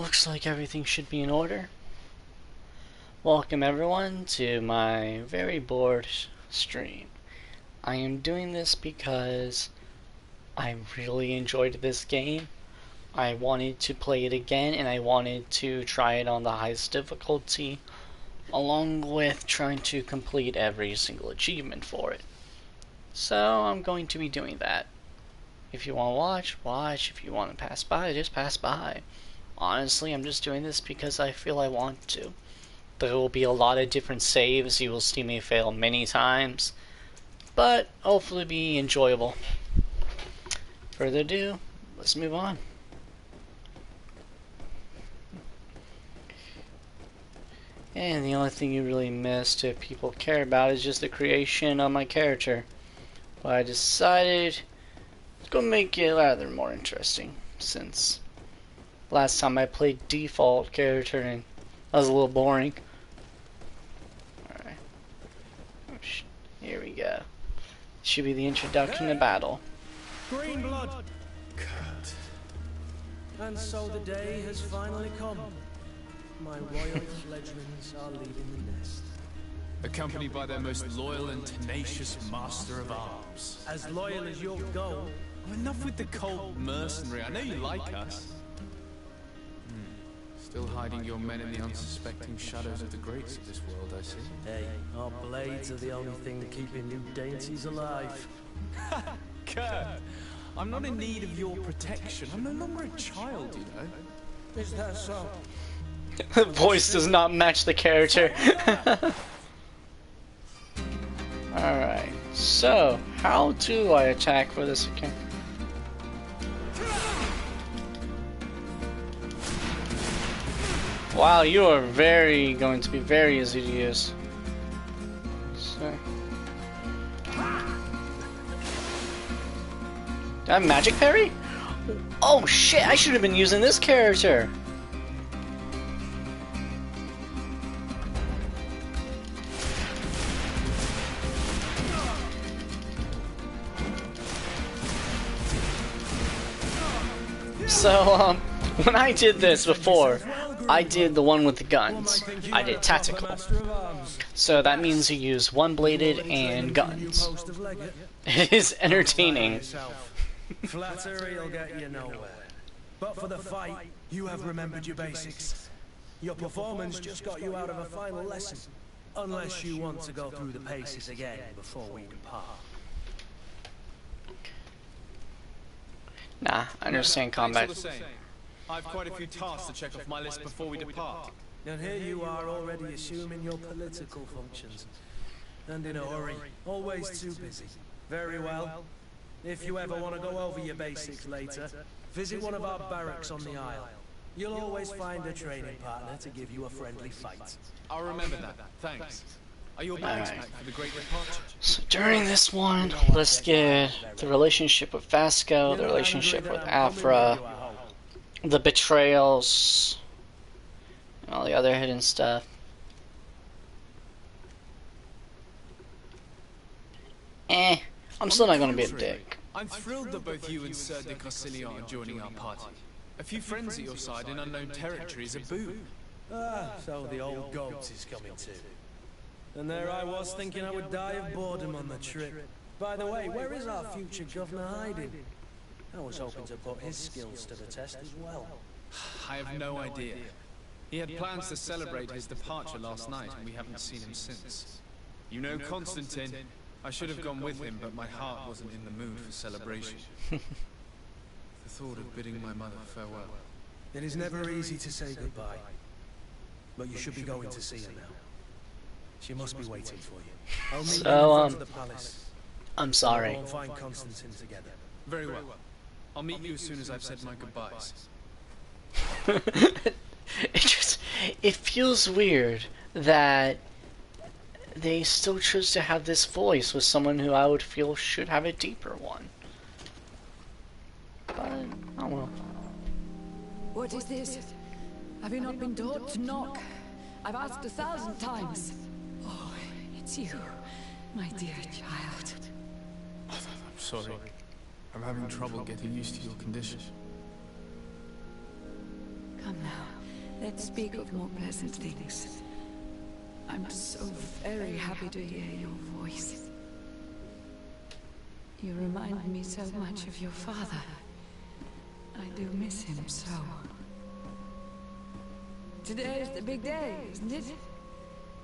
Looks like everything should be in order. Welcome everyone to my very bored stream. I am doing this because I really enjoyed this game. I wanted to play it again and I wanted to try it on the highest difficulty, along with trying to complete every single achievement for it. So I'm going to be doing that. If you want to watch, watch. If you want to pass by, just pass by. Honestly, I'm just doing this because I feel I want to. There will be a lot of different saves. You will see me fail many times, but hopefully be enjoyable. Further ado, let's move on. And the only thing you really missed, if people care about, is just the creation of my character. But I decided it's going to make it rather more interesting, since last time I played default character and that was a little boring. Alright. Here we go. Should be the introduction to battle. Green blood! Kurt. And so the day has finally come. My royal fledglings are leaving the nest. Accompanied by their most loyal and tenacious master of arms. As loyal as you'll go. Enough with the cold mercenary. I know you like us. Still hiding your men in the unsuspecting shadows of the greats of this world, I see. Hey, our blades are the only thing keeping you dainties alive. Kurt, I'm not in need of your protection. I'm no longer a child, you know. Is that so? The voice does not match the character. Alright, so how do I attack for this account? Wow, you are going to be very easy to use. So. Did I have magic parry? Oh shit, I should have been using this character. So, when I did this before, I did the one with the guns. I did tactical. So that means you use one-bladed and guns. It is entertaining. Flattery will get you nowhere. But for the fight, you have remembered your basics. Your performance just got you out of a final lesson. Unless you want to go through the paces again before we depart. Nah, I understand combat. I've quite a few tasks to check off my list before we depart. And here you are already assuming your political functions. And in a hurry, always too busy. Very well. If you ever want to go over your basics later, visit one of our barracks on the Isle. You'll always find a training partner to give you a friendly fight. I'll remember that. Thanks. Are your bags packed for the great departure? So during this one, let's get the relationship with Vasco, the relationship with Afra, the betrayals, and all the other hidden stuff. I'm still not gonna be a dick. I'm thrilled that both you and Sir de Corsilian are joining our party. A few friends at your side in unknown territory is a boon. So the old goat is coming too. And there I was thinking I would die of boredom on the trip. By the way, where is our future governor hiding? I was hoping to put his skills to the test as well. I have no idea. He had plans to celebrate his departure last night and we haven't seen him since. You know Constantine. I should have gone with him, but my heart wasn't in the mood for celebration. The thought of bidding my mother farewell. It is never easy to say goodbye. But you should be going to see her now. She must be waiting for you. I'll meet you in front of the palace. I'm sorry. We'll find Constantine together. Very well. I'll meet you as soon as I've said my goodbyes. It feels weird that they still choose to have this voice with someone who I would feel should have a deeper one. But, oh well. What is this? Have you not been taught to knock? I've asked 1,000 times. Oh, it's you, my dear child. I'm sorry. I'm having trouble getting used to your condition. Come now. Let's speak of more pleasant things. I'm so very happy to hear your voice. You remind me so much of your father. I do miss him so. Today is the big day, isn't it?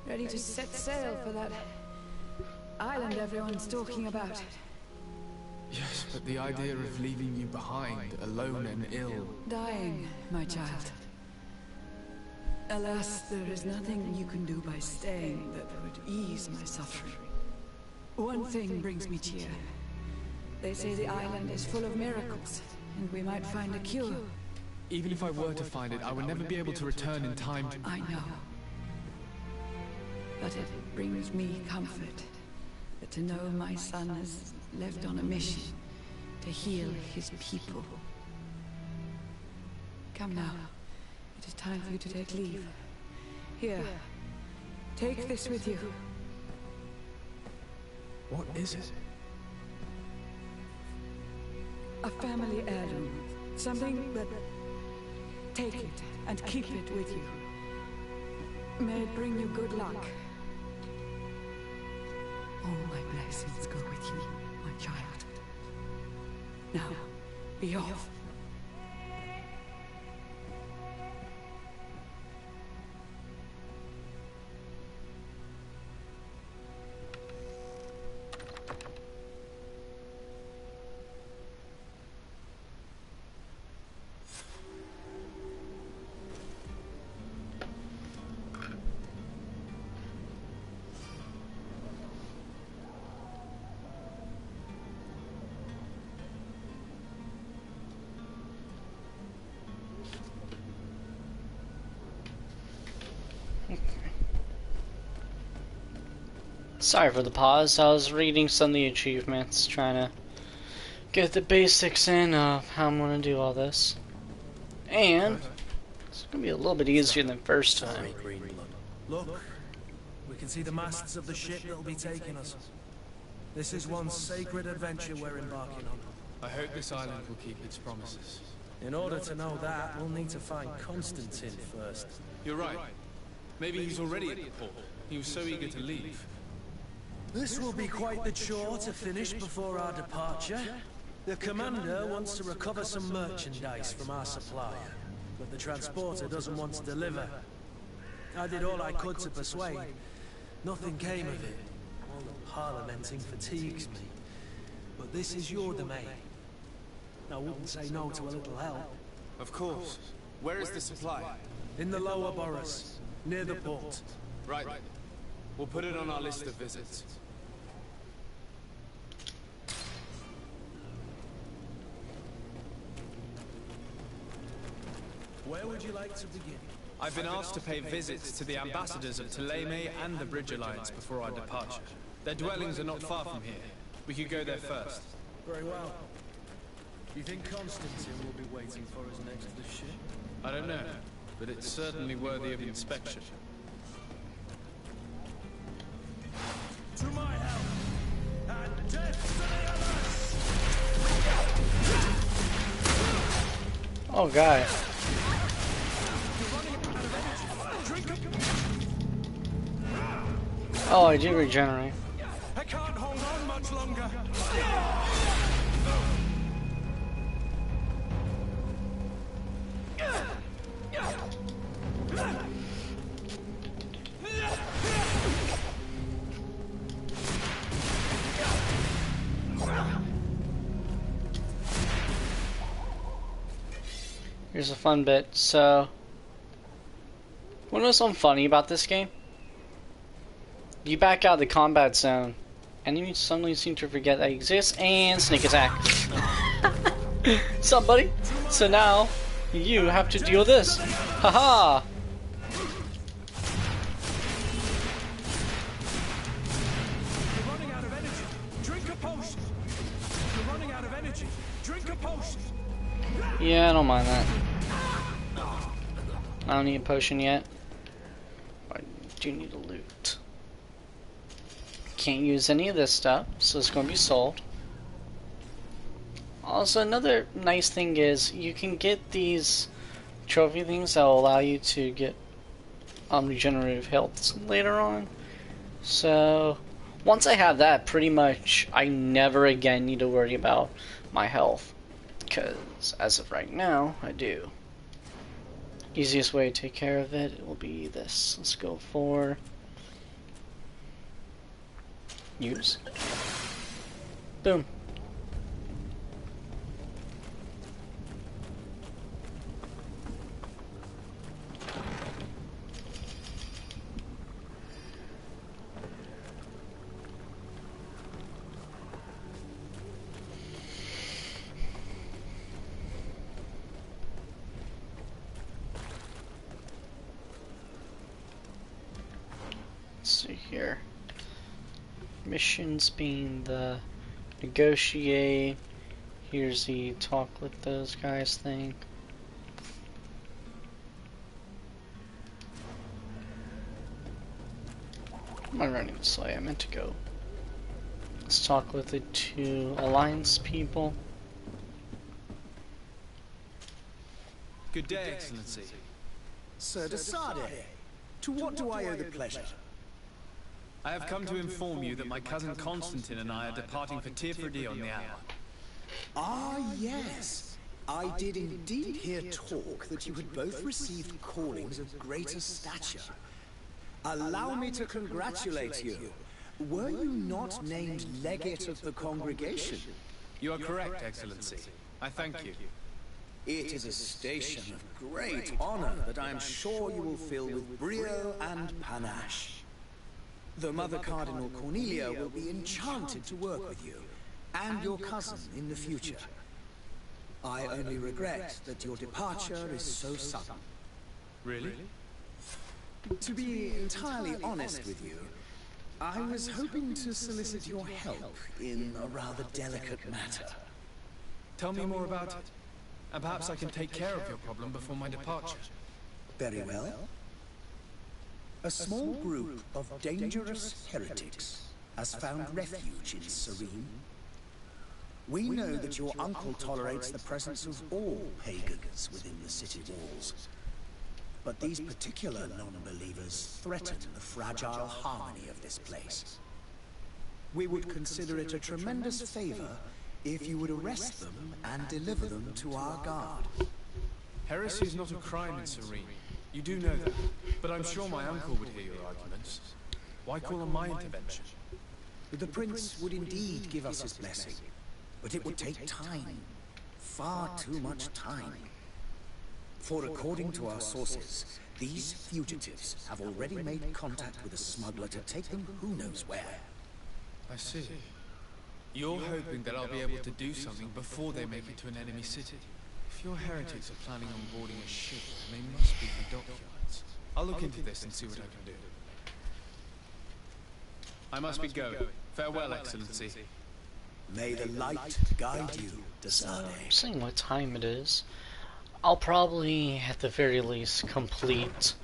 Ready to set sail for that island everyone's talking about. Yes, but the idea of leaving you behind, alone and ill... Dying, my child. Alas, there is nothing you can do by staying that would ease my suffering. One thing brings me cheer. They say the island is full of miracles, and we might find a cure. Even if I were to find it, I would never be able to return in time to... I know. But it brings me comfort to know my son has left on a mission to heal his people. Come now. It is time for you to take leave. Here, take this with you. What is it? A family heirloom. Something that... Take it and keep it with you. May it bring you good luck. All my blessings go with you, my child. Now, be off. Sorry for the pause. I was reading some of the achievements, trying to get the basics in of how I'm going to do all this. And it's going to be a little bit easier than first time. Look, we can see the masts of the ship that'll be taking us. This is one sacred adventure we're embarking on. I hope this island will keep its promises. In order to know that, we'll need to find Constantine first. You're right. Maybe he's already at the port. He was so eager to leave. This will be quite the chore to finish before our departure. The commander wants to recover some merchandise from our supplier, but the transporter doesn't want to deliver. I did all I could to persuade. Nothing came of it. All the parliamenting fatigues me. But this is your domain. I wouldn't say no to a little help. Of course. Where is the supply? In the lower boroughs, near the port. Right. We'll put it on our list of visits. Where would you like to begin? I've been asked to pay visits to the ambassadors of Ptolemy and the Bridge Alliance before our departure. Their dwellings are not far from here. We could go there first. Very well. Do you think Constantine will be waiting for us next to the ship? I don't know, but it's certainly worthy of inspection. To my help, and death to the others! Oh, God. Oh, I do regenerate. I can't hold on much longer. Here's a fun bit. So, what was something funny about this game? You back out of the combat zone, enemies suddenly seem to forget that exists, and sneak attack. Somebody. So now, you have to deal with this. Haha! You're running out of energy. Drink a potion. You're running out of energy. Drink a potion. Yeah, I don't mind that. I don't need a potion yet. I do need a loot. Can't use any of this stuff, so it's going to be sold. Also, another nice thing is you can get these trophy things that will allow you to get regenerative health later on. So once I have that, pretty much I never again need to worry about my health, because as of right now I do. Easiest way to take care of it will be this. Let's go for use. Boom. Let's see here. Missions being the negotiate. Here's the talk with those guys thing. Am I running this way? I meant to go. Let's talk with the two Alliance people. Good day, Excellency. Sir de Sardet, to what do I owe the pleasure? I have come to inform you that my cousin Constantine and I are departing for Throphys on the hour. Ah, yes. I did indeed hear talk that you had both received callings of greater stature. Allow me to congratulate you. Were you not named legate of the congregation? You are correct, Excellency. I thank you. It is a station of great honor that I am sure you will fill with brio and panache. The Mother Cardinal Cornelia will be enchanted to work with you, and your cousin in the future. I only regret that your departure is so sudden. Really? To be entirely honest with you, I was hoping to solicit your help in a rather delicate matter. Tell me more about it, and perhaps I can take care of your problem before my departure. Very well. A small group of dangerous heretics has found refuge in Serene. We know that your uncle tolerates the presence of all pagans within the city walls. But these particular non-believers threaten the fragile harmony of this place. We would consider it a tremendous favor if you would arrest them and deliver them to our guard. Heresy is not a crime in Serene. You do know that, but I'm sure my uncle would hear your arguments. Why call on my intervention? The Prince would indeed give us his blessing, but it would take time. Far too much time. For according to our sources, these fugitives have already made contact with a smuggler to take them who knows where. I see. You're hoping that I'll be able to do something before they make it to an enemy city. If your heretics are planning on boarding a ship, they must be the dockyards. I'll look into this and see what I can do. I must be going. Farewell, Excellency. May the light guide you, de Sardet. Seeing what time it is, I'll probably, at the very least, complete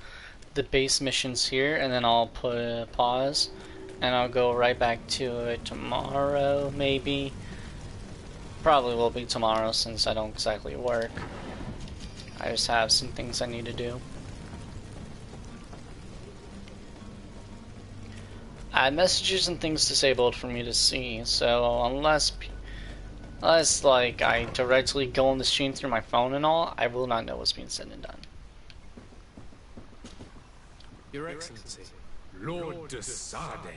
the base missions here, and then I'll put a pause, and I'll go right back to it tomorrow, maybe. Probably will be tomorrow, since I don't exactly work. I just have some things I need to do. I had messages and things disabled for me to see, so unless like I directly go on the stream through my phone and all, I will not know what's being said and done. Your Excellency. Lord de Sardet.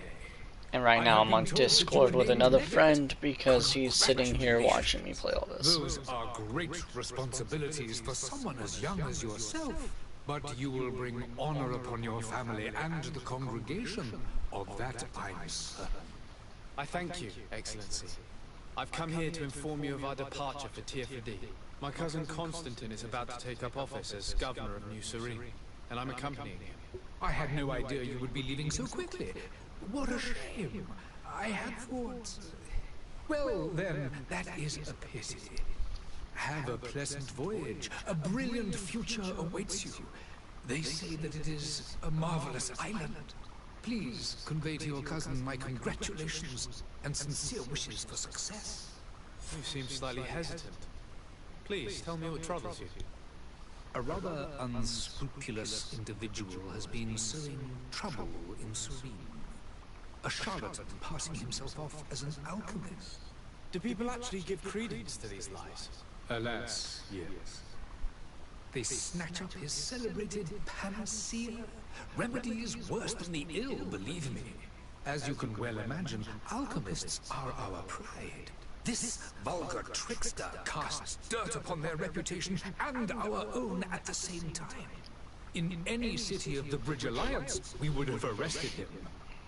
And right now I'm on Discord with another friend because he's sitting here watching me play all this. Those are great responsibilities for someone as young as yourself. But you will bring honor upon your family and the congregation. Of that I'm certain. I thank you, Excellency. I've come here to inform you of our departure for Throphys. My cousin Constantine is about to take up office as governor of New Serene, and I'm accompanying him. I had no idea you would be leaving so quickly. What a shame. I had thought... Well, then, that is a pity. Have a pleasant voyage. A brilliant future awaits you. They say that it is a marvelous island. Please convey to your cousin my congratulations and sincere wishes for success. You seem slightly hesitant. Please, tell me what troubles you. A rather unscrupulous individual has been sowing trouble in Serene. A charlatan passing himself off as an alchemist. Do people actually give credence to these lies? Alas, yes. They snatch up his celebrated panacea. Remedies worse than the ill, believe me. As you can well imagine, alchemists are our pride. This vulgar trickster casts dirt upon their reputation and our own at the same time. In any city of the Bridge Alliance, we would have arrested him.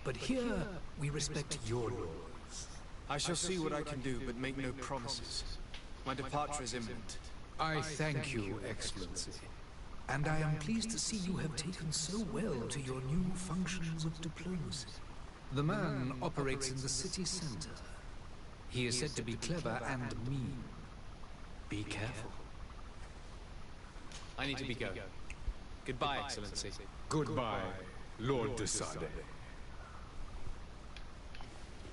But here, we respect your laws. I shall see what I can do, but make no promises. My departure is imminent. I thank you, Excellency. And I am pleased to see you have taken so well to your new functions of diplomacy. The man operates in the city center. He is said to be clever and mean. Be careful. I need to be going. Goodbye, Excellency. Goodbye, Lord de Sade.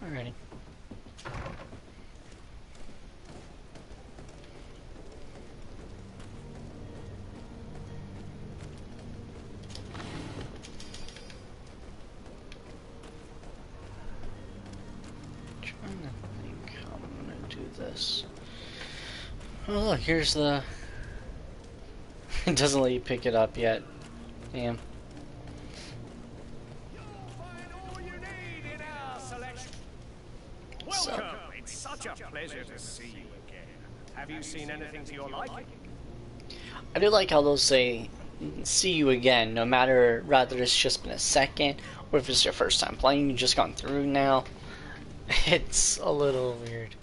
Alrighty. Trying to think how I'm gonna do this. Oh look, here's the... It doesn't let you pick it up yet. Damn. Welcome! It's such a pleasure to see you again. Have you seen anything to your liking? I do like how they'll say, see you again, no matter whether it's just been a second, or if it's your first time playing, you've just gone through now. It's a little weird.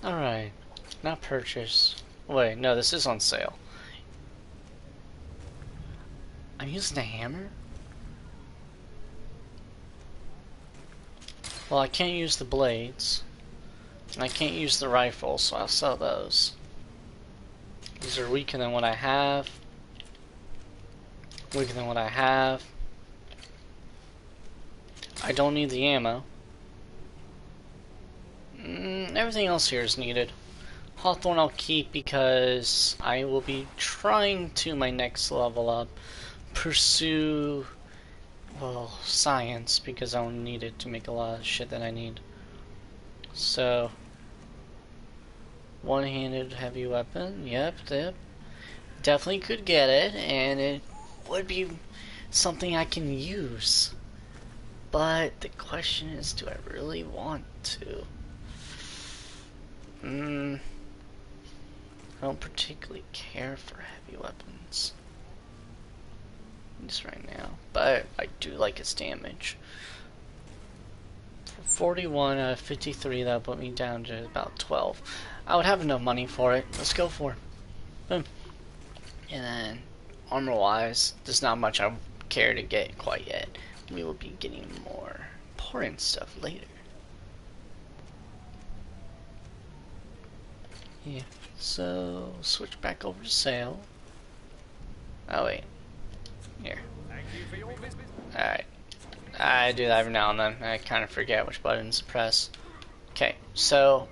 Alright, not purchase. Wait, no, this is on sale. I'm using a hammer? Well, I can't use the blades. And I can't use the rifle, so I'll sell those. These are weaker than what I have. Weaker than what I have. I don't need the ammo. Everything else here is needed. Hawthorne I'll keep because I will be trying to my next level up pursue, well, science, because I don't need it to make a lot of shit that I need. So, one-handed heavy weapon, yep. Definitely could get it, and it would be something I can use. But the question is, do I really want to? I don't particularly care for heavy weapons. Just right now. But I do like its damage. For 41 out of 53, that'll put me down to about 12. I would have enough money for it. Let's go for it. Boom. And then, armor-wise, there's not much I care to get quite yet. We will be getting more important stuff later. Yeah, so switch back over to sale. Oh wait, here. Alright, I do that every now and then. I kind of forget which buttons to press. Okay, so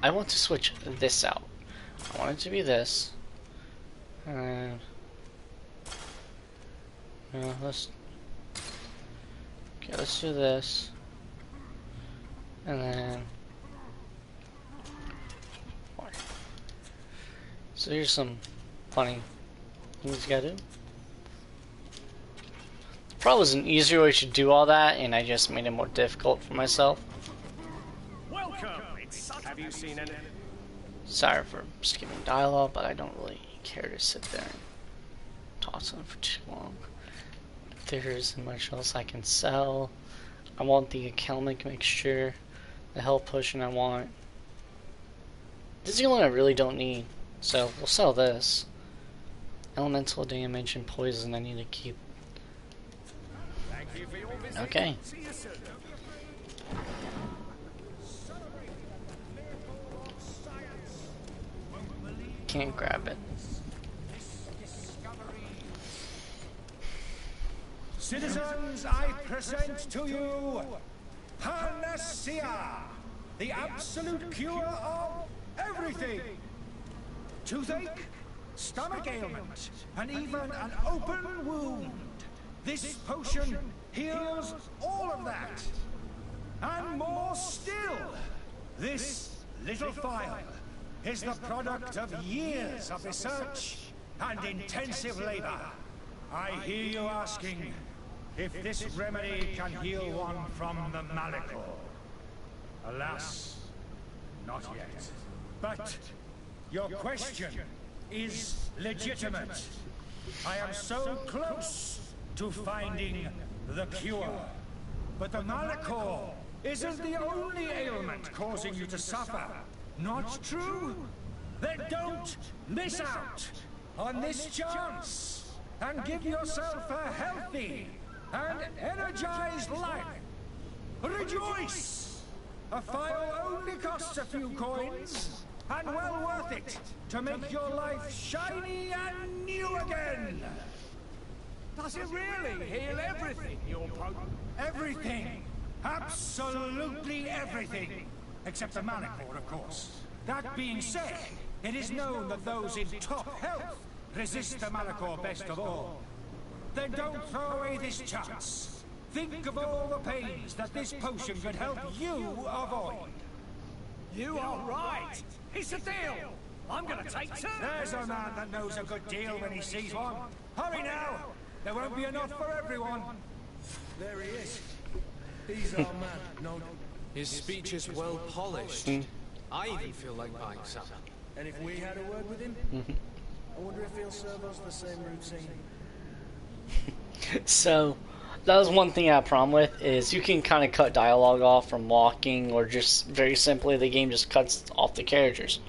I want to switch this out. I want it to be this. Let's do this, and then. So here's some funny things you gotta do. Probably was an easier way to do all that, and I just made it more difficult for myself. Welcome! Have you seen any? Sorry for skipping dialogue, but I don't really care to sit there and toss on for too long. There isn't much else I can sell. I want the alchemic mixture, the health potion I want. This is the only one I really don't need. So, we'll sell this. Elemental damage and poison I need to keep. Okay. Can't grab it. Citizens, I present to you Panacea, the absolute cure of everything. Toothache, stomach ailment, and even an open wound. This potion heals all of that. And more still. This little phial is the product of years of research and intensive labor. I hear you asking if this remedy can heal one from the Malachor. Alas, not yet. But your question is legitimate. I am so close to finding the cure. But the Malachor isn't the only ailment causing you to suffer. Not true? Then don't miss out on this chance and give yourself a healthy and energized life. Rejoice! A phial only costs a few coins, and well worth it to make your life shiny and new again. Does it really heal everything, your potion? Everything. Absolutely everything. Except the Malachor, of course. That being said, it is known that those in top health resist the Malachor best of all. Then don't throw away this chance. Think of all the pains that this potion could help you avoid. You are right. It's a deal. I'm gonna take two. There's a man that knows a good deal when he sees one. Hurry now. There won't be enough for everyone. There he is. He's our man, no? His speech is well polished. I even feel like buying some. And if we had a word with him, I wonder if he'll serve us the same routine. So, that was one thing I had a problem with, is you can kind of cut dialogue off from walking, or just very simply the game just cuts off the characters.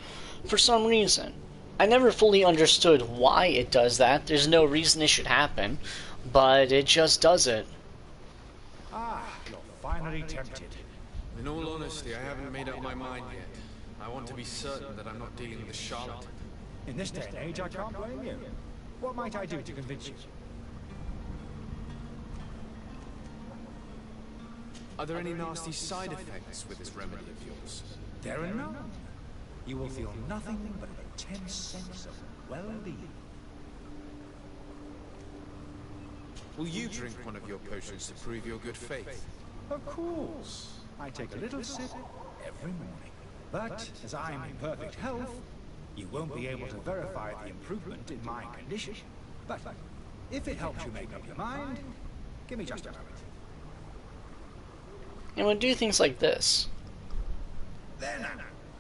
For some reason. I never fully understood why it does that. There's no reason it should happen, but it just does it. Ah, you're finally tempted. In all honesty, I haven't made up my mind yet. I want to be certain that I'm not dealing with a charlatan. In this day and age, I can't blame you. What might I do to convince you? Are there any nasty side effects with this remedy of yours? There are none. You will feel nothing but an intense sense of well-being. Will you drink one of your potions to prove your good faith? Of course. I take a little sip every morning. But as I'm in perfect health, you won't be able to verify the improvement in my condition. But if it helps you make up your mind, give me just a moment. And we'll do things like this. Then,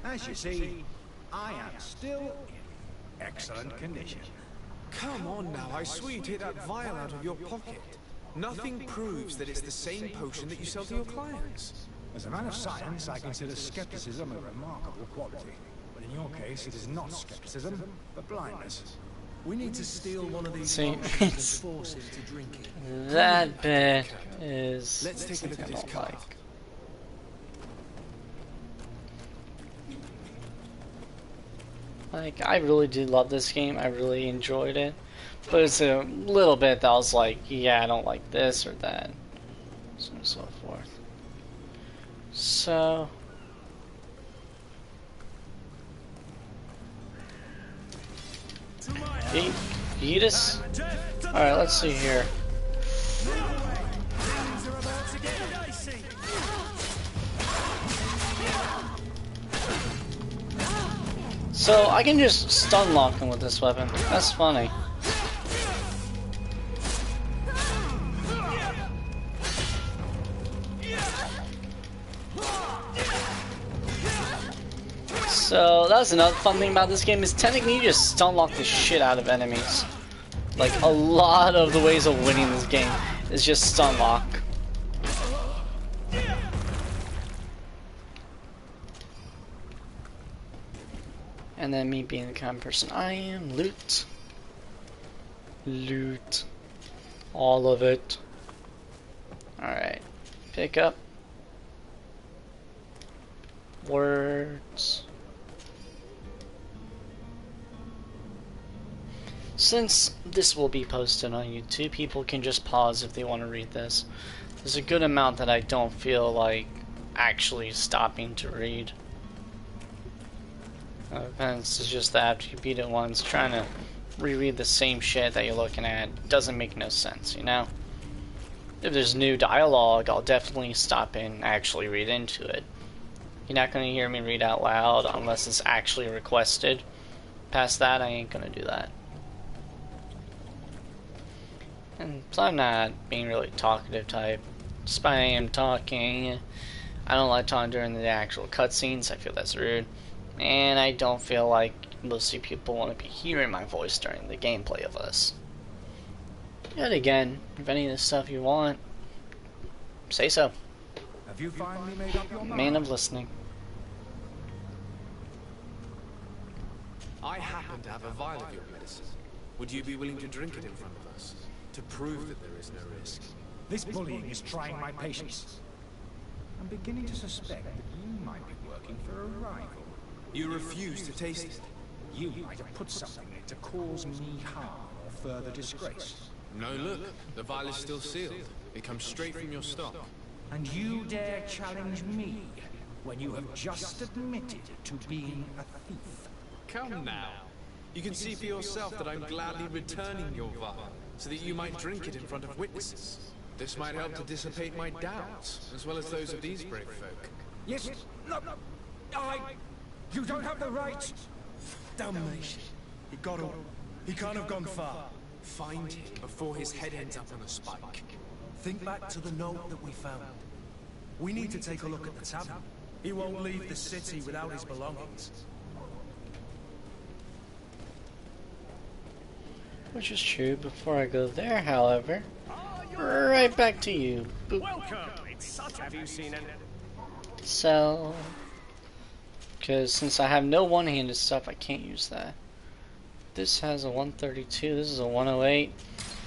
as you see, I am still in excellent condition. Come on now, I swear you take that vial out of your pocket. Nothing proves that it's the same potion that you sell to your clients. As a man of science, I consider skepticism a remarkable quality. But in your case, it is not skepticism, but blindness. We need to steal one of these See, potions and force him to drink it. that bit is Let's take a look at something I this don't card. like. Like, I really did love this game. I really enjoyed it. But it's a little bit that I was like, yeah, I don't like this or that. So on and so forth. So... Eat us? Alright, let's see here. So, I can just stun lock him with this weapon. That's funny. So, that's another fun thing about this game, is technically you just stun lock the shit out of enemies. Like, a lot of the ways of winning this game is just stun lock. And then me being the kind of person I am, loot. Loot. All of it. Alright. Pick up. Words. Since this will be posted on YouTube, people can just pause if they want to read this. There's a good amount that I don't feel like actually stopping to read. Events is just that after you beat it once, trying to reread the same shit that you're looking at. Doesn't make no sense, you know? If there's new dialogue, I'll definitely stop and actually read into it. You're not going to hear me read out loud unless it's actually requested. Past that, I ain't going to do that. And so I'm not being really talkative type. Despite I am talking, I don't like talking during the actual cutscenes. I feel that's rude. And I don't feel like most of people want to be hearing my voice during the gameplay of this. Yet again, if any of this stuff you want, say so. Have you finally made up your mind? Man of listening. I happen to have a vial of your medicine. Would you be willing to drink it in front of us? To prove that there is no risk? This bullying is trying my patience. I'm beginning to suspect that you might be working for a rival. You refuse to taste it? You might have put something in it to cause me harm or further disgrace. No, look. The vial is still sealed. It comes straight from your stock. And you dare challenge me when you have just admitted to being a thief? Come now. You can see for yourself that I'm gladly returning your vial, so that you might drink it in front of witnesses. This might help to dissipate my doubts, as well as those of these brave folk. Yes, no, you don't have the right. Damnation. He got all. He can't have gone far. Find him before his head ends up on a spike. Think back to the note that we found. We need to take a look at the tavern. He won't leave the city without his belongings. Which is true. Before I go there, however, right back to you. Boop. Welcome. It's such. Have you seen any? Sell. Because since I have no one-handed stuff, I can't use that. This has a 132. This is a 108.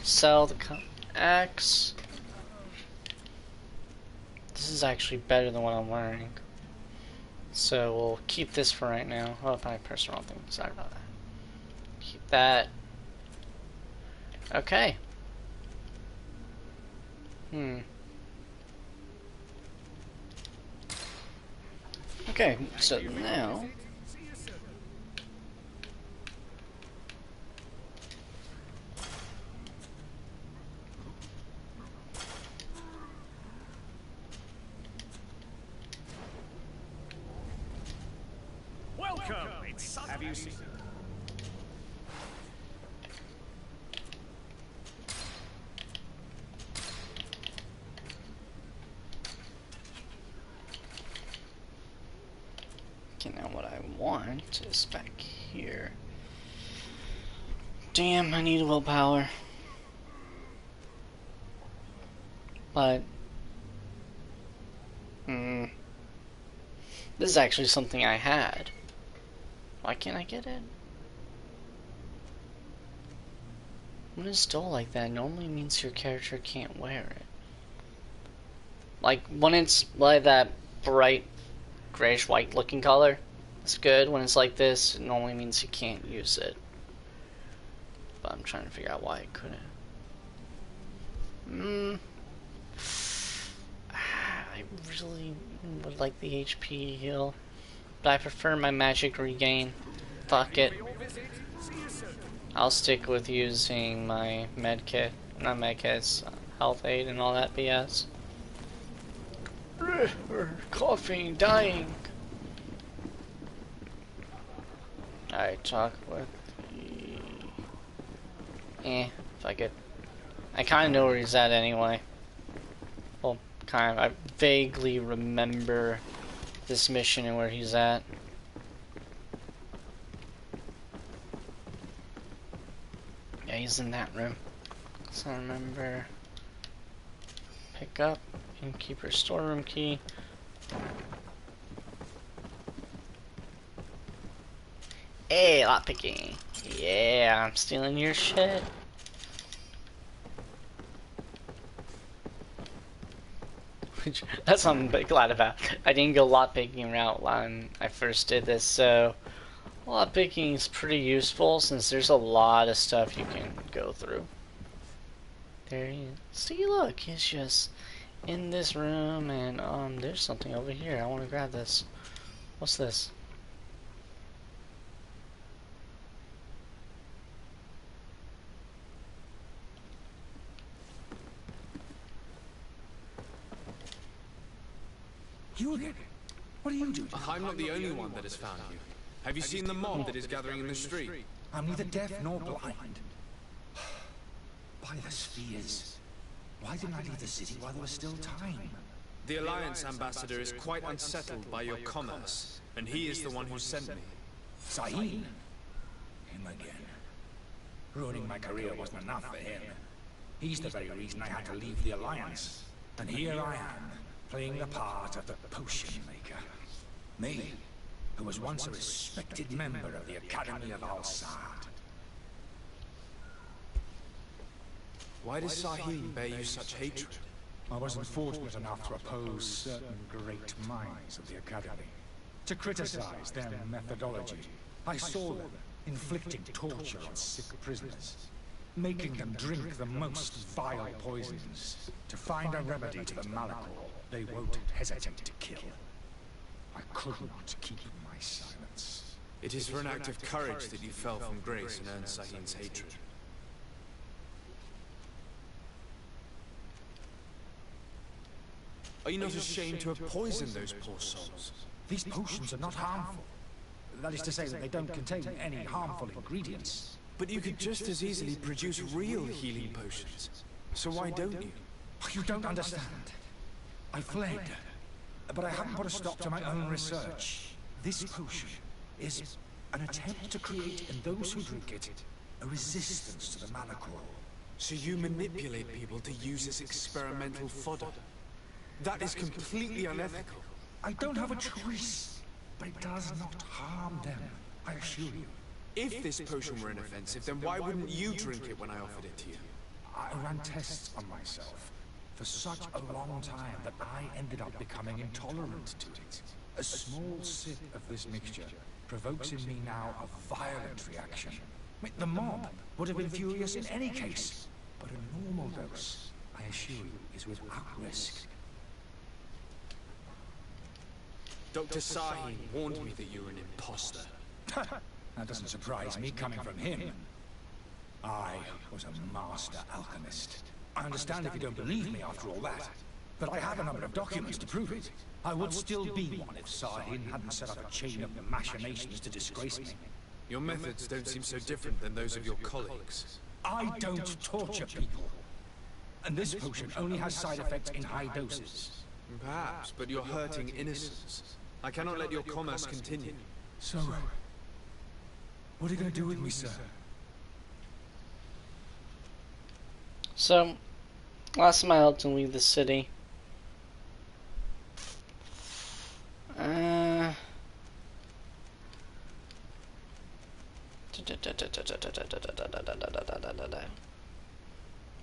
Sell the axe. This is actually better than what I'm wearing. So we'll keep this for right now. Oh, I pressed the wrong thing. Sorry about that. Keep that. Okay. Okay, so now Welcome. It's such. Have you seen? okay, now what I want is back here. Damn, I need willpower. But this is actually something I had. Why can't I get it? When it's dull like that, normally means your character can't wear it. Like, when it's like that bright grayish white looking color, it's good. When it's like this, it normally means you can't use it. But I'm trying to figure out why I couldn't. I really would like the HP heal, but I prefer my magic regain. Fuck it. I'll stick with using my med kit, not med kits, health aid and all that BS. Coughing, dying. Alright, talk with fuck it. I kinda know where he's at anyway. Well, kind of. I vaguely remember this mission and where he's at. Yeah, he's in that room. So I remember. Pick up innkeeper storeroom key. Hey, lockpicking. Yeah, I'm stealing your shit. That's something I'm glad about. I didn't go lockpicking route when I first did this, so lockpicking is pretty useful since there's a lot of stuff you can go through. There he is. See, look, he's just in this room, and there's something over here. I want to grab this. What's this? You again? What are you doing? I'm not the only one that has found you. Have you seen the mob that is gathering in the street? I'm neither deaf nor blind. By the spheres. Why didn't I leave the city while there was still time? The Alliance ambassador is quite unsettled by your commerce, and he is the one who sent me. Saheen? Him again. Ruining my career wasn't enough for him. He's the very reason I had to leave the Alliance. And here I am, playing the part of the potion maker. Me, who was once a respected member of the Academy of Al-Sad. Why does Saheen bear you such hatred? I wasn't fortunate enough to oppose certain great minds of the Academy. To criticize their methodology. I saw them inflicting torture on sick prisoners. Making them drink the most vile poisons. To find a remedy to the malachor they won't hesitate to kill. I could not keep my silence. It is for an act of courage that you fell from grace and earned Saheen's hatred. Are you not ashamed to have poisoned those poor souls? These potions are not harmful. That is to say that they don't contain any harmful ingredients. But you could just as easily produce real healing potions. So why don't you? You don't understand. I fled, but I haven't put a stop to my own research. This potion is an attempt to create in those who drink it a resistance to the malachor. So you manipulate people to use as experimental fodder? That is completely unethical. I don't have a choice, but it does not harm them, I assure you. If this potion were inoffensive, then why wouldn't you drink it when I offered it to you? I ran tests on myself for such a long time that I ended up becoming intolerant to it. A small sip of this mixture provokes in me now a violent reaction. The mob would have been furious in any case, but a normal dose, I assure you, is without risk. Dr. Saheen warned me that you were an imposter. That doesn't surprise me coming from him. I was a master alchemist. I understand if you don't believe me after all that, but I have a number of documents to prove it. I would still be one if Saheen hadn't set up a chain of machinations to disgrace me. Your methods don't seem so different than those of your colleagues. I don't torture people. And this potion only has side effects in high doses. Perhaps, but you're hurting innocents. I cannot let your commerce continue. So, what are you going to do with me, sir? So, last time I helped him leave the city.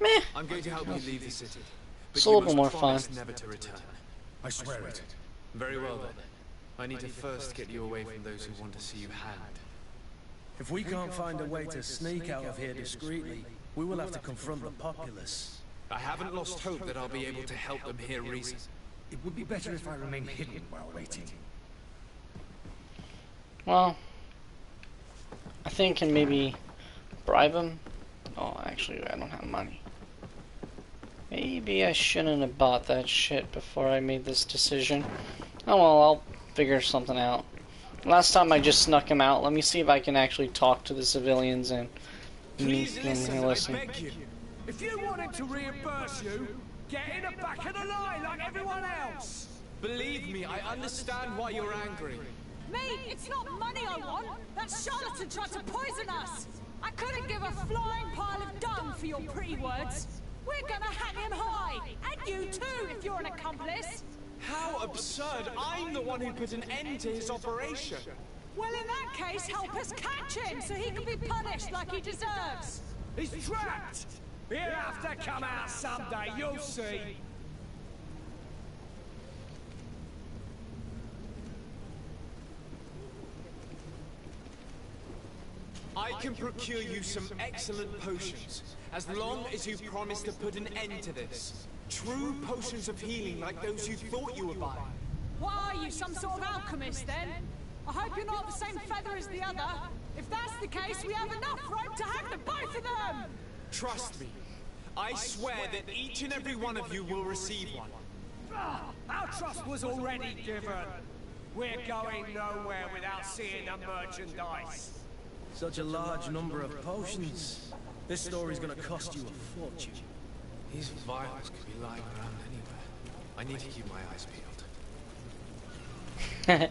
Meh. I'm going to help you leave the city. But It's a little bit more fun. fun. Never to return. I swear it. Very well then. I need to first get you away from those who want to see you hanged. If we can't find a way to sneak out of here discreetly, we will have to confront the populace. I haven't lost hope that I'll be able to help them hear reason. It would be better if I remained hidden while waiting. Well, I think I can maybe bribe him. Oh, actually, I don't have money. Maybe I shouldn't have bought that shit before I made this decision. Oh well, I'll figure something out. Last time I just snuck him out. Let me see if I can actually talk to the civilians and Please listen, listen. I beg you. If you want him to reimburse you, get in the back of the line like everyone else. Believe me, I understand why you're angry. Mate, it's not money I want. That charlatan tried to poison us. I couldn't give a flying pile of dung for your pretty words. We're gonna hang him high. And you too, if you're an accomplice. How absurd! I'm the one who put an end to his operation. Well, in that case, help us catch him so he can be punished like he deserves. He's trapped. He'll have to come out someday, you'll see. I can procure you some excellent potions, as long as you promise to put an end to this. True potions of healing like those you thought you were buying. Why are you, some sort of alchemist then? I hope you're not the same feather as the other. If that's the case, we have enough rope to hang the both of them! Trust me, I swear that each and every one of you will receive one. Our trust was already given. We're going nowhere without seeing the merchandise. Such a large number of potions. This story's gonna cost you a fortune. These vials could be lying around anywhere. I need to keep my eyes peeled.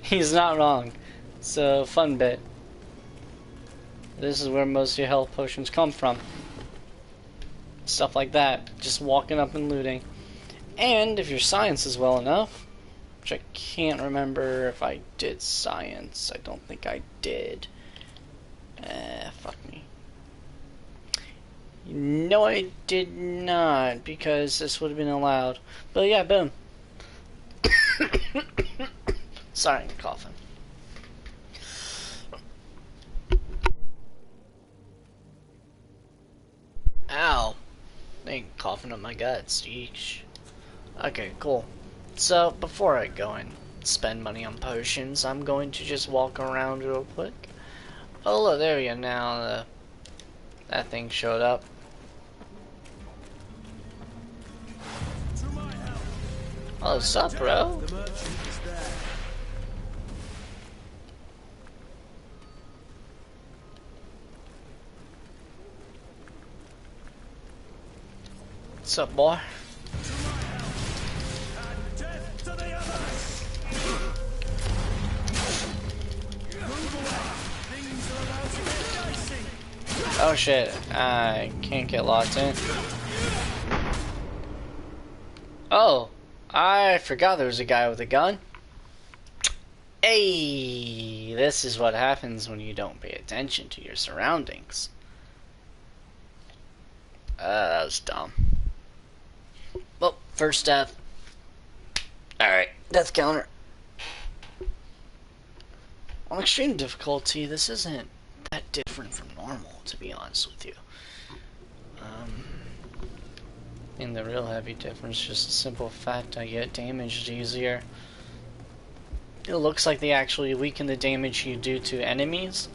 He's not wrong. It's a fun bit. This is where most of your health potions come from. Stuff like that. Just walking up and looting. And if your science is well enough, which I can't remember if I did science. I don't think I did. Fuck me. No, I did not, because this would have been allowed. But yeah, boom. Sorry, I'm coughing. Ow. I ain't coughing up my guts. Yeesh. Okay, cool. So, before I go and spend money on potions, I'm going to just walk around real quick. Oh, look, there we go. Now, that thing showed up. Oh, what's up, bro? The merchant is there. What's up, boy? Oh shit, I can't get locked in. Oh, I forgot there was a guy with a gun. Hey, this is what happens when you don't pay attention to your surroundings. That was dumb. Well, first death. Alright, death counter. On extreme difficulty, this isn't that different from normal, to be honest with you. And the real heavy difference is just the simple fact I get damaged easier. It looks like they actually weaken the damage you do to enemies,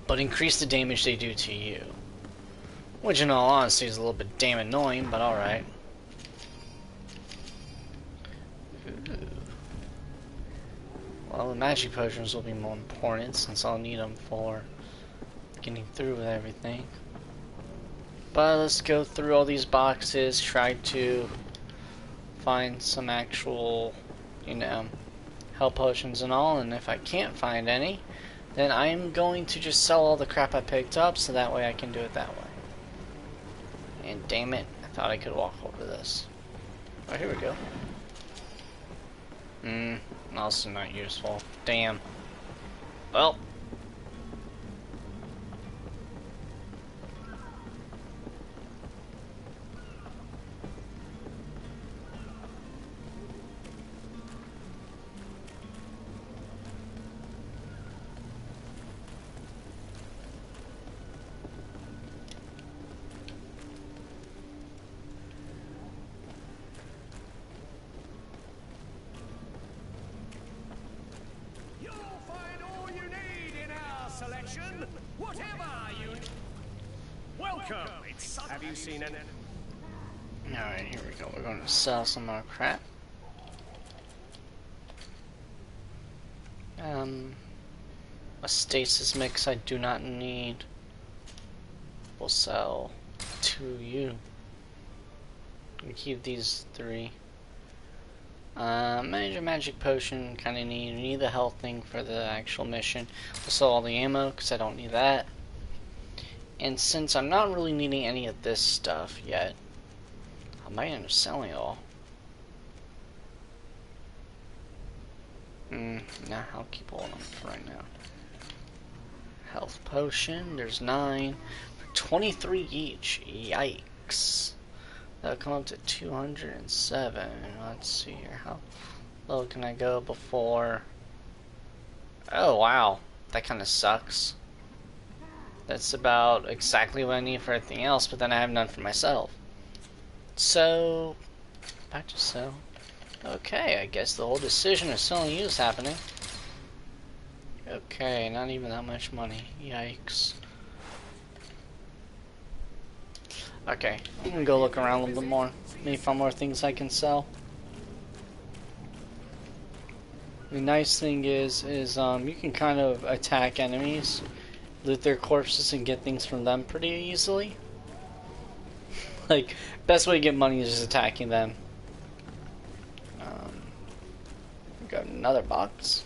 but increase the damage they do to you. Which in all honesty is a little bit damn annoying, but alright. Well, the magic potions will be more important since I'll need them for getting through with everything. But let's go through all these boxes, try to find some actual, you know, health potions and all, and if I can't find any, then I'm going to just sell all the crap I picked up so that way I can do it that way. And damn it, I thought I could walk over this. Oh, here we go. Also not useful. Damn. Well. Whatever you... Welcome! Have you seen it? Alright, here we go. We're going to sell some more crap. A stasis mix I do not need. We'll sell to you. We keep these 3. Major magic potion, kind of need the health thing for the actual mission. We'll sell all the ammo, because I don't need that. And since I'm not really needing any of this stuff yet, I might end up selling it all. Nah, I'll keep all of them for right now. Health potion, there's 9. For 23 each, yikes. That'll come up to 207. Let's see here. How low can I go before? Oh, wow. That kind of sucks. That's about exactly what I need for everything else, but then I have none for myself. So, back to sell. Okay, I guess the whole decision of selling you is happening. Okay, not even that much money. Yikes. Okay, I'm gonna go look around a little bit more. Maybe find more things I can sell. The nice thing is you can kind of attack enemies, loot their corpses, and get things from them pretty easily. Like, best way to get money is just attacking them. We got another box.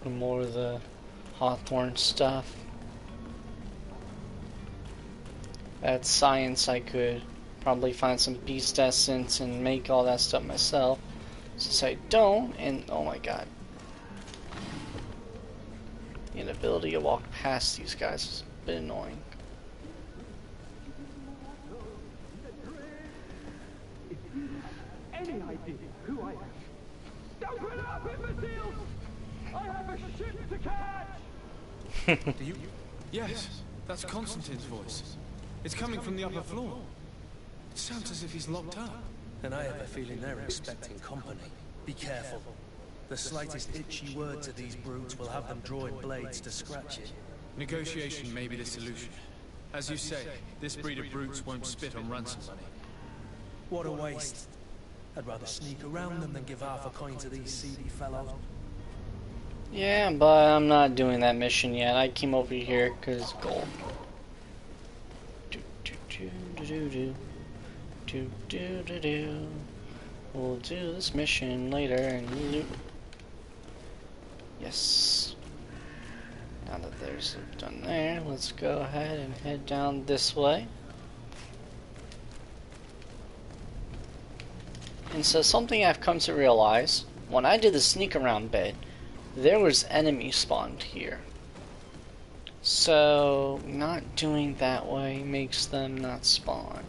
More of the Hawthorne stuff. That's science. I could probably find some beast essence and make all that stuff myself. Since I don't, and oh my god. The inability to walk past these guys is a bit annoying. Any idea who I am? Open up, imbeciles! I have a ship to catch! Do you? Yes, that's Constantine's voice. It's coming from the upper floor. It sounds as if he's locked up. And I have a feeling they're expecting company. Be careful. The slightest itchy word to these brutes will have them drawing blades to scratch it. Negotiation may be the solution. As you say, this breed of brutes won't spit on ransom money. What a waste. I'd rather sneak around them than give half a coin to these seedy fellows. Yeah, but I'm not doing that mission yet. I came over here because gold. We'll do this mission later and loot. Yes. Now that there's done there, let's go ahead and head down this way. And so something I've come to realize, when I did the sneak around bit, there was enemy spawned here. So not doing that way makes them not spawn.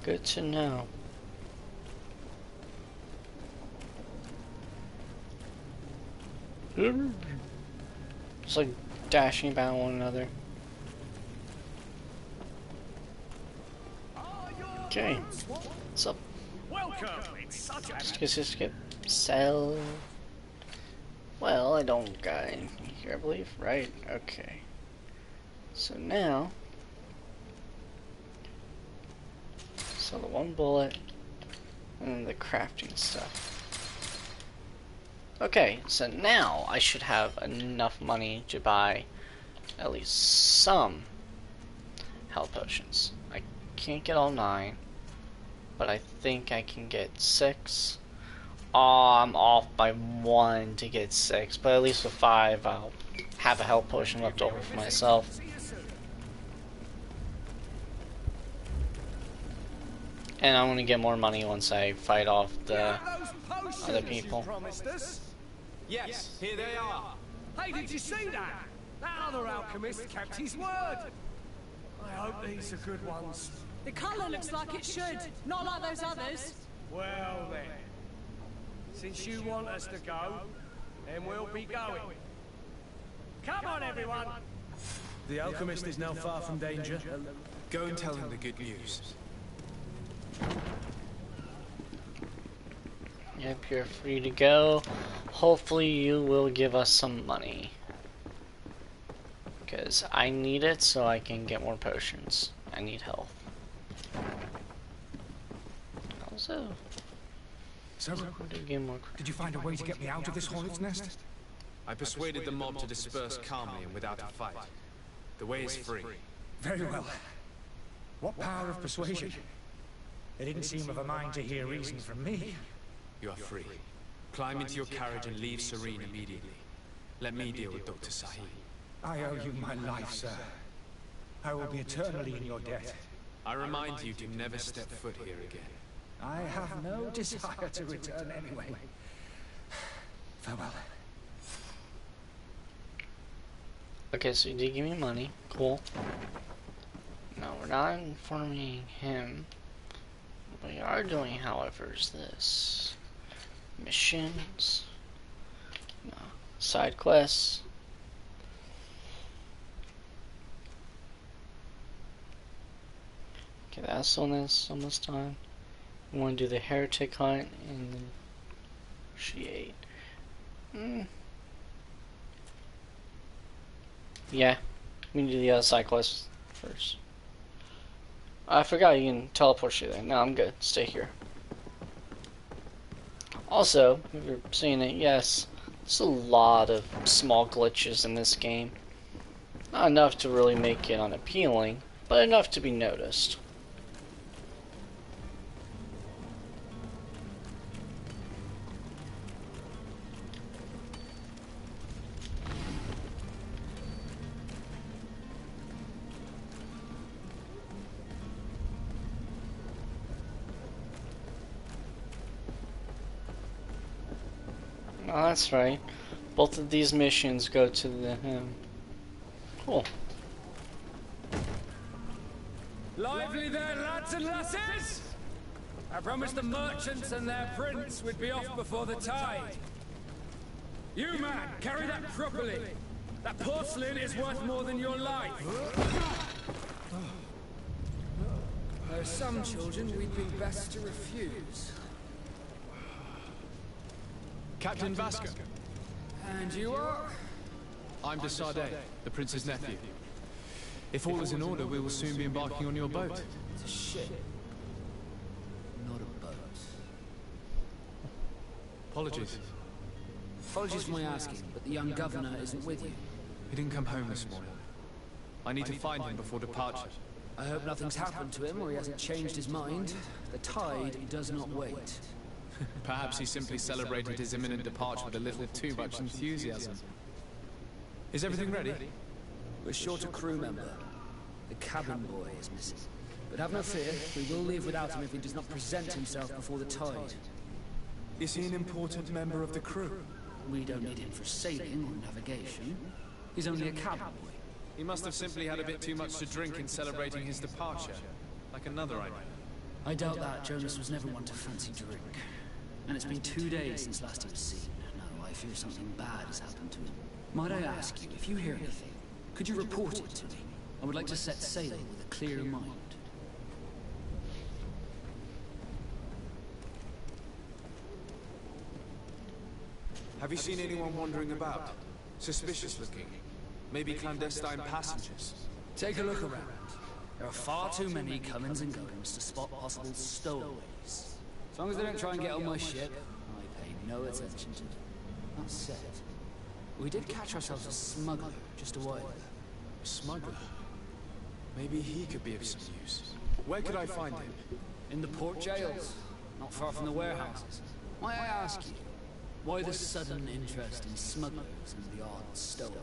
Good to know. Just like dashing about one another. Okay. What's up? Welcome! It's such a... Skip. Sell. Well, I don't got anything here, I believe. Right? Okay. So now... So the one bullet, and then the crafting stuff. Okay, so now I should have enough money to buy at least some health potions. I can't get all 9, but I think I can get 6. Oh, I'm off by 1 to get 6, but at least with 5 I'll have a health potion left over for myself. And I'm gonna get more money once I fight off the other people. Yes, here they are. Hey, did you see that? That other alchemist kept his word. I hope these are good ones. The colour looks like it should, not like those others. Well then, since you want us to go, then we'll be going. Come on, everyone. The alchemist is now far from danger. Go and tell him the good news. Yep, you're free to go. Hopefully you will give us some money. Because I need it so I can get more potions. I need health. Also, So, did you find a way to get me out of this hornet's nest? I persuaded the mob to disperse calmly and without a fight. The way is free. Very well. What power of persuasion? They didn't seem of a mind to hear reason from me. You are free. Climb into your carriage and leave Serene immediately. Let me deal with Dr. Sahib. I owe you my life, sir. I will be eternally in your debt. I remind you to never step foot here again. I have no desire to return anyway. Farewell. okay, so you did give me money. Cool. No, we're not informing him. What we are doing, however, is this. Missions. No. Side quests. Okay, that's almost done. We want to do the heretic hunt and then negotiate. Yeah, we need to do the other side quests first. I forgot you can teleport you there. No, I'm good. Stay here. Also, if you're seeing it, yes, there's a lot of small glitches in this game. Not enough to really make it unappealing, but enough to be noticed. Oh, that's right. Both of these missions go to the cool. Lively there, lads and lasses! I promised the merchants and their prince we'd be off before the tide. You, man, carry that properly. That porcelain is worth more than your life. There are some children we'd be best to refuse. Captain Vasco. And you are? I'm de Sardet, the prince's nephew. If all is in order, we will soon be embarking on your boat. It's a ship. Not a boat. Apologies. Apologies for my asking, but the young governor isn't with you. He didn't come home this morning. I need to find him before departure. I hope nothing's happened to him or he hasn't changed his mind. The tide does not wait. Perhaps he simply celebrated his imminent departure with a little too much enthusiasm. Is everything ready? We're short a crew member. The cabin boy is missing. But have no fear, we will leave without him if he does not present himself before the tide. Is he an important member of the crew? We don't need him for sailing or navigation. He's only a cabin boy. He must have simply had a bit too much to drink in celebrating his departure. Like another, I mean. I doubt that. Jonas was never one to fancy drink. And it's been 2 days since last he was seen. No, I fear something bad has happened to him. Might I ask you, if you hear anything, could you report it to me? I would like to set sail with a clear mind. Have you seen anyone wandering about? Suspicious looking? Maybe clandestine passengers? Take a look around. There are far too many comings and goings to spot possible stowaways. As long as they don't try and get on my ship, I pay no attention to them. That said, we did catch ourselves a smuggler just a while ago. A smuggler? Maybe he could be of some use. Where could I find him? In the port jails, not far from the warehouses. Might I ask you, why the sudden interest in smugglers and the odd stowaway?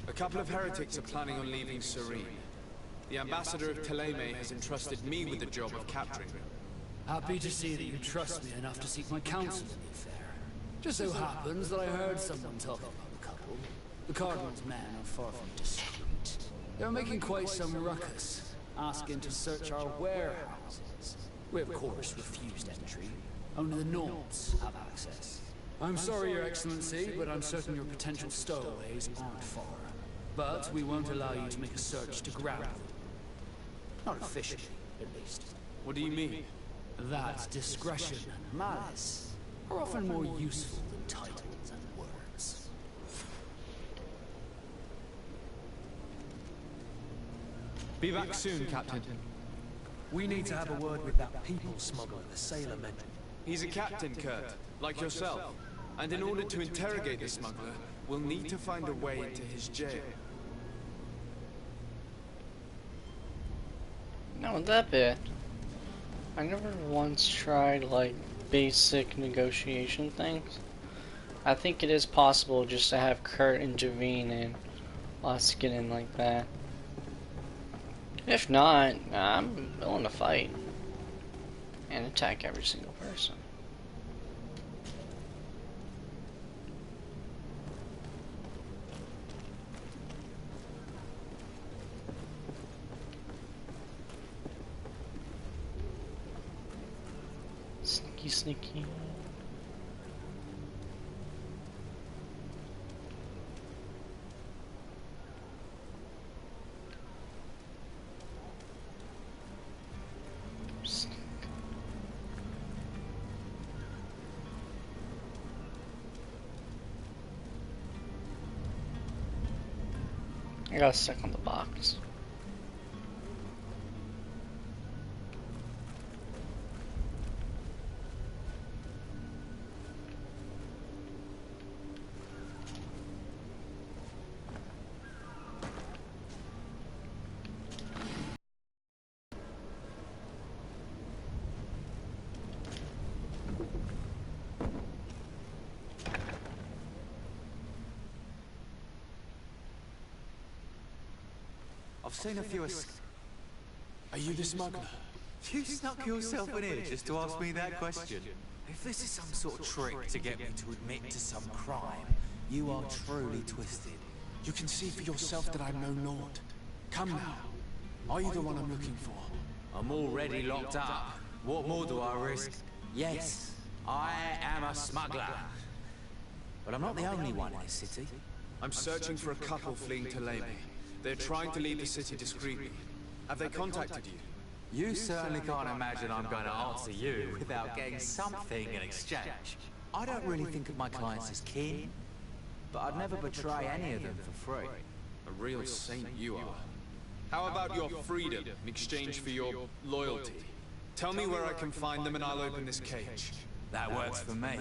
A couple of heretics are planning on leaving Serene. The ambassador of Teleme has entrusted me with the job of capturing them. Happy to see that you trust me enough to seek my counsel in the affair. Just so happens that I heard someone talking about the couple. The Cardinal's men are far from discreet. They're making quite some ruckus, asking to search our warehouses. We of course refused entry. Only the Nords have access. I'm sorry, Your Excellency, but I'm certain your potential stowaways aren't far. But we won't allow you to make a search to grab them. Not officially, at least. What do you mean? That discretion and malice are often more useful than titles and words. Be back soon, Captain. We need to have a word with that people smuggler the sailor mentioned. He's a captain, Kurt, like yourself. And in order to interrogate the smuggler, we'll need to find a way into his jail. Now with that bit, I never once tried like basic negotiation things. I think it is possible just to have Kurt intervene and us get in like that. If not, I'm willing to fight and attack every single person. Sneaky, sneaky. I got stuck on the box. I've seen a few. Are you the smuggler? You snuck yourself in here just to ask me that question. If this is some sort of trick to get me to admit to some crime, you are truly twisted. You can see for yourself that I'm no lord. Come now. Are you the one I'm looking for? I'm already locked up. What more do I risk? Yes, I am a smuggler. But I'm not the only one in this city. I'm searching for a couple fleeing to Lamy. They're trying to leave the city discreetly. Have they contacted you? You certainly can't imagine I'm going to answer you without getting something in exchange. I don't really think of my clients as kin, but I'd never betray any of them for free. A real saint you are. How about your freedom in exchange for your loyalty? Tell me where I can find them and I'll open this cage. That works for me.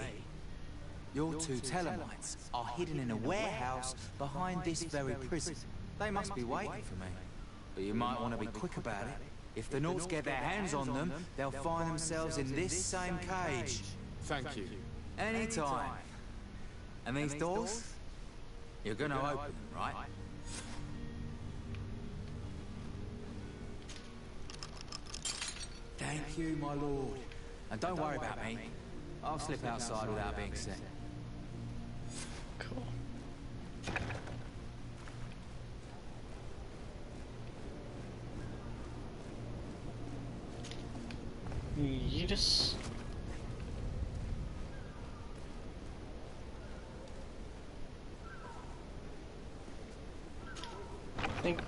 Your two Telemites are hidden in a warehouse behind this very prison. They must be waiting for me. But you might want to be quick about it. If the Nauts get their hands on them, they'll find themselves in this same cage. Thank you. Anytime. And these doors? You're gonna open them, right? Thank you, my lord. And don't worry about me. I'll slip outside without being seen. Cool. You just... I think...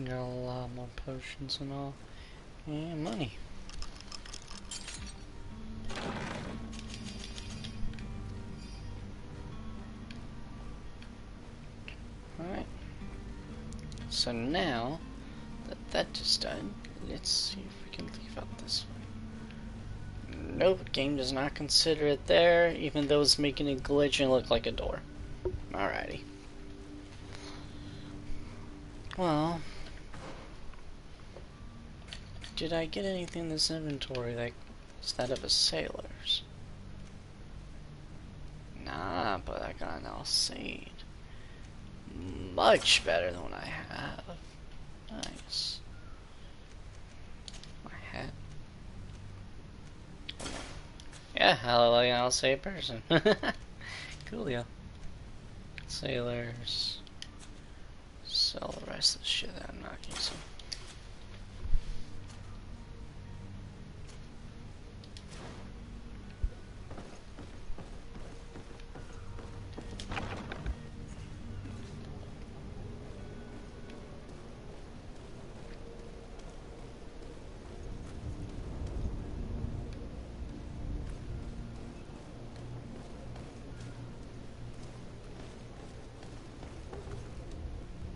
Got a lot more potions and all. And money. Alright. So now that that is done, let's see if we can leave out this way. Nope, game does not consider it there, even though it's making it glitch and look like a door. Alrighty. Well, did I get anything in this inventory that is that of a sailor's? Nah, but I got an Alcide. Much better than what I have. Nice. My hat. Yeah, I look like an Alcide person. Coolio. Sailors. Sell the rest of the shit that I'm not using.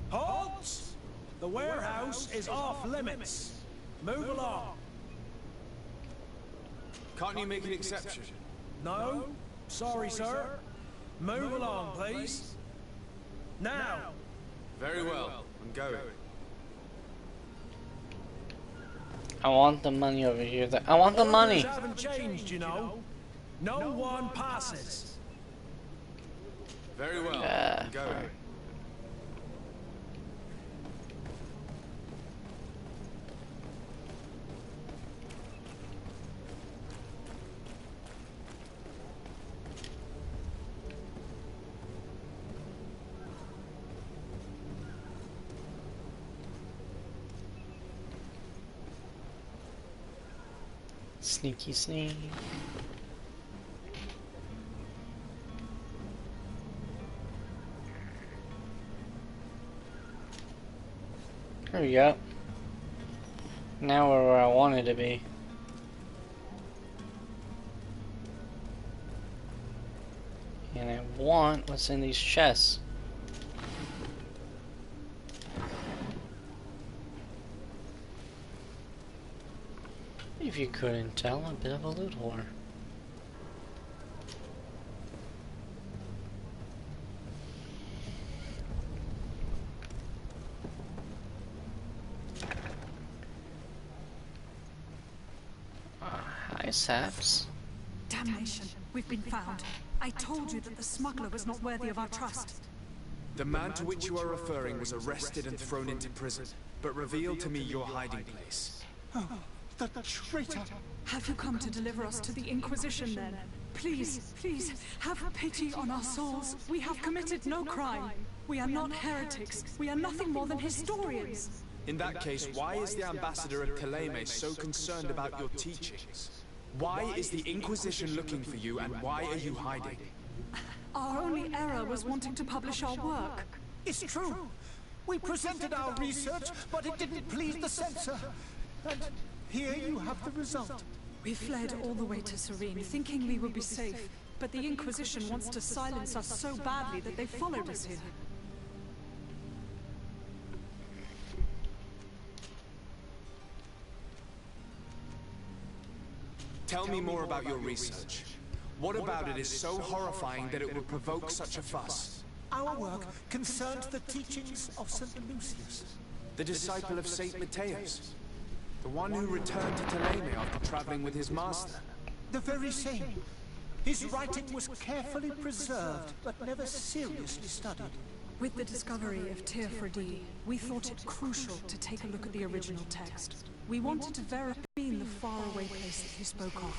Halt! The warehouse is off limits. Move along. Can't you make an exception? No? Sorry, sir. Move along, please. Now! Very well. I'm going. I want the money over here. I want the money! Orders haven't changed, you know. No one passes. Very well. I'm going. Sneaky sneak. There we go. Now we're where I wanted to be. And I want what's in these chests. If you couldn't tell, a bit of a loot whore. Hi, Saps. Damnation, we've been found. I told you that the smuggler was not worthy of our trust. The man to which you are referring was arrested and thrown into prison, but revealed to me your hiding place. Oh, the traitor! Have you come to deliver us to the Inquisition then? Please, please, have pity on our souls. We have committed no crime. We are not heretics. We are nothing more than historians. In that case, why is the ambassador of Kaleme so concerned about your teachings? Why is the Inquisition looking for you, and why are you hiding? Our only error was wanting to publish our work. It's true. We presented our research, but it didn't please the censor. And here you have the result. We fled all the way to Serene, thinking we would be safe. But the Inquisition wants to silence us so badly that they followed us here. Tell me more about your research. What about it is so horrifying that it would provoke such a fuss? Our work concerned the teachings of St. Lucius, The disciple of Saint Mateus? The one who returned to Kaleme after traveling with his master? the very same. His writing was carefully preserved, but never seriously studied. With the discovery of Throphys, we thought it crucial to take a look at the original text. We wanted to verify the faraway place that you spoke of.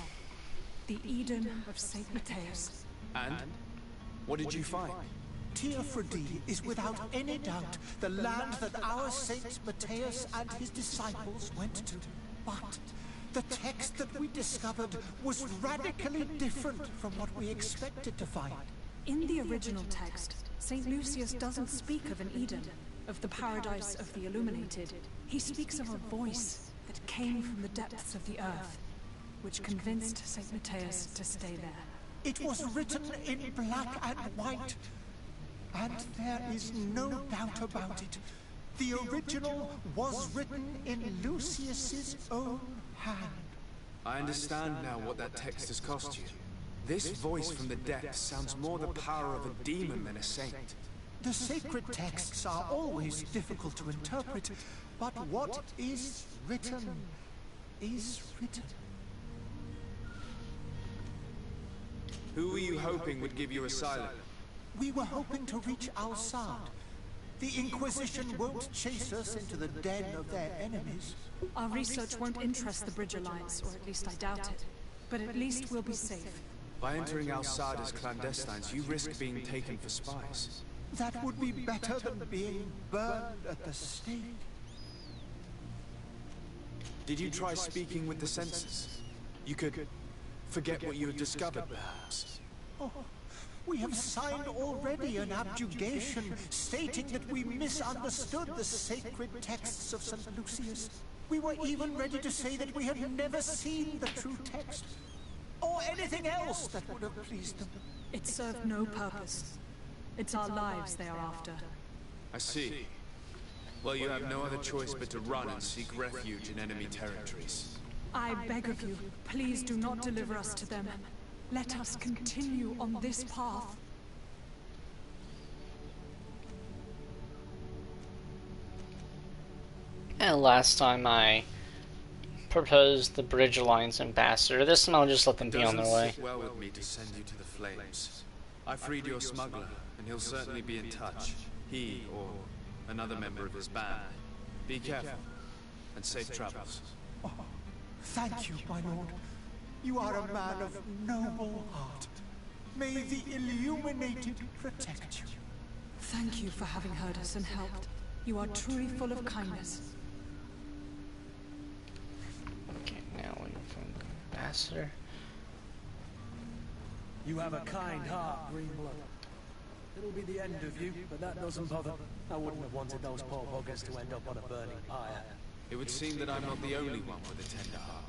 The Eden of Saint Mateus. And? What did you find? Throphys is without any doubt the land that our Saint Mateus and his disciples went to. But the text that we discovered was radically different from what we expected to find. In the original text, Saint Lucius doesn't speak of an Eden, of the paradise of the illuminated. He speaks of a voice that came from the depths of the earth, which convinced Saint Mateus to stay there. It was written in black and white, and there is no doubt about it. The original was written in Lucius's own hand. I understand now what that text has cost you. This voice from the depths sounds more the power of a demon than a saint. The sacred texts are always difficult to interpret, but what is written is written. Who were you hoping would give you asylum? We were hoping to reach Al-Sad. The Inquisition won't chase us into the den of their enemies. Our research won't interest the Bridge Alliance, or at least I doubt it. But at least we'll be safe. By entering Al-Sad as clandestines, you risk being taken for spies. That would be better than being burned at the stake. Did you try speaking with the censors? You could forget what you had discovered, perhaps. Oh, we have signed already an abjugation stating that we misunderstood the sacred texts of St. Lucius. We were even ready to say that we had never seen the true text, or anything else that would have pleased them. It served no purpose. It's our lives they are after. I see. Well, you have no other choice but to run and seek refuge in enemy territories. I beg of you, please do not deliver us to them. Let us continue on this path. And last time I proposed the Bridge Alliance ambassador. This time I'll just let them be on their way. Doesn't sit well with me to send you to the flames. I freed your smuggler, and he'll certainly be in touch. He or another member of his band. Be careful, and safe travels. Oh, thank you, my lord. You are a man of noble heart. May the Illuminated protect you. Thank you for having heard us and helped. You are truly full of kindness. Okay, now we from ambassador. You have a kind heart, Greenblood. It'll be the end of you, but that doesn't bother. I wouldn't have wanted those poor buggers to end up on a burning pyre. It would seem that I'm not the only one with a tender heart.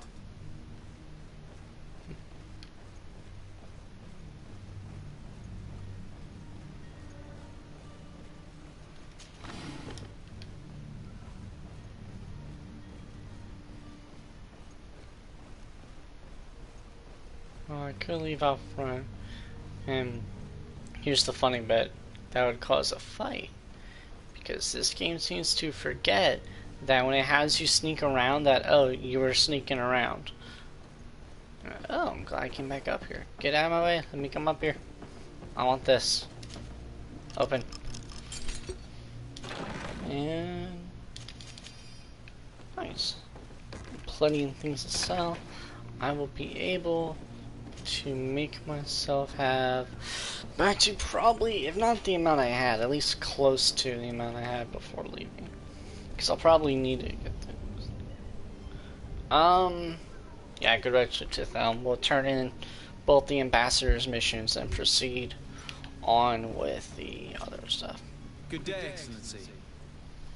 Oh, I could leave out front, and here's the funny bit, that would cause a fight, because this game seems to forget that when it has you sneak around, that, oh, you were sneaking around. Oh, I'm glad I came back up here. Get out of my way, let me come up here. I want this. Open. And... nice. Plenty of things to sell. I will be able to make myself have back to probably, if not the amount I had, at least close to the amount I had before leaving. Because I'll probably need to get things. Yeah, good register to them. We'll turn in both the ambassador's missions and proceed on with the other stuff. Good day, Excellency.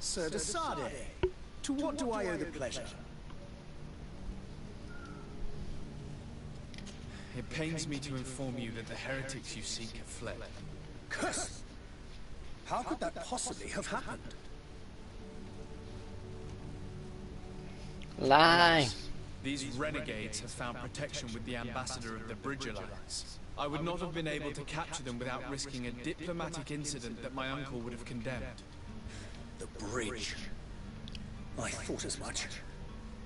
Sir Desade, to what do I owe the pleasure? It pains me to inform you that the heretics you seek have fled. Curse! How could that possibly have happened? Lie! These renegades have found protection with the ambassador of the Bridge Alliance. I would not have been able to capture them without risking a diplomatic incident that my uncle would have condemned. The bridge. I thought as much.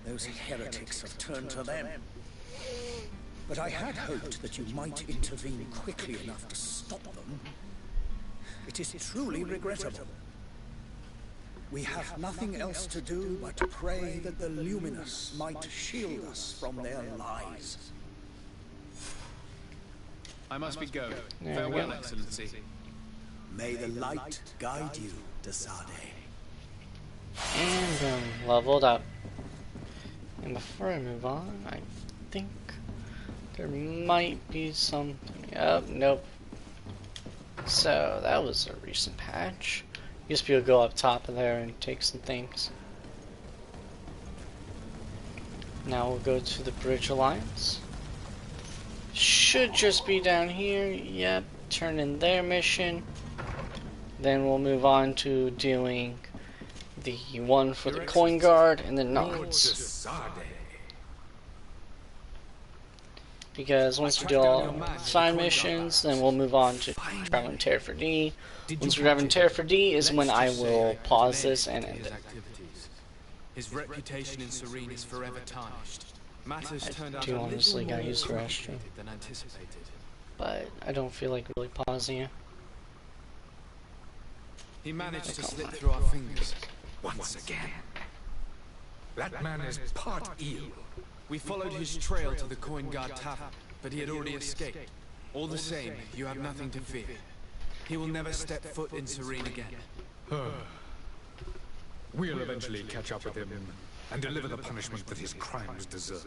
Those heretics have turned to them. But I had hoped that you might intervene quickly enough to stop them. It is truly regrettable. We have nothing else to do but pray that the Luminous might shield us from their lies. I must be going. There we Farewell, go. Excellency. May the light guide you, Desade. And leveled up. And before I move on, I think there might be something. Oh, nope. So that was a recent patch. Used to be able to go up top of there and take some things. Now we'll go to the Bridge Alliance. Should just be down here. Yep. Turn in their mission. Then we'll move on to doing the one for the Coin Guard and the Knots. Because once we do all side missions, then we'll move on to traveling Terror for D. Once we're traveling Terror for D is when I will pause this and end it. His reputation in Serene is forever tarnished. Matters turned out Do a honestly little got more used to restroom, complicated than anticipated. but I don't feel like really pausing it. He managed to slip through our fingers. Once again. That man is part eel. We followed his trail to the Coin Guard Tavern, but he had already escaped. All the same, you have nothing to fear. He will never step foot in Serene again. We'll eventually catch up with him and deliver the punishment that his crimes deserve.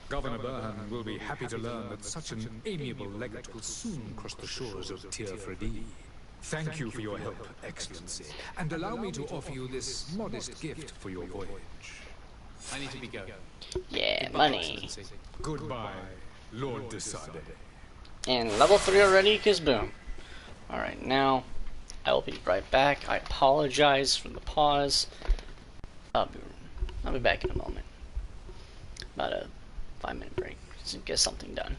Governor Burhan will be happy to learn that such an amiable legate will soon cross the shores of Tir-Fredi. Thank you for your help, Excellency, and allow me to offer you this modest gift for your voyage. I need to be going. Yeah, money. Goodbye, Lord Desade. And level 3 already, cause boom. Alright, now I'll be right back. I apologize for the pause. I'll be back in a moment. About a 5-minute break to get something done.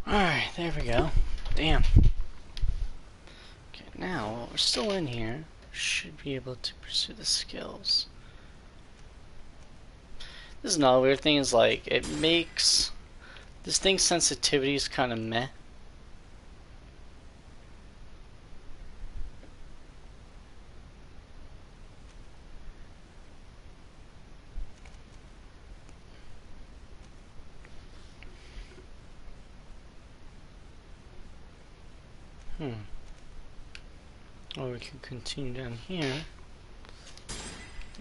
Alright, there we go. Damn. Okay, now, while we're still in here, should be able to pursue the skills. This is another weird thing, is like, it makes this thing's sensitivity is kind of meh. Or we can continue down here.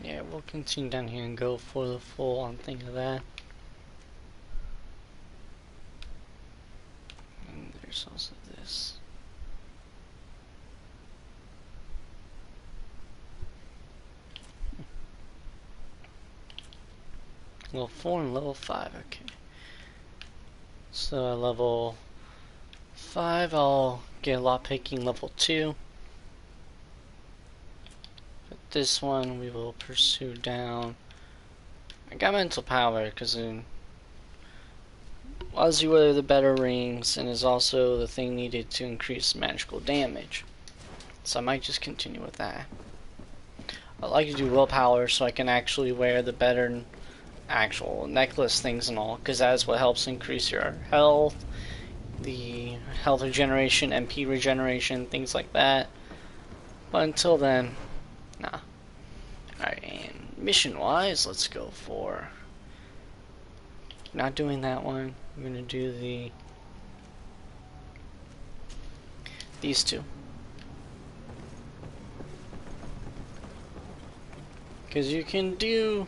Yeah, we'll continue down here and go for the full on thing of that. And there's also this. Level 4 and level 5, okay. So at level 5, I'll get lockpicking level 2. But this one we will pursue down. I got mental power because as you wear the better rings, and is also the thing needed to increase magical damage. So I might just continue with that. I like to do willpower so I can actually wear the better actual necklace things and all, because that is what helps increase your health, the health regeneration, MP regeneration, things like that. But until then, nah. Alright, and mission wise, let's go for not doing that one. I'm gonna do these two, because you can do,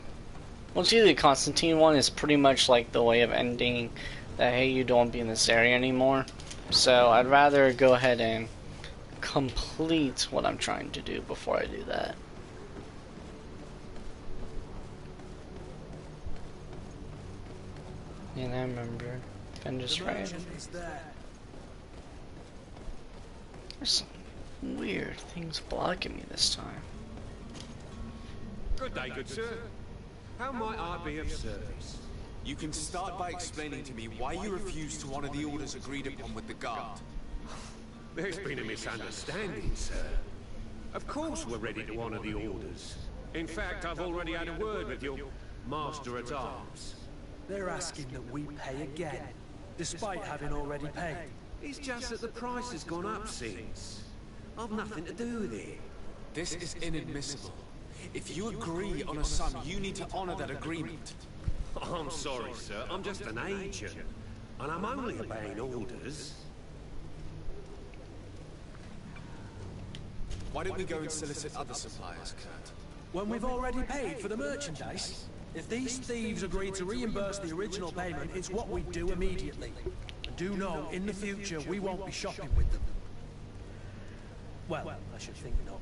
once you do the Constantine one, is pretty much like the way of ending that, hey, you don't be in this area anymore. So I'd rather go ahead and complete what I'm trying to do before I do that. And I remember, if I'm just right, there's some weird things blocking me this time. Good day, good sir. How might I be of service? You can start by explaining to me why you refused to honor the orders agreed upon with the guard. There's been a misunderstanding, sir. Of course we're ready to honor the orders. In fact, I've already had a word with your master-at-arms. They're asking that we pay again, despite having already paid. It's just that the price has gone up since. I've nothing to do with it. This is inadmissible. If you agree on a sum, you need to honor that agreement. I'm sorry, sir. I'm just an agent. And I'm only obeying orders. Why don't we go and solicit other suppliers, Kurt? When we've already paid for the merchandise? If these thieves agree to reimburse the original payment, it's what we do immediately. And do know, in the future, we won't be shopping with them. Well, I should think not.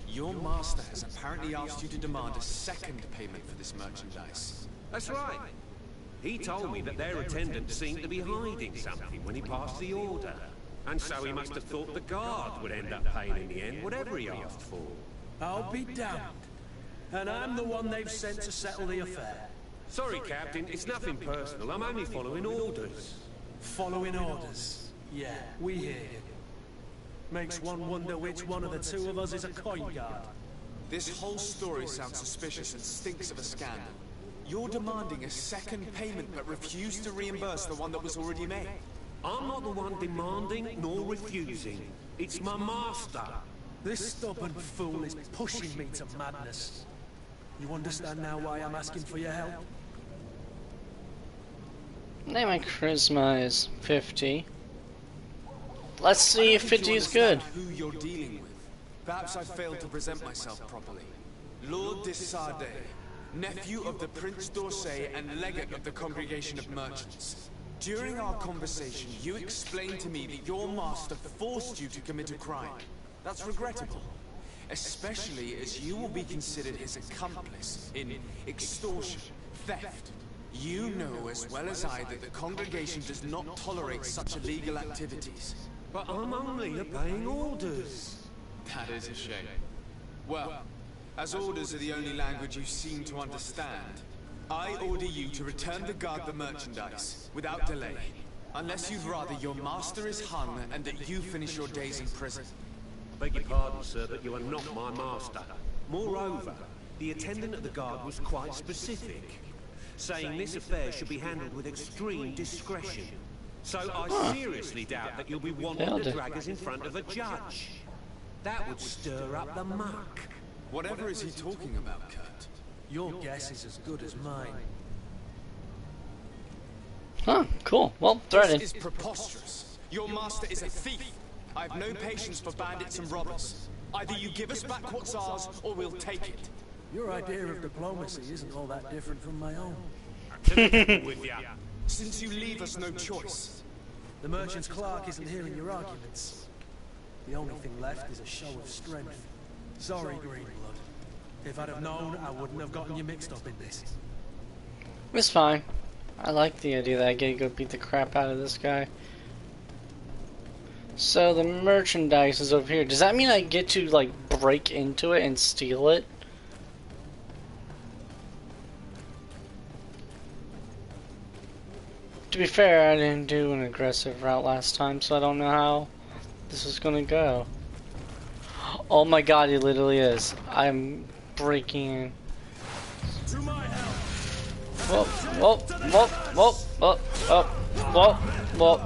Your master has apparently asked you to demand a second payment for this merchandise. That's right. He told me that their attendant seemed to be hiding something when he passed the order. And so he must have thought the guard would end up paying in the end, whatever he asked for. I'll be damned. And I'm the one they've sent to settle the affair. Sorry, Captain, it's nothing personal. I'm only following orders. Following orders? Yeah, we hear you. Makes one wonder which one of the two of us is a coin guard. This whole story sounds suspicious and stinks of a scandal. You're demanding a second payment but refuse to reimburse the one that was already made. I'm not the one demanding nor refusing. It's my master. This stubborn fool is pushing me to madness. You understand now why I'm asking for your help? Now my charisma is 50. Let's see if 50 is good. Who you're dealing with. Perhaps I failed to present myself properly. Lord de Sade, nephew of the Prince d'Orsay and legate of the Congregation of Merchants. During our conversation, you explained to me that your master forced you to commit a crime. That's regrettable, especially as you will be considered his accomplice in extortion, theft. You know as well as I that the congregation does not tolerate such illegal activities. But I'm only obeying orders. That is a shame. Well, as orders are the only language you seem to understand, I order you to return the guard the merchandise, without delay. Unless you'd rather your master is hung and that you finish your days in prison. I beg your pardon, sir, but you are not my master. Moreover, the attendant at the guard was quite specific, saying this affair should be handled with extreme discretion. So I seriously doubt that you'll be wanting to drag us in front of a judge. That would stir up the muck. Whatever is he talking about, Kurt? Your guess is as good as mine. Huh, cool. Well, threatened. This is preposterous. Your master is a thief. I have no patience for bandits and robbers. Either you give us back what's ours, or we'll take it. Your idea of diplomacy isn't all that different from my own. With ya. Since you leave us no choice. The merchant's clerk isn't hearing your arguments. The only thing left is a show of strength. Sorry, Greenblood. If I'd have known, I wouldn't have gotten you mixed up in this. It's fine. I like the idea that I get to go beat the crap out of this guy. So the merchandise is over here. Does that mean I get to, like, break into it and steal it? To be fair, I didn't do an aggressive route last time, so I don't know how this is gonna go. Oh my god, he literally is. I'm breaking in. Whoa, whoa, whoa, whoa, whoa, whoa, whoa, whoa.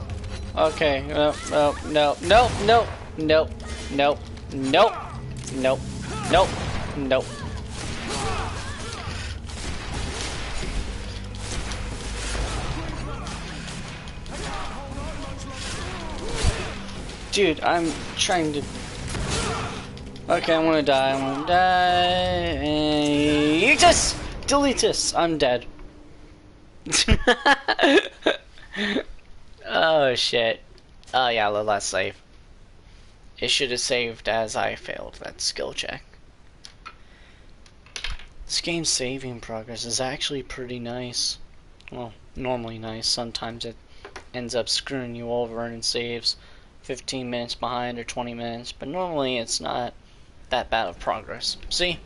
Okay, no, no, no, no, no, no, no, no, no, no, no. Dude, I'm trying to... Okay, I wanna die, I wanna die... Eat us! Delete us! I'm dead. Oh shit. Oh yeah, let's save. It should have saved as I failed that skill check. This game's saving progress is actually pretty nice. Well, normally nice. Sometimes it ends up screwing you over and saves 15 minutes behind or 20 minutes, but normally it's not that bad of progress. See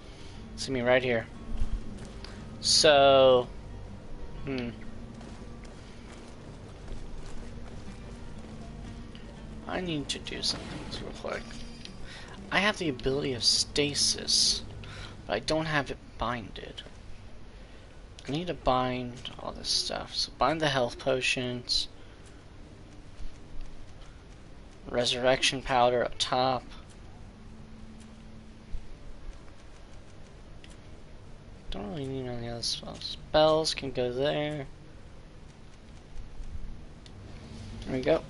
me right here. So, I need to do something real quick. I have the ability of stasis, but I don't have it binded. I need to bind all this stuff. So bind the health potions. Resurrection powder up top. Don't really need any other spells. Spells can go there. There we go.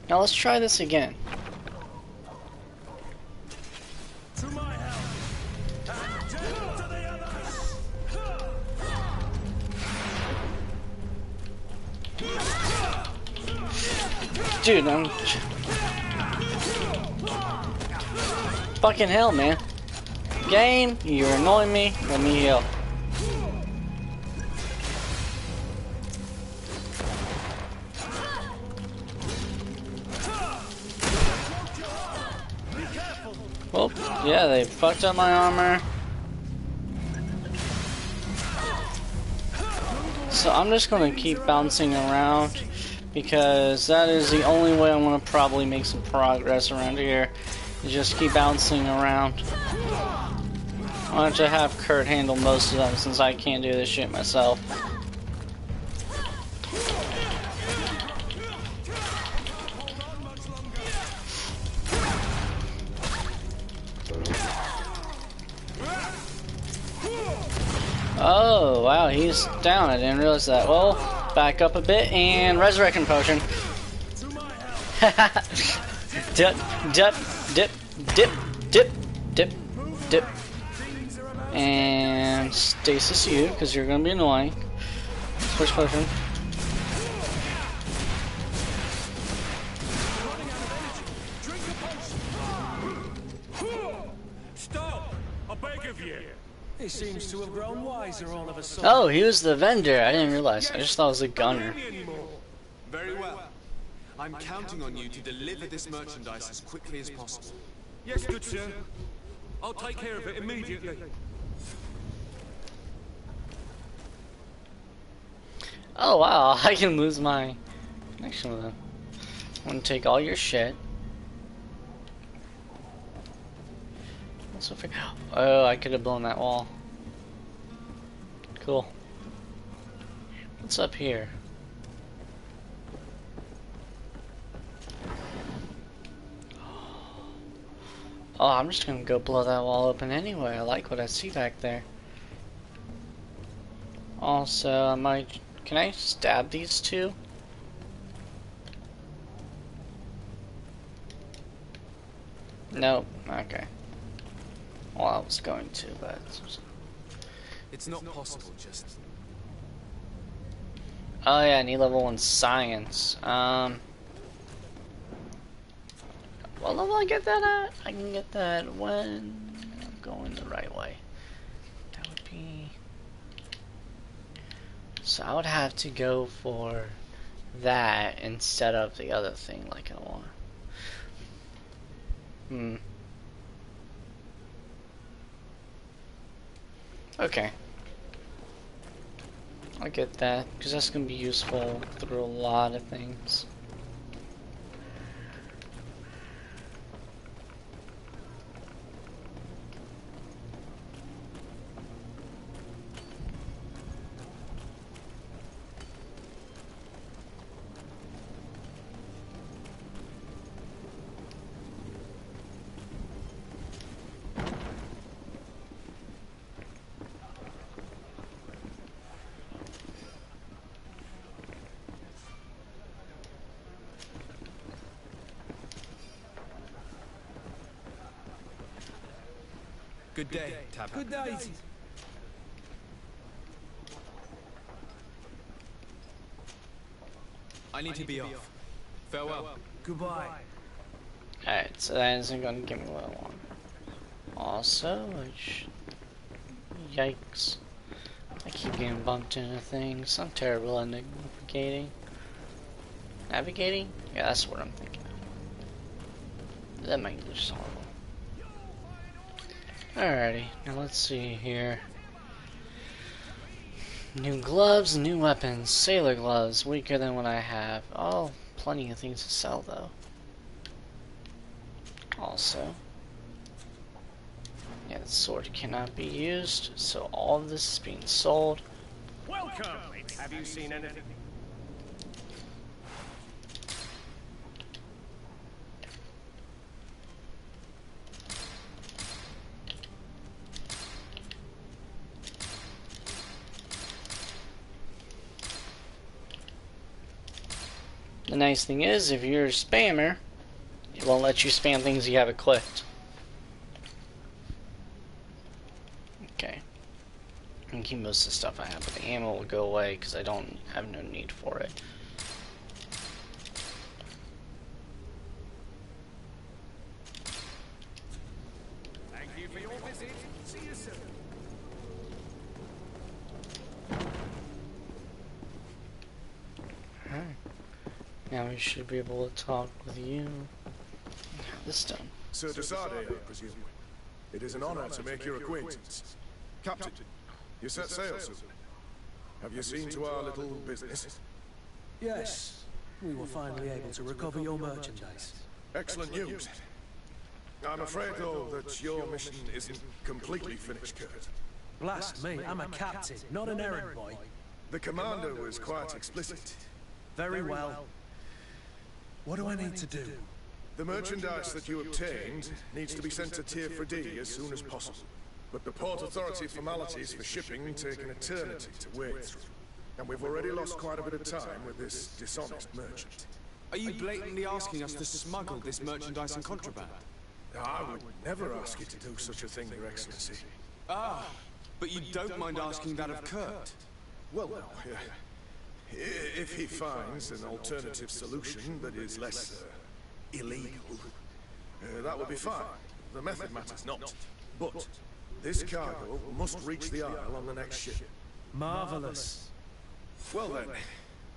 Now let's try this again. To my help! To the others! Dude, I'm... Fucking hell, man. Game, you're annoying me. Let me heal. Well, yeah, they fucked up my armor. So I'm just gonna keep bouncing around because that is the only way I'm gonna probably make some progress around here. Is just keep bouncing around. Why don't you have Kurt handle most of them since I can't do this shit myself. Oh, wow, he's down. I didn't realize that. Well, back up a bit and resurrection potion. Dip, dip, dip, dip, dip, dip, dip. And stasis you, because you're going to be annoying. Switch potion. Stop! I beg of you! He seems to have grown wiser all of a sudden. Oh, he was the vendor. I didn't realize. I just thought it was a gunner. Very well. I'm counting on you to deliver this merchandise as quickly as possible. Yes, good sir. I'll take care of it immediately. Oh wow, I can lose my connection with him. I'm gonna take all your shit. Oh, I could have blown that wall. Cool. What's up here? Oh, I'm just gonna go blow that wall open anyway. I like what I see back there. Also, can I stab these two? Nope. Okay. Well, I was going to, but It's not possible, just... oh yeah, I need level 1 science. What level I get that at? I can get that when I'm going the right way. That would be... so I would have to go for that instead of the other thing like I want. Okay. I get that, because that's going to be useful through a lot of things. Good day, Tabak. Good day. I need to be off. Farewell. Goodbye. Alright, so that isn't going to give me what I want. Also, yikes. I keep getting bumped into things. I'm terrible at navigating. Navigating? Yeah, that's what I'm thinking of. That might be just horrible. Alrighty, now let's see here. New gloves, new weapons. Sailor gloves, weaker than what I have. Oh, plenty of things to sell though. Also, yeah, the sword cannot be used, so all of this is being sold. Welcome! Have you seen anything? The nice thing is, if you're a spammer, it won't let you spam things you haven't clicked. Okay. I can keep most of the stuff I have, but the ammo will go away because I don't have no need for it. Thank you for your visit. See you soon. Alright. Now we should be able to talk with you and have this done. Sir Desade, I presume. It is an honor to make your acquaintance. Captain, you set sail soon. Have you seen to our little business? Yes, we were finally able to recover your merchandise. Excellent news. I'm afraid, though, that your mission isn't completely finished, Kurt. Blast me, I'm a captain, not an errand boy. The commander was quite explicit. Very well. What do I need to do? The merchandise that you obtained needs to be sent to Tier 4D as soon as possible. But the Port Authority formalities for shipping take an eternity to wade through. And we've already lost quite a bit of time with this dishonest merchant. Are you blatantly asking us to smuggle this merchandise and contraband? I would never ask you to do such a thing, Your Excellency. Ah, but you don't mind asking that of Kurt? Well, no. If he finds an alternative solution that is less illegal, that would be fine. The method matters not. But this cargo must reach the Isle on the next ship. Marvelous. Well then,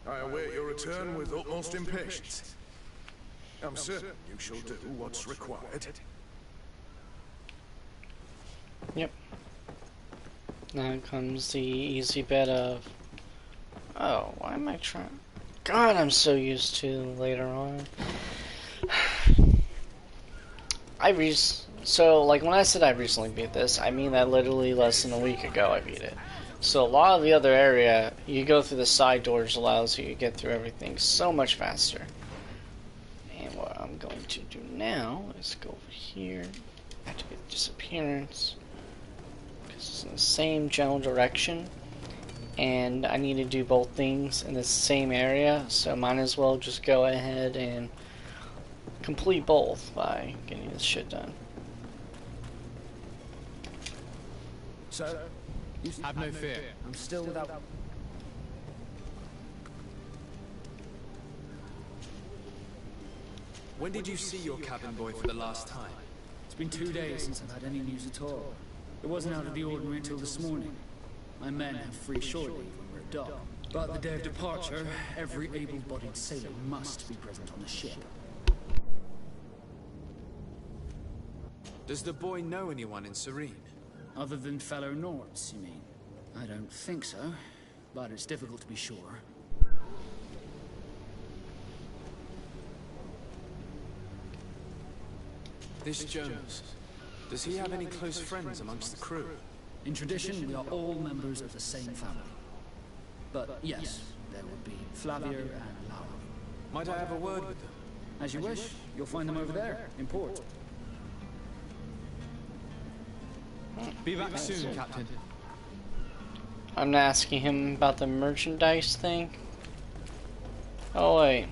I await your return with utmost impatience. I'm certain you shall do what's required. Yep. Now comes the easy bit of... Oh, why am I trying... God, I'm so used to later on. So, like, when I said I recently beat this, I mean that literally less than a week ago I beat it. So a lot of the other area, you go through the side doors, allows you to get through everything so much faster. And what I'm going to do now is go over here, activate disappearance, because it's in the same general direction, and I need to do both things in the same area, so might as well just go ahead and complete both by getting this shit done. So, you Have no fear. I'm still without... When did you see your cabin boy for the last time? It's been 2 days since I've had any news at all. It wasn't out of the ordinary until this morning. My men have free shore leave when we're docked. But the day of departure, every able-bodied sailor must be present on the ship. Does the boy know anyone in Serene? Other than fellow Nords, you mean? I don't think so, but it's difficult to be sure. This Jonas, does he have any close friends amongst the crew? In tradition, we are all members of the same family. But yes, there would be Flavia and Laura. Might I have a word with them? As you wish, you'll find them over there, in port. Be back soon, Captain. I'm not asking him about the merchandise thing. Oh wait.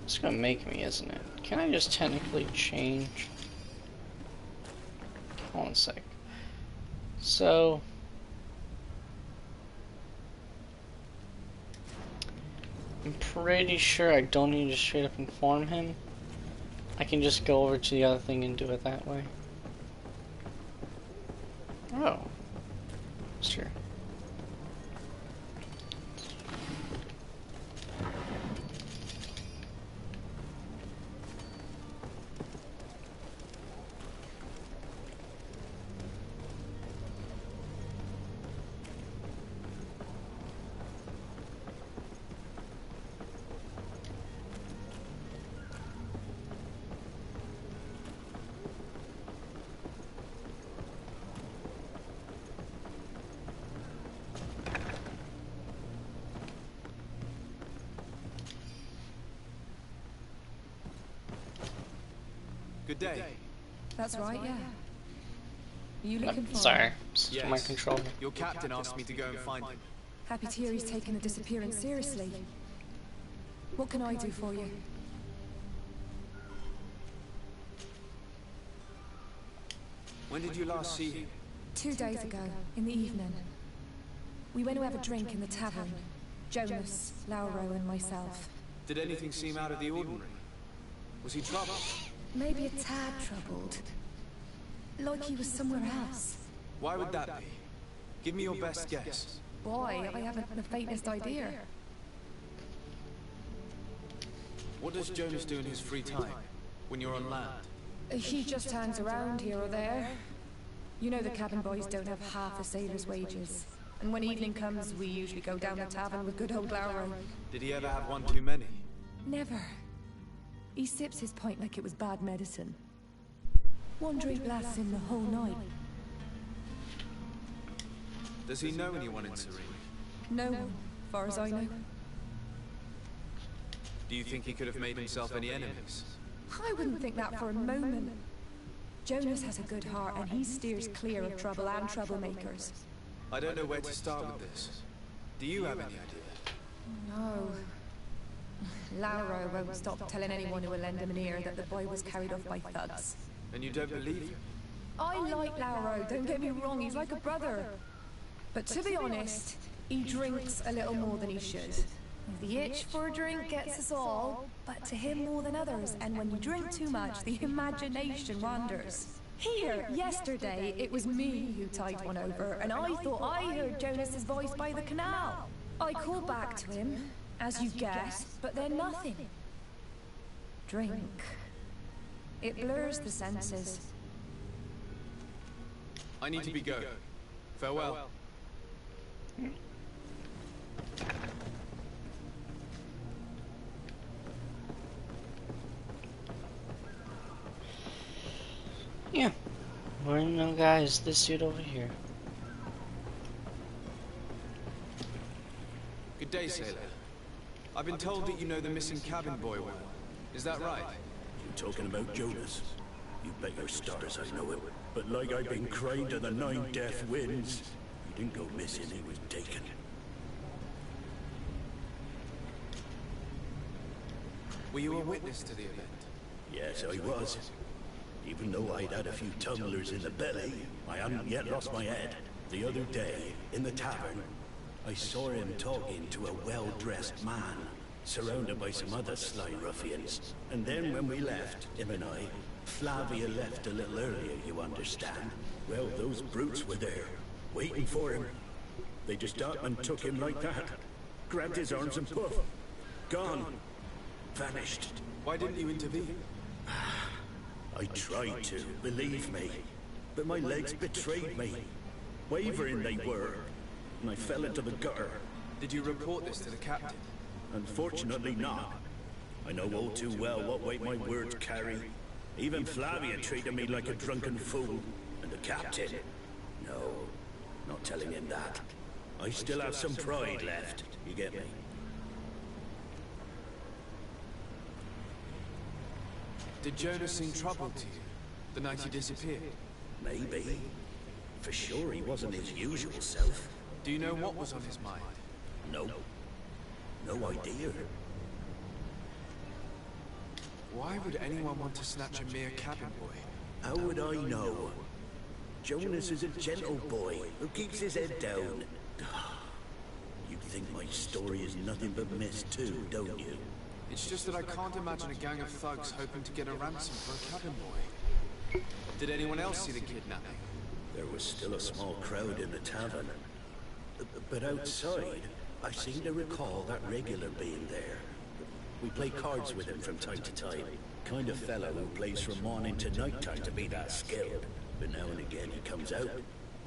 It's gonna make me, isn't it? Can I just technically change? Hold on a sec. So... I'm pretty sure I don't need to straight up inform him. I can just go over to the other thing and do it that way. Oh. Sure. Good day. That's right, yeah. Are you looking for Sorry, him? Yes. my controller. Your captain asked me to go and find him. Happy to hear he's taken the disappearance seriously. What can I do for you? When did you last see him? 2 days ago, in the evening. We went to have a drink in the tavern. Jonas, Lauro and myself. Did anything seem out of the ordinary? Was he troubled? Maybe a tad troubled. Like he was somewhere else. Why would that be? Give me your best guess. Boy, I haven't the faintest idea. What does Jonas do in his free time, when you're on land? He just hangs around here or there. You know the cabin boys don't have half a sailor's wages. And when evening comes, we usually go down the tavern with good old Lauro. Did he ever have one too many? Never. He sips his pint like it was bad medicine. One drink lasts him the whole night. Does he know anyone in Serene? No one, far as I know. Do you think he could have made himself any enemies? I wouldn't think that for a moment. Jonas has a good heart and he steers clear of trouble and troublemakers. I don't know where to start with this. Do you have any idea? No. Lauro won't stop telling anyone who will lend him an ear that the boy was carried off by thugs. And you don't believe him? I like Lauro, don't get me wrong, he's like a brother. But to be honest, he drinks a little more than he should. The itch for a drink gets us all, but to him more than others, and when you drink too much, the imagination wanders. Here, yesterday, it was me who tied one over, and I thought I heard Jonas's voice by the canal. I called back to him, as you guessed, but then nothing. Drink. It blurs the senses. I need to be going. Farewell. Yeah. Well, no, guys, this dude over here. Good day, sailor. I've been told that you know the missing cabin boy well. Is that right? You talking about Jonas? You bet your stars I know him. But like I've been crying to the 9 death winds, he didn't go missing, he was taken. Were you a witness to the event? Yes, I was. Even though I'd had a few tumblers in the belly, I hadn't yet lost my head. The other day, in the tavern, I saw him talking to a well-dressed man, surrounded by some other sly ruffians. And then when we left, him and I, Flavia left a little earlier, you understand. Well, those brutes were there, waiting for him. They just up and took him like that. Grabbed his arms and poof, gone. Vanished. Why didn't you intervene? I tried to, believe me. But my legs betrayed me. Wavering they were. And I fell into the gutter. Did you report this to the captain? Unfortunately not. I know all too well what weight my words carry. Even Flavia treated me like a drunken fool. And the captain? No, not telling him that. I still have some pride left. You get me? Did Jonas seem troubled to you the night he disappeared? Maybe. For sure he wasn't his usual self. Do you know what was on his mind? No. No idea. Why would anyone want to snatch a mere cabin boy? How would I know? Jonas is a gentle boy who keeps his head down. You think my story is nothing but mist too, don't you? It's just that I can't imagine a gang of thugs hoping to get a ransom for a cabin boy. Did anyone else see the kidnapping? There was still a small crowd in the tavern. But outside, I seem to recall that regular being there. We play cards with him from time to time. Kind of fellow who plays from morning to night time to be that skilled. But now and again he comes out.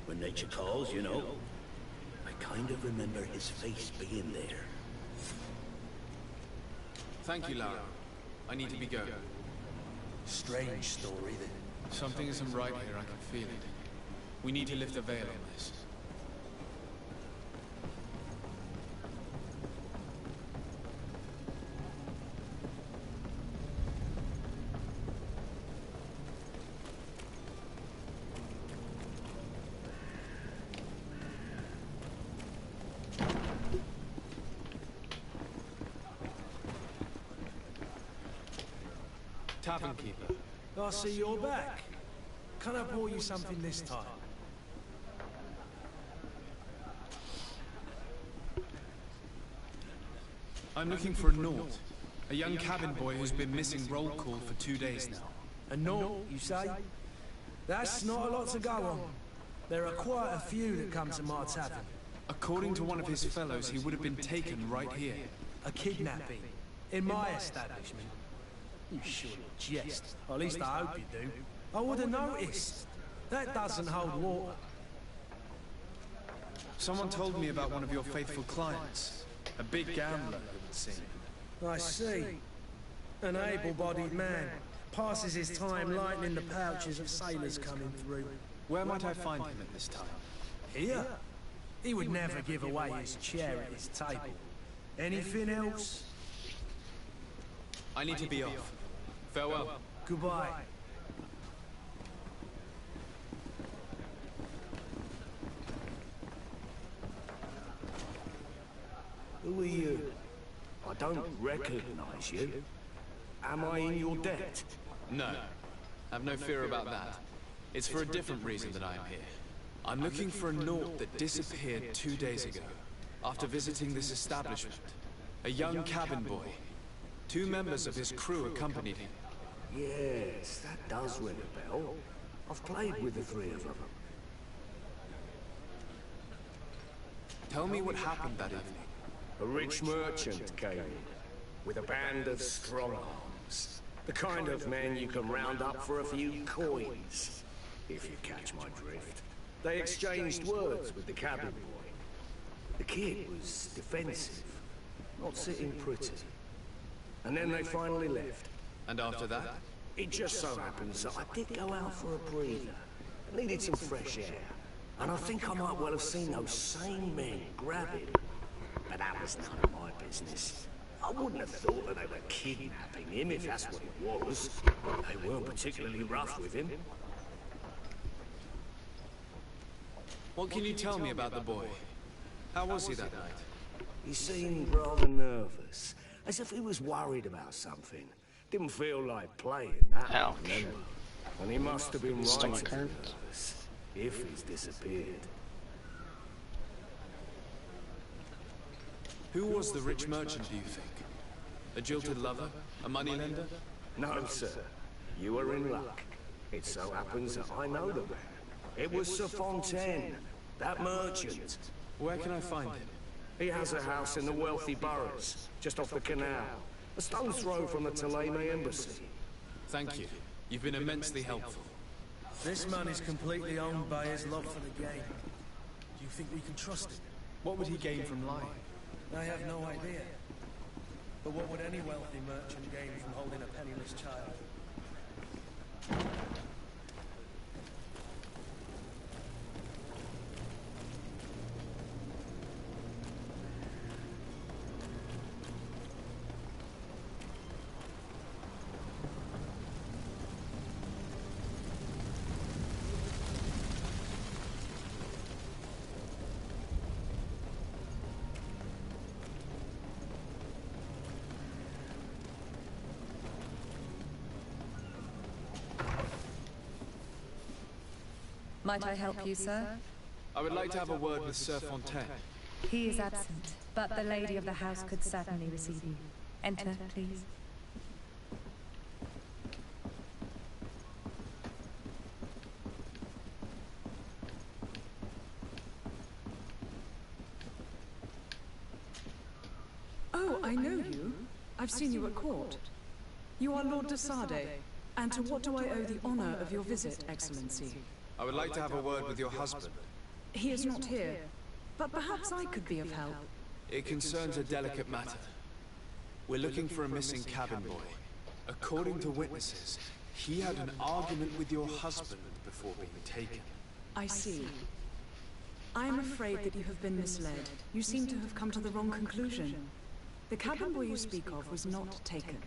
When nature calls, you know. I kind of remember his face being there. Thank you, Lara. I need to be going. Strange story, then. Something isn't right here, I can feel it. We need to lift a veil on this. Tavern keeper. I see you're back. Can I pour you something this time? I'm looking for a Naut, a young cabin boy who's been missing roll call for 2 days now. A Naut, you say? That's not a lot to go on. There are quite a few that come to my tavern. According to one of his fellows, he would have been taken right here. A kidnapping? In my establishment? You surely jest. Or at least I hope you do. I would have noticed. That doesn't hold water. Someone told me about one of your faithful clients. A big gambler, it would seem. I see. An able-bodied man. Passes his time lightening the pouches of sailors coming through. Where might I find him at this time? Here? He would never give away his chair at his table. Anything else? I need to be off. Farewell. Goodbye. Who are you? I don't recognize you. Am I in your debt? No. Have no fear about that. It's for a different reason that I am here. I'm looking for a Naut that disappeared 2 days ago, after visiting this establishment. A young cabin boy. 2 members of his crew accompanied him. Yes, that does ring a bell. I've played with the 3 of them. Tell me what happened that evening. A rich merchant came in, with a band of strong arms. The kind of men you can round up for a few coins, if you catch my drift. They exchanged words with the cabin boy. The kid was defensive, not sitting pretty. And then they finally left. And after that? It just so happens that I did go out for a breather. I needed some fresh air. And I think I might well have seen those same men grab him. But that was none of my business. I wouldn't have thought that they were kidnapping him if that's what it was. They weren't particularly rough with him. What can you tell me about the boy? How was he that night? He seemed rather nervous, as if he was worried about something. Didn't feel like playing that. Ouch. Remember. And he must have been right Stomach to be hurts. nervous, if he's disappeared. Who was the rich merchant, do you think? A jilted lover? A moneylender? No, sir. You are in luck. It so happens that I know the man. It was Sir Fontaine, that merchant. Where can I find him? He has a house in the wealthy boroughs, just off the canal. A stone's throw from the Thélème embassy. Thank you. You've been immensely helpful. This man is completely owned by his love for the game. Do you think we can trust him? What would he gain from lying? I have no idea. But what would any wealthy merchant gain from holding a penniless child? Might I help you, sir? I would like to have a word with Sir Fontaine. He is absent, but the lady of the house could certainly receive you. Enter, please. Oh, I know you. I've seen you at court. You are Lord de Sade. And to what do I owe the honor of your visit, Excellency? I would like to have a word with your husband. He is not here, but perhaps I could be of help. It concerns a delicate matter. We're looking for a missing cabin boy. According to witnesses, he had an argument with your husband before being taken. I see. I am afraid that you have been misled. You seem to have come to the wrong conclusion. The cabin boy you speak of was not taken.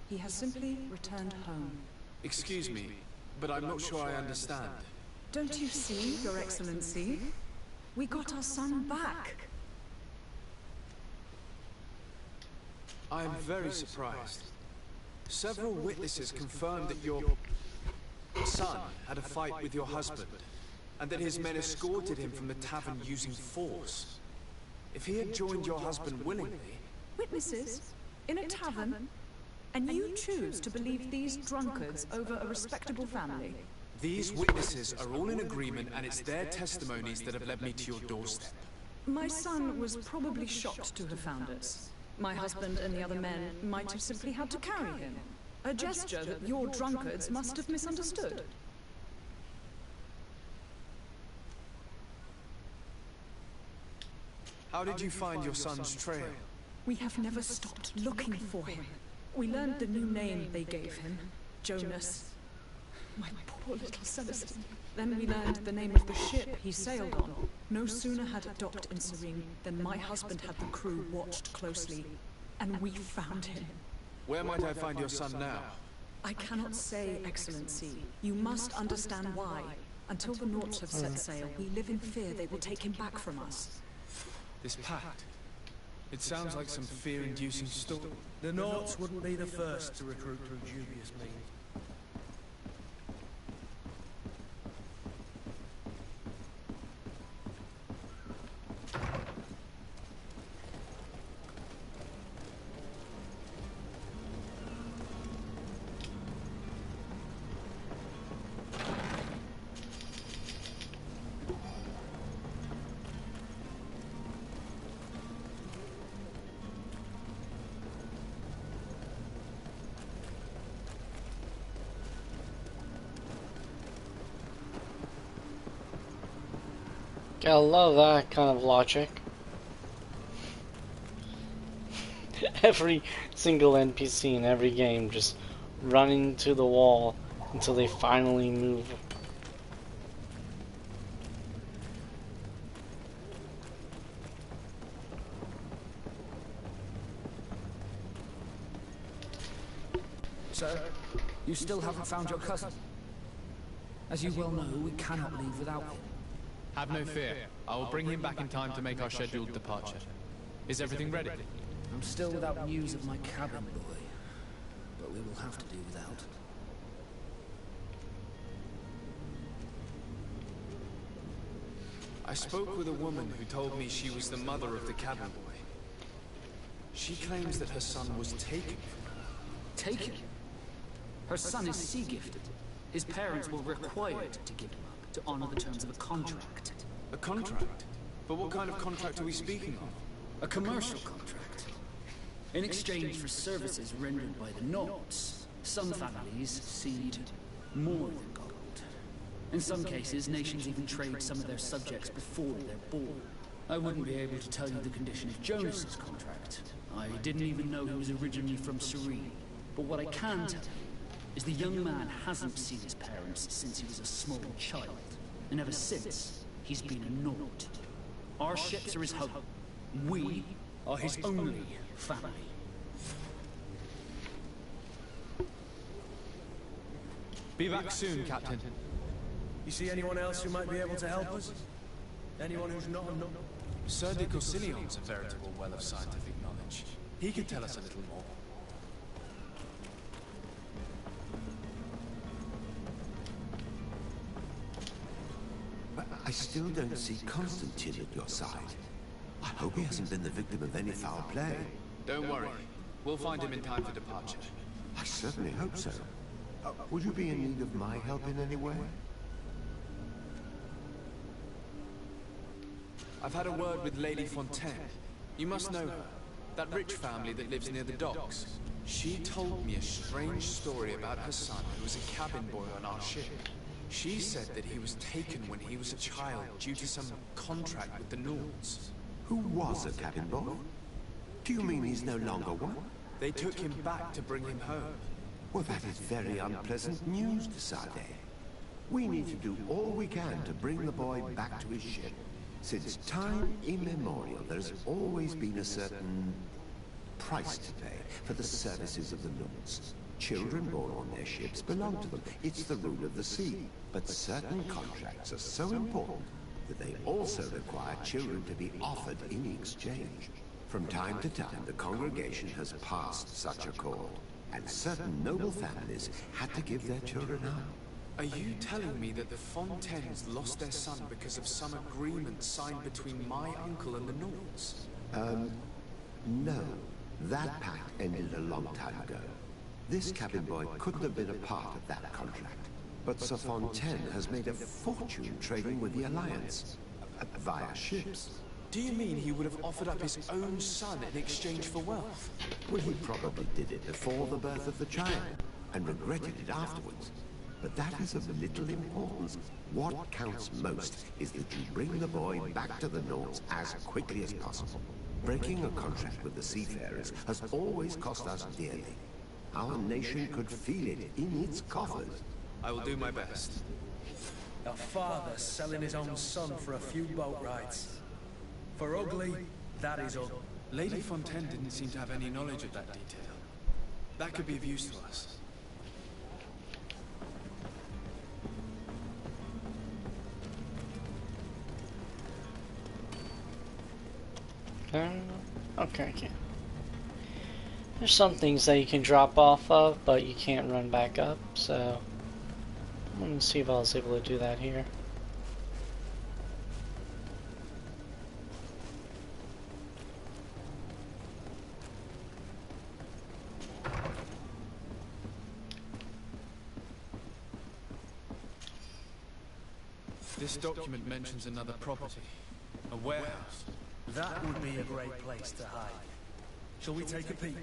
He has simply returned home. Excuse me, but I'm not sure I understand. Don't you see, Your Excellency? We got our son back. I am very surprised. Several witnesses confirmed that your son had a fight with your husband, and that his men escorted him from the tavern using force. If he had joined your husband willingly... Witnesses? In a tavern? And you choose to believe these drunkards over a respectable family? These witnesses are all in agreement, and it's their testimonies that have led me to your doorstep. My son was probably shocked to have found us. My husband and the other men might have simply had to carry him. A gesture that your drunkards must have misunderstood. How did you find your son's trail? We have never stopped looking for him. We learned the new name they gave him, Jonas. My poor little Celestine. Then we learned the name of the ship he sailed on. No sooner had it docked in Serene than my husband had the crew watched closely, and we found him. Where might I find your son now? I cannot say, Excellency. You must understand why. Until the Nauts have set sail, we live in fear they will take him back from us. This pact. It sounds like some fear-inducing story. The Nauts wouldn't be the first to recruit through dubious means. I love that kind of logic. Every single NPC in every game just running to the wall until they finally move. Sir, you still haven't found your cousin. As you well know, we cannot leave without him. Have no fear. I will bring him back in time to make our scheduled departure. Is everything ready? I'm still without news of my cabin boy, but we will have to do without. I spoke with a woman who told me she was the mother of the cabin boy. She claims that her son was taken from her. Taken? Her son is sea gifted. His parents were required to give him up to honor the terms of a contract. A contract? But what kind of contract are we speaking of? A commercial contract. In exchange for services rendered by the Nords, some families cede more than gold. In some cases, nations even trade some of their subjects before they're born. I wouldn't be able to tell you the condition of Jonas's contract. I didn't even know he was originally from Serene. But what I can tell you is the young man hasn't seen his parents since he was a small child. And ever since, he's been a Nord. Our ships are his home. We are his only family. Be back soon, Captain. You see anyone else who might be able to help us? Anyone who's not a Nord? Sir de Corsillion's a veritable well of scientific knowledge. He could tell us a little more. But I still don't see Constantine at your side. I hope he hasn't been the victim of any foul play. Don't worry. We'll find him in time for departure. I certainly hope so. Would you be in need of my help in any way? I've had a word with Lady Fontaine. You must know her. That rich family that lives near the docks. She told me a strange story about her son who was a cabin boy on our ship. She said that he was taken when he was a child due to some contract with the Nords. Who was a cabin boy? Do you mean he's no longer one? They took him back to bring him home. Well, that is very unpleasant news, de Sade. We need to do all we can to bring the boy back to his ship. Since time immemorial, there's always been a certain price to pay for the services of the Nords. Children born on their ships belong to them. It's the rule of the sea. But certain contracts are so important that they also require children to be offered in exchange. From time to time, the congregation has passed such a call, and certain noble families had to give their children up. Are you telling me that the Fontaines lost their son because of some agreement signed between my uncle and the Nords? No. That pact ended a long time ago. This cabin boy couldn't have been a part of that contract. But Sir Fontaine has made a fortune trading with the Alliance, via ships. Do you mean he would have offered up his own son in exchange for wealth? Well, he probably did it before the birth of the child, and regretted it afterwards. But that is of little importance. What counts most is that you bring the boy back to the Nords as quickly as possible. Breaking a contract with the seafarers has always cost us dearly. Our nation could feel it in its coffers. I will do my best. A father selling his own son for a few boat rides. For ugly, that is ugly. Lady Fontaine didn't seem to have any knowledge of that detail. That could be of use to us. Okay. There's some things that you can drop off of, but you can't run back up, so I'm gonna see if I was able to do that here. This document mentions another property, a warehouse. That would be a great place to hide. Shall we take a peek?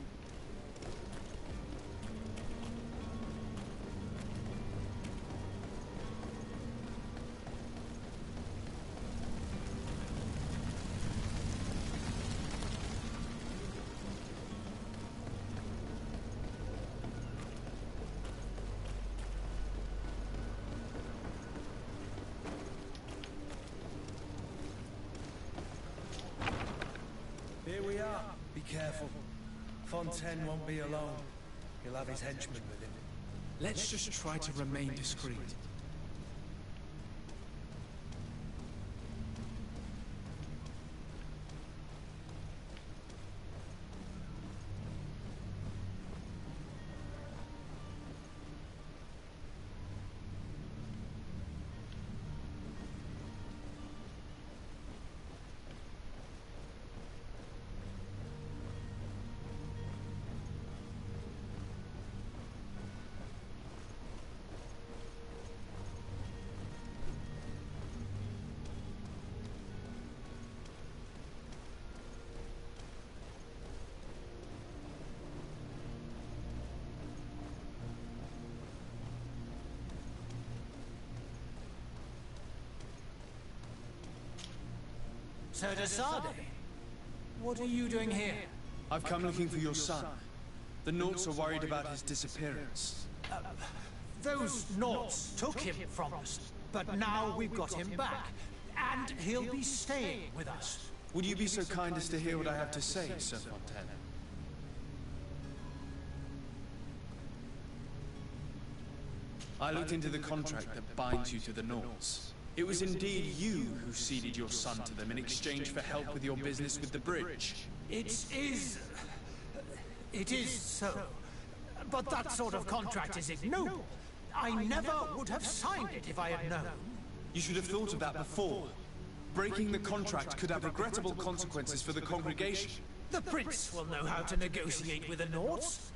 Be careful. Fontaine won't be alone. He'll have his henchmen with him. Let's just try to remain discreet. Sir Desade, what are you doing here? I've come looking for your son. The Nauts are worried about his disappearance. Those Nauts took him from us, but now we've got him back, and he'll be staying with us. Would you be so kind as to hear what I have to say, Sir Fontaine? I looked into the contract that binds you to the Nauts. It was indeed you who ceded your son to them in exchange for help with your business with the bridge. It is so. But that sort of contract is ignoble. I never would have signed it if I had known. You should have thought of that before. Breaking the contract could have regrettable consequences for the congregation. The prince will know how to negotiate with the Nauts.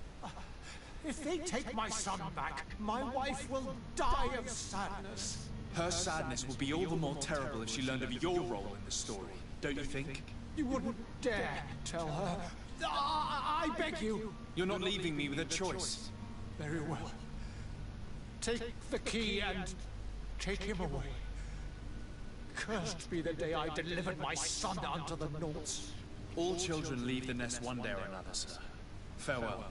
If they take my son back, my wife will die of sadness. Her sadness will be all the more terrible if she learned of your role in the story, don't you think? You wouldn't dare tell her. I beg you. You're not leaving me with a choice. Very well. Take the key and take him away. Cursed be the day I delivered my son unto the Nauts. All children leave the nest one day or another, sir. Farewell.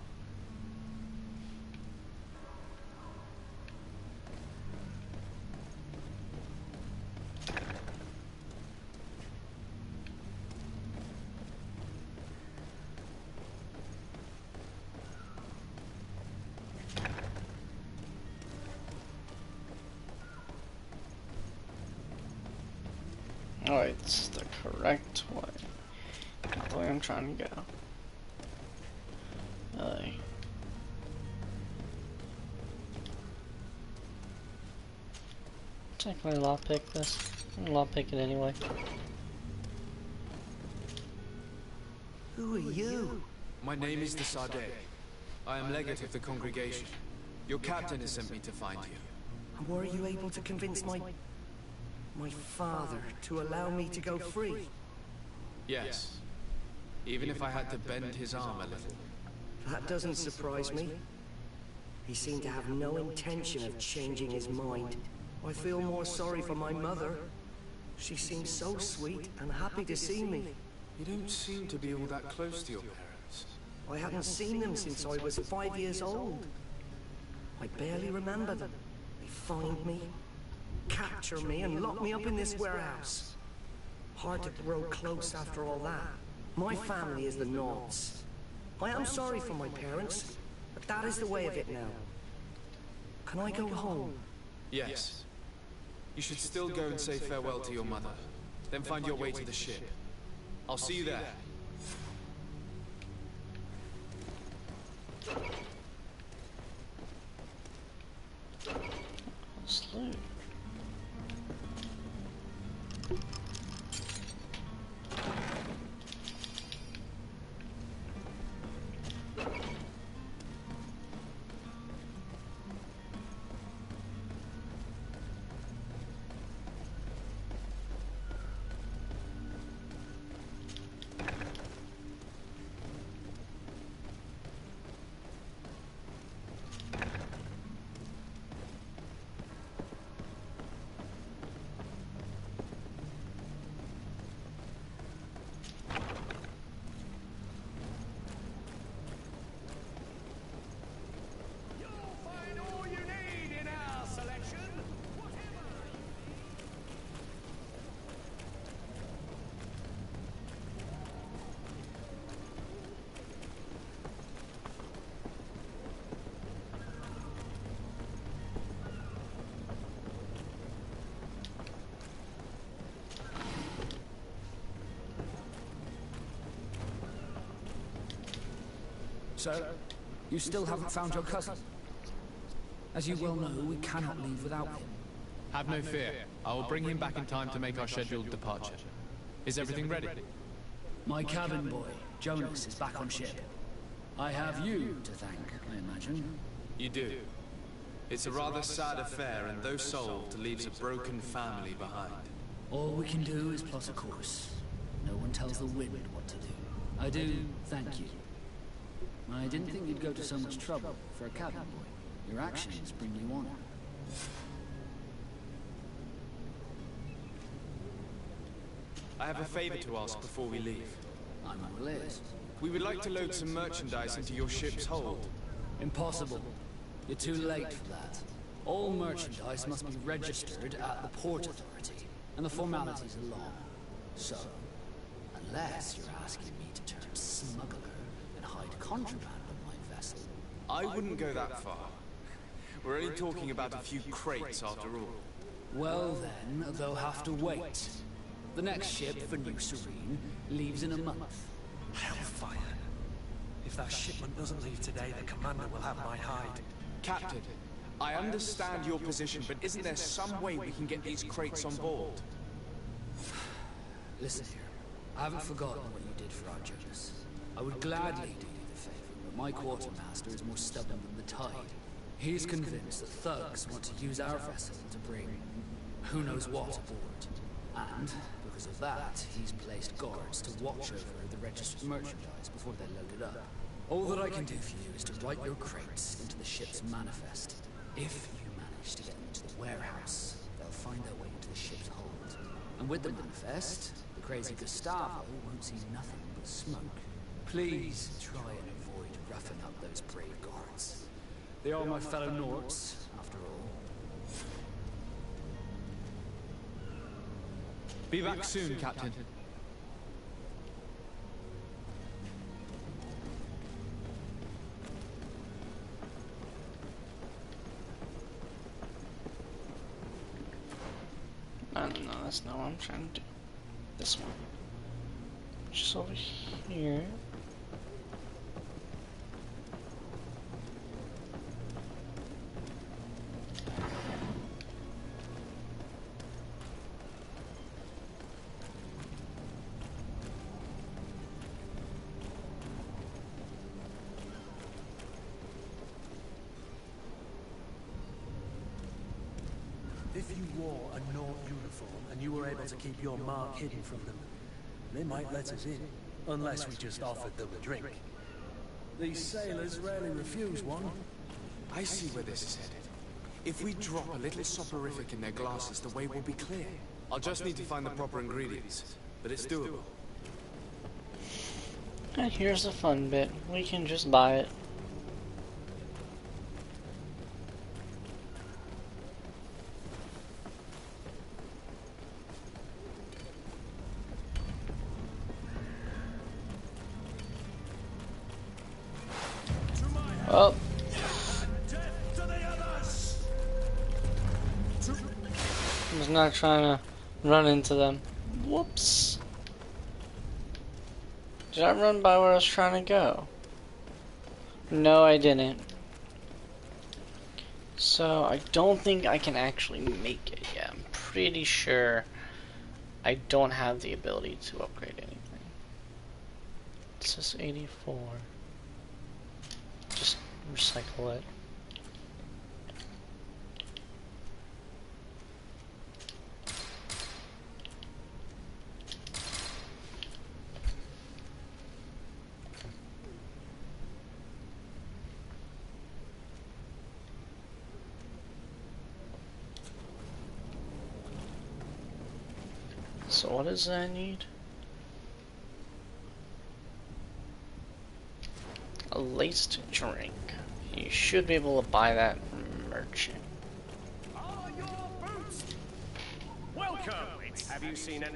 Oh, it's the correct way. Not the way I'm trying to go. Really. Technically lockpick this. I'm gonna lockpick it anyway. Who are you? My name is the Sade. I am legate of the congregation. Your captain has sent me to find you. And were you able to convince my father to allow me to go free? Yes. Even if I had to bend his arm a little. That doesn't surprise me. He seemed to have no intention of changing his mind. I feel more sorry for my mother. She seemed so sweet and happy to see me. You don't seem to be all that close to your parents. I hadn't seen them since I was 5 years old. I barely remember them. They find me, capture me, and lock me up in this warehouse. Hard to grow close after all that. My family is the Nauts. I am sorry for my parents, but that is the way of it now. Can I go home? Yes. You should still go and say farewell to your mother. Then find your way to the ship. I'll see you there. Slow. So, you still haven't found your cousin? As you well know, we cannot leave without him. Have no fear. I will bring him back in time to make our scheduled departure. Is everything ready? My cabin boy, Jonas, is back on ship. I have you to thank, I imagine. You do. It's a rather sad affair, and though solved, leaves a broken family behind. All we can do is plot a course. No one tells the wind what to do. I do thank you. I didn't think you'd go to so much trouble for a cabin boy. Your actions bring you honor. I have a favor to ask before we leave. I'm on the list. We would like to load some merchandise into your ship's hold. Impossible. You're too late for that. All merchandise must be registered at the Port Authority, and the formalities are long. So, unless you're asking me to turn smuggler and hide contraband on my vessel... I wouldn't go that far. We're only talking about a few crates after all. Well then, they'll have to wait. The next ship for New Serene leaves in a month. Hellfire. If that shipment doesn't leave today, the commander will have my hide. Captain, I understand your position, but isn't there some way we can get these crates on board? Listen here. I haven't forgotten what you did for our Jonas. I would gladly do you the favor, but my quartermaster is more stubborn than the tide. He's convinced that thugs want to use our vessel to bring who knows what aboard. And, because of that, he's placed guards to watch over the registered merchandise before they're loaded up. All that I can do for you is to write your crates into the ship's manifest. If you manage to get them into the warehouse, they'll find their way into the ship's hold. And with the manifest, the crazy Gustavo won't see nothing but smoke. Please try and avoid roughing up those brave guards. They are my fellow Norts, after all. Be back soon, Captain. No, that's not what I'm trying to do. This one. Just over here. If you wore a Nord uniform and you were able to keep your mark hidden from them, they might let us in, unless we just offered them a drink. These sailors rarely refuse one. I see where this is headed. If we drop a little soporific in their glasses, the way will be clear. I'll just need to find the proper ingredients, but it's doable. And here's the fun bit. We can just buy it. Oh. I was not trying to run into them. Whoops. Did I run by where I was trying to go? No, I didn't. So, I don't think I can actually make it yet. I'm pretty sure I don't have the ability to upgrade anything. It says 84. Just recycle it. So what does that need? A laced drink. You should be able to buy that from merchant. Are your boots? Welcome. Have you seen it?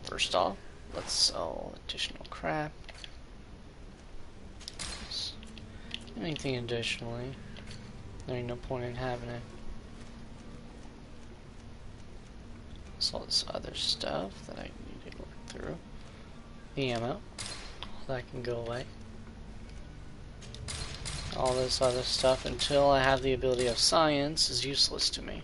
First off, let's sell additional crap. Anything additionally, there ain't no point in having it. So all this other stuff that I need to work through. The ammo, that can go away. all this other stuff until I have the ability of science is useless to me.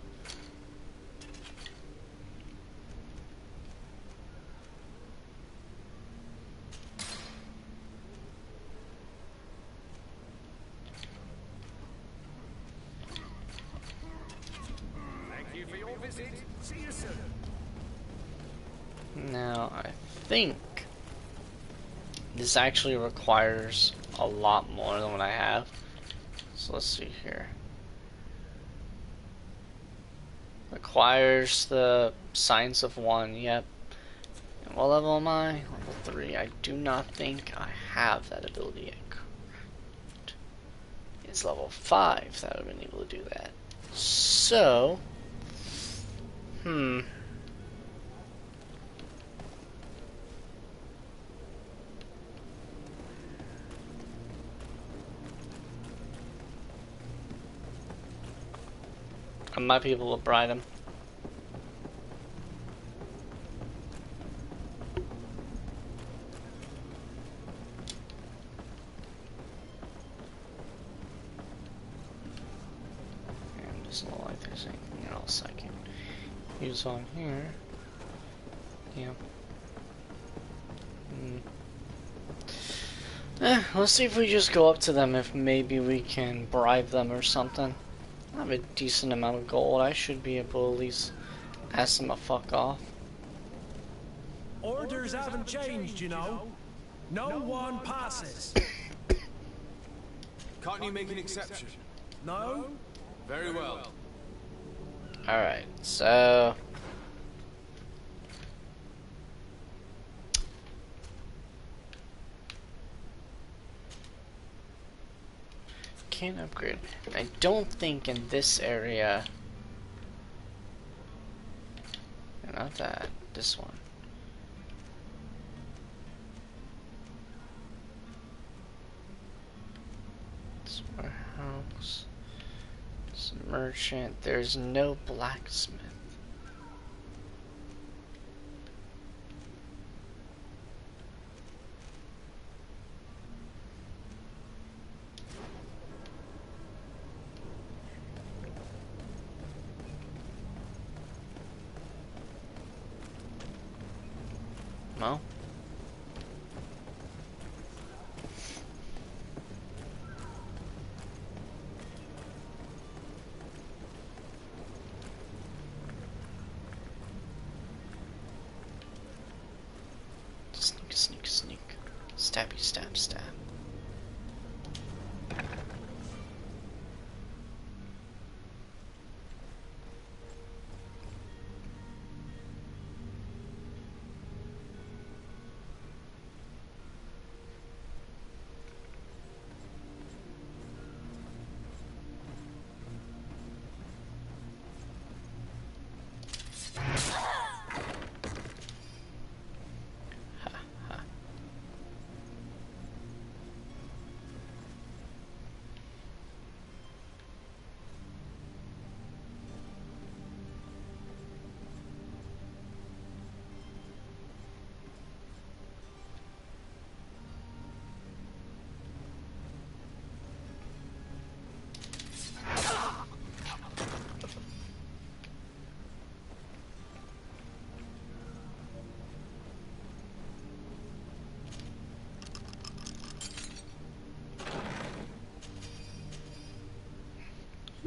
Thank you for your visit. See you soon. Now, I think this actually requires a lot more than what I have. So let's see here. Requires the science of 1, yep. And what level am I? Level 3. I do not think I have that ability yet. It's level 5 that I would have been able to do that. So, I might be able to bribe him. And doesn't look like there's anything else I can use on here. Yeah. Let's see if we just go up to them, if maybe we can bribe them or something. I have a decent amount of gold. I should be able to at least ask them to fuck off. Orders haven't changed, you know. No one passes. Can't you make an exception? No? Very well. Alright, so... can't upgrade. I don't think in this area... not that, this one. This warehouse. This merchant. There's no blacksmith. Well, sneak, sneak, sneak. Stabby, stab, stab.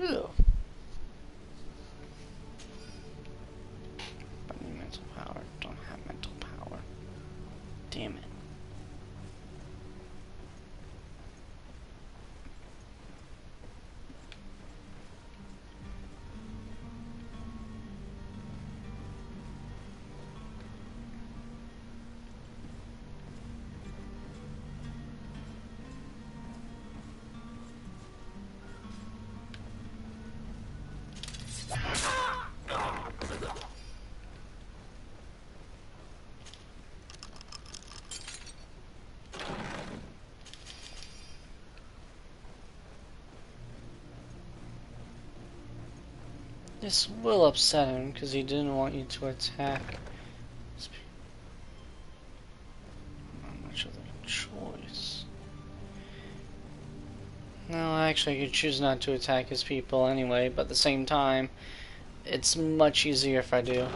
Ew. I need mental power. Don't have mental power. Damn it. This will upset him because he didn't want you to attack. Not much of a choice. No, actually, I could choose not to attack his people anyway, but at the same time, it's much easier if I do.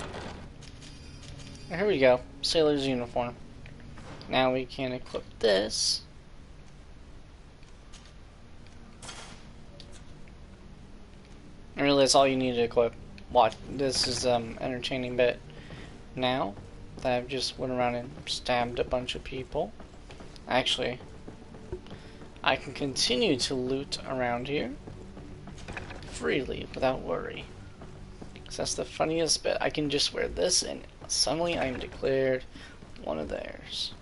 Here we go. Sailor's uniform. Now we can equip this. And really, that's all you need to equip. Watch. This is entertaining bit. Now that I've just went around and stabbed a bunch of people, actually, I can continue to loot around here freely without worry. Because that's the funniest bit. I can just wear this and suddenly I am declared one of theirs.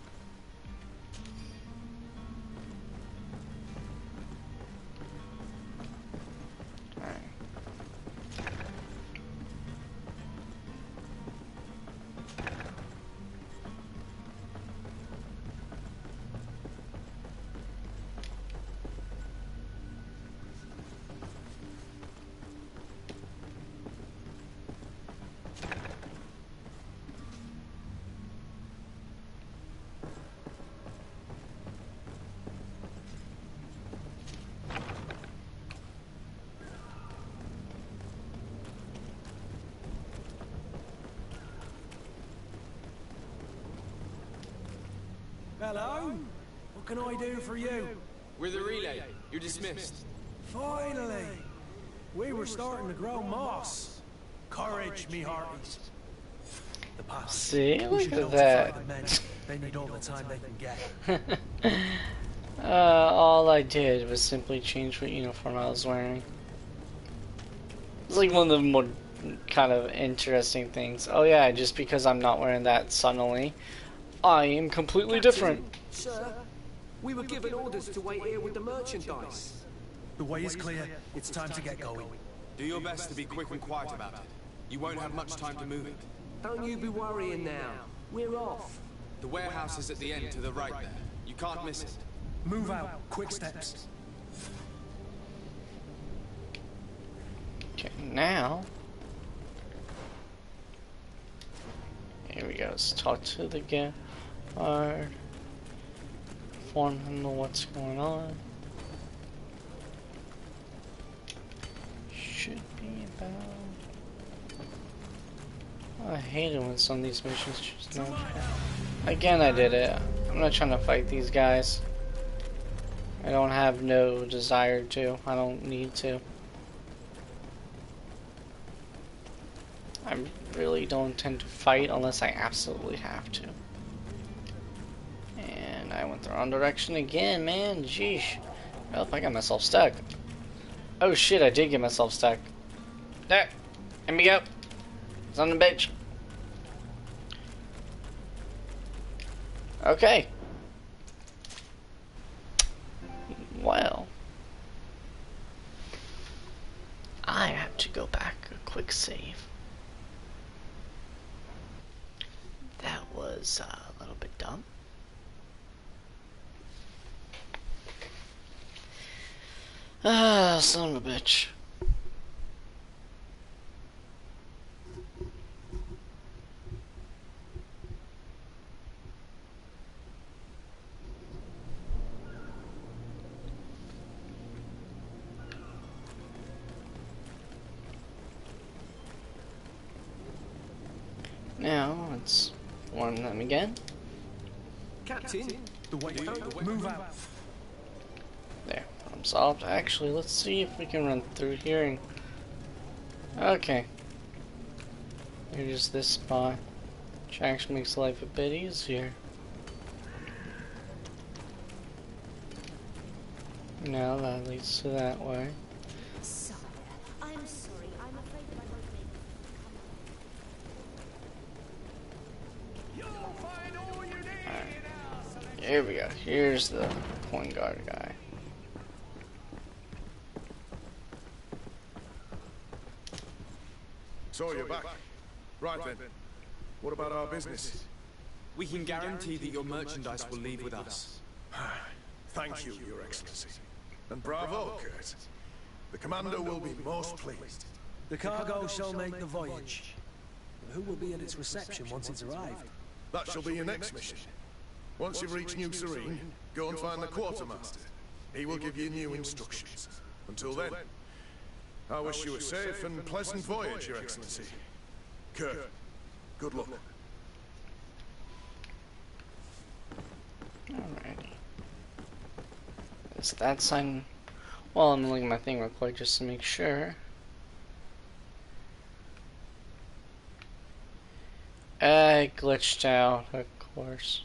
Hello? What can I do for you? We're the relay. You're dismissed. Finally! We were starting to grow moss. Courage, me hearties. The past. See, look at that. They need all the time they can get. All I did was simply change what uniform I was wearing. It's like one of the more kind of interesting things. Oh yeah, just because I'm not wearing that suddenly, I am completely different. Sir, we were given orders to wait here with the merchandise. The way is clear. It's time to get going. Do your best to be quick and quiet about it. You won't have much time to move it. Don't you be worrying now. We're off. The warehouse is at the end to the right there. You can't miss it. Move out. Quick steps. Okay, now. Here we go. Let's talk to the guard. Inform him of what's going on. Should be about. I hate it when some of these missions just no. Again, I did it. I'm not trying to fight these guys. I don't have no desire to. I don't need to. I really don't intend to fight unless I absolutely have to. And I went the wrong direction again, man. Jeesh. Oh, I got myself stuck. Oh shit, I did get myself stuck. There. Here we go. Son of a bitch. Okay. Well. I have to go back a quick save. That was a little bit dumb. Ah, son of a bitch. Now, let's warm them again. Captain, the way. Move out. There, problem solved. Actually, let's see if we can run through here and... Okay. Here's this spot, which actually makes life a bit easier. Now that leads to that way. Sire, I'm sorry. I'm afraid that I won't make it. Here we go. Here's the point guard guy. So you're back. Right then. What about our business? We can guarantee that your merchandise will leave with us. Thank you, Your Excellency. And bravo, Kurt. The Commander will be most pleased. The cargo shall make the voyage. Who will be at its reception once it's arrived? That shall be your next mission. Once you've reached New Serene, go and find the quartermaster. He will give you new instructions. Until then, I wish you a safe and pleasant voyage, Your Excellency. Kurt, good luck. Alrighty. Is that sign? Well, I'm looking at my thing real quick just to make sure. It glitched out, of course.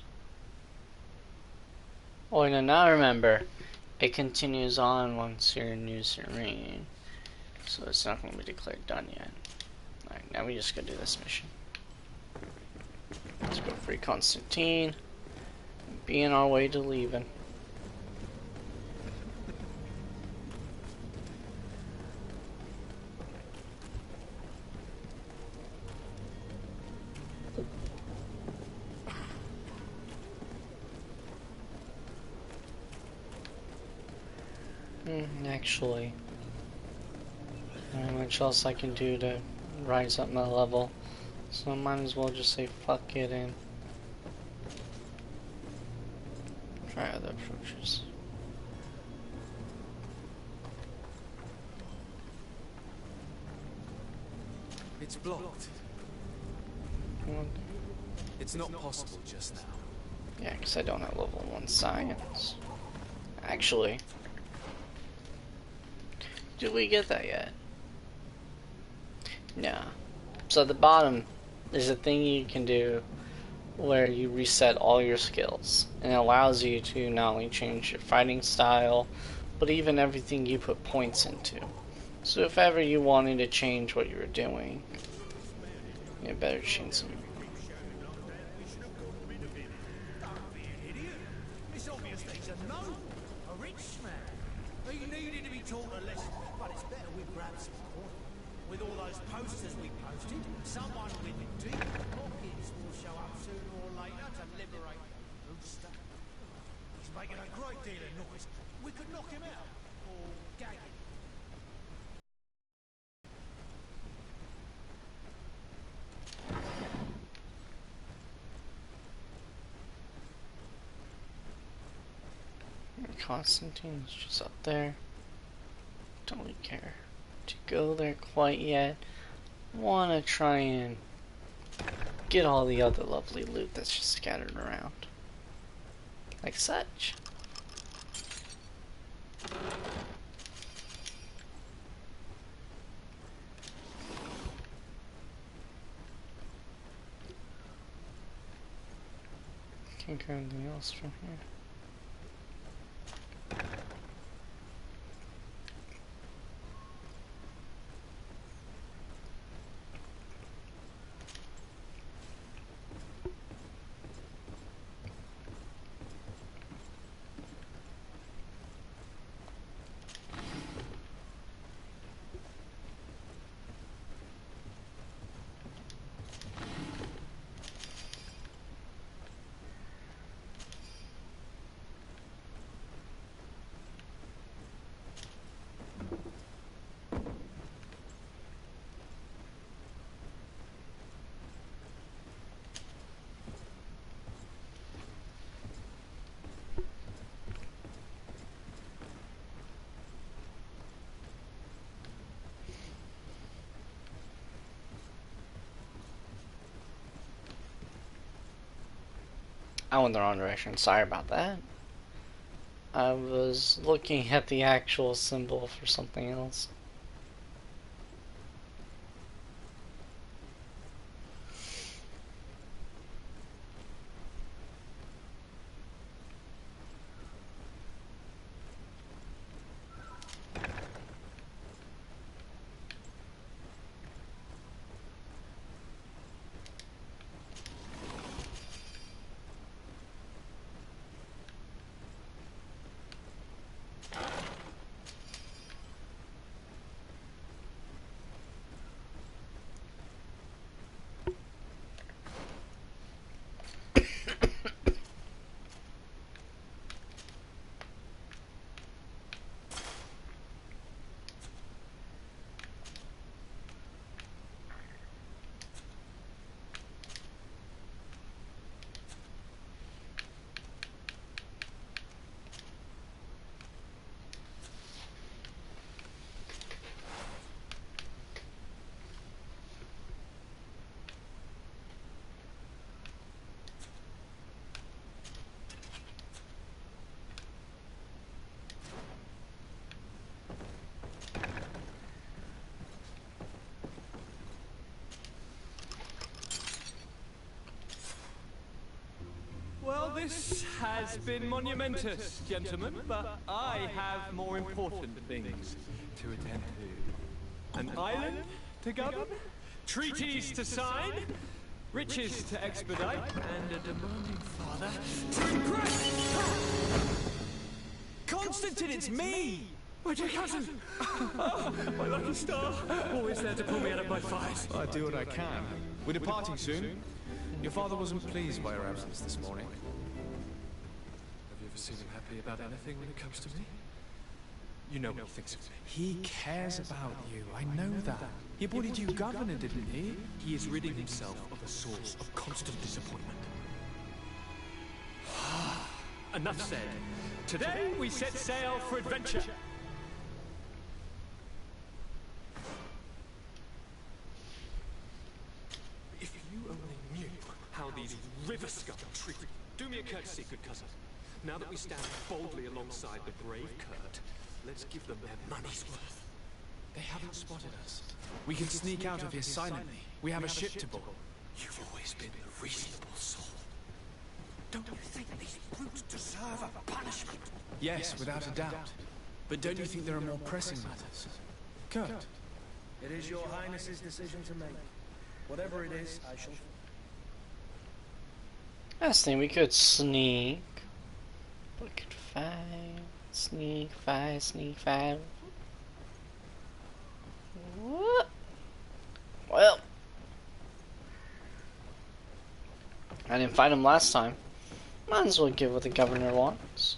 Oh, and now I remember, it continues on once you're in New Serene, so it's not going to be declared done yet. Alright, now we just go do this mission. Let's go free Constantine, and be on our way to leaving. Actually, not much else I can do to rise up my level, so I might as well just say fuck it and try other approaches. It's blocked. It's not possible just now. Yeah, because I don't have level 1 science. Actually, did we get that yet? No. So at the bottom, there's a thing you can do where you reset all your skills. And it allows you to not only change your fighting style, but even everything you put points into. So if ever you wanted to change what you were doing, you better change some. It's obvious that he's a gnome, a rich man. He needed to be taught a lesson, but it's better we grab some coin. With all those posters we posted, someone with deep pockets will show up sooner or later to liberate the rooster. He's making a great deal of noise. We could knock him out, or gag him. Constantine's just up there. Don't really care to go there quite yet. Want to try and get all the other lovely loot that's just scattered around. Like such. Can't grab anything else from here. I went the wrong direction. Sorry about that. I was looking at the actual symbol for something else. this has been monumentous, gentlemen, but I have more important things to attend to. An island to govern, treaties to sign, riches to expedite, and a demanding father to impress. Constantine, it's me! My dear cousin! Oh, my lucky star! Always there to pull me out of my fight. I do what I can. We're departing soon. Your father wasn't pleased by your absence this morning. Have you ever seen him happy about anything when it comes to me? You know what he thinks of me. He cares about you, I know that. He appointed you governor, didn't he? He is ridding himself of a source of constant disappointment. Enough said. Today we set sail for adventure. If you only knew how these river scum treat you. Do me a courtesy, good cousin. Now that we stand boldly alongside the brave Kurt, let's give them their money's worth. They haven't spotted us. We can sneak out of here silently. We have a ship to board. You've always been a reasonable soul. Don't you think these brutes deserve a punishment? Yes, without a doubt. But don't you think there are more pressing matters? Kurt. It is your highness's decision to make. Whatever it is, I shall... I was thinking we could sneak. We could find. Sneak, five, sneak, five. What? Well. I didn't find him last time. Might as well give what the governor wants.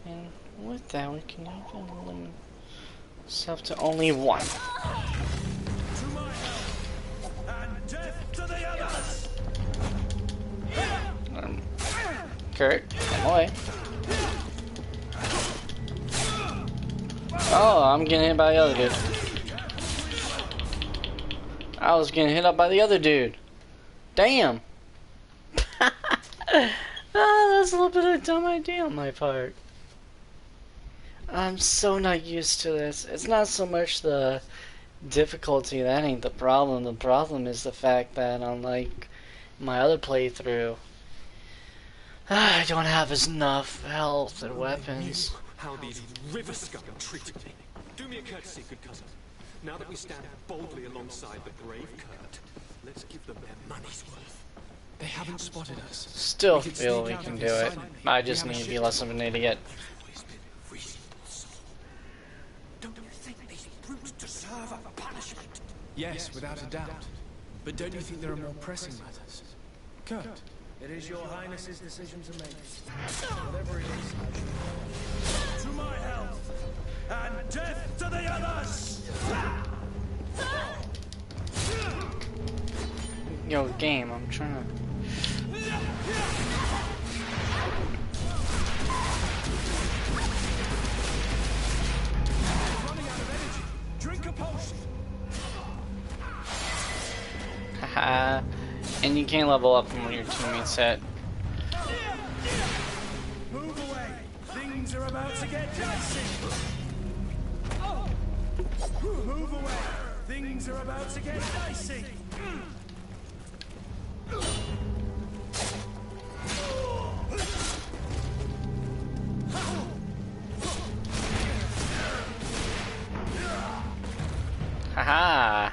And with that, we can even limit ourselves to only one. To my help, and death to the others! Kurt, come away. Oh, I'm getting hit by the other dude. I was getting hit up by the other dude. Damn. Oh, that's a little bit of a dumb idea on my part. I'm so not used to this. It's not so much the difficulty, that ain't the problem. The problem is the fact that unlike my other playthrough, I don't have enough health and weapons. How these river scum treated me. Do me a courtesy, good cousin. Now that we stand boldly alongside the brave Kurt, let's give them their money's worth. They haven't spotted us. Still feel we can do it. I just need to be less of an idiot. Don't you think these brutes deserve a punishment? Yes, without a doubt. But don't you think there are more pressing matters? Kurt. It is your highness's decision to make. Whatever it is, I shall... To my health, and death to the others! Yo, game, I'm trying to... Running out of energy. Drink a potion. Haha. And you can't level up from when your teammates hit. Move away. Things are about to get dicey. Move away. Things are about to get dicey. Haha.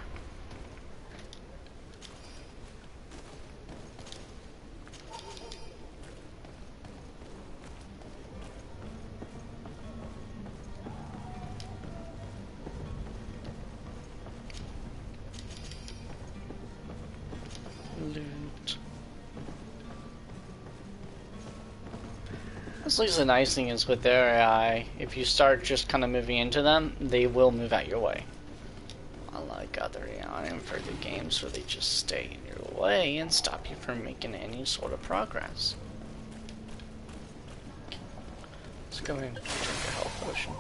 Loot. At least the nice thing is with their AI, if you start just kind of moving into them, they will move out your way. Unlike other further games where they just stay in your way and stop you from making any sort of progress. Let's go ahead and drink a health potion.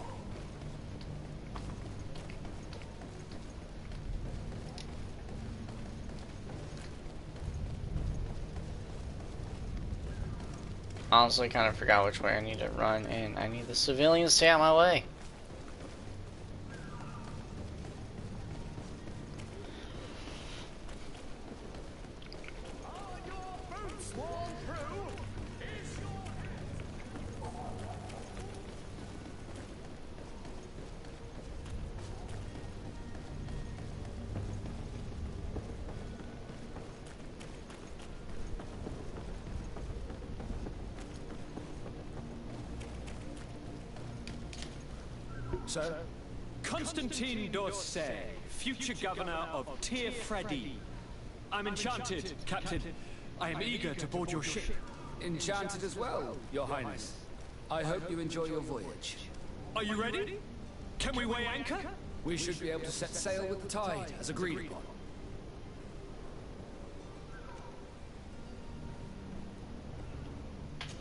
Honestly, kind of forgot which way I need to run, and I need the civilians to stay out of my way. Sir? Constantine d'Orsay, future governor of Throphys. I'm enchanted, Captain. I am eager to board your ship. Enchanted as well, Your Highness. I hope you enjoy your voyage. Are you ready? Can we weigh anchor? We should be able to set sail with the tide, as agreed upon.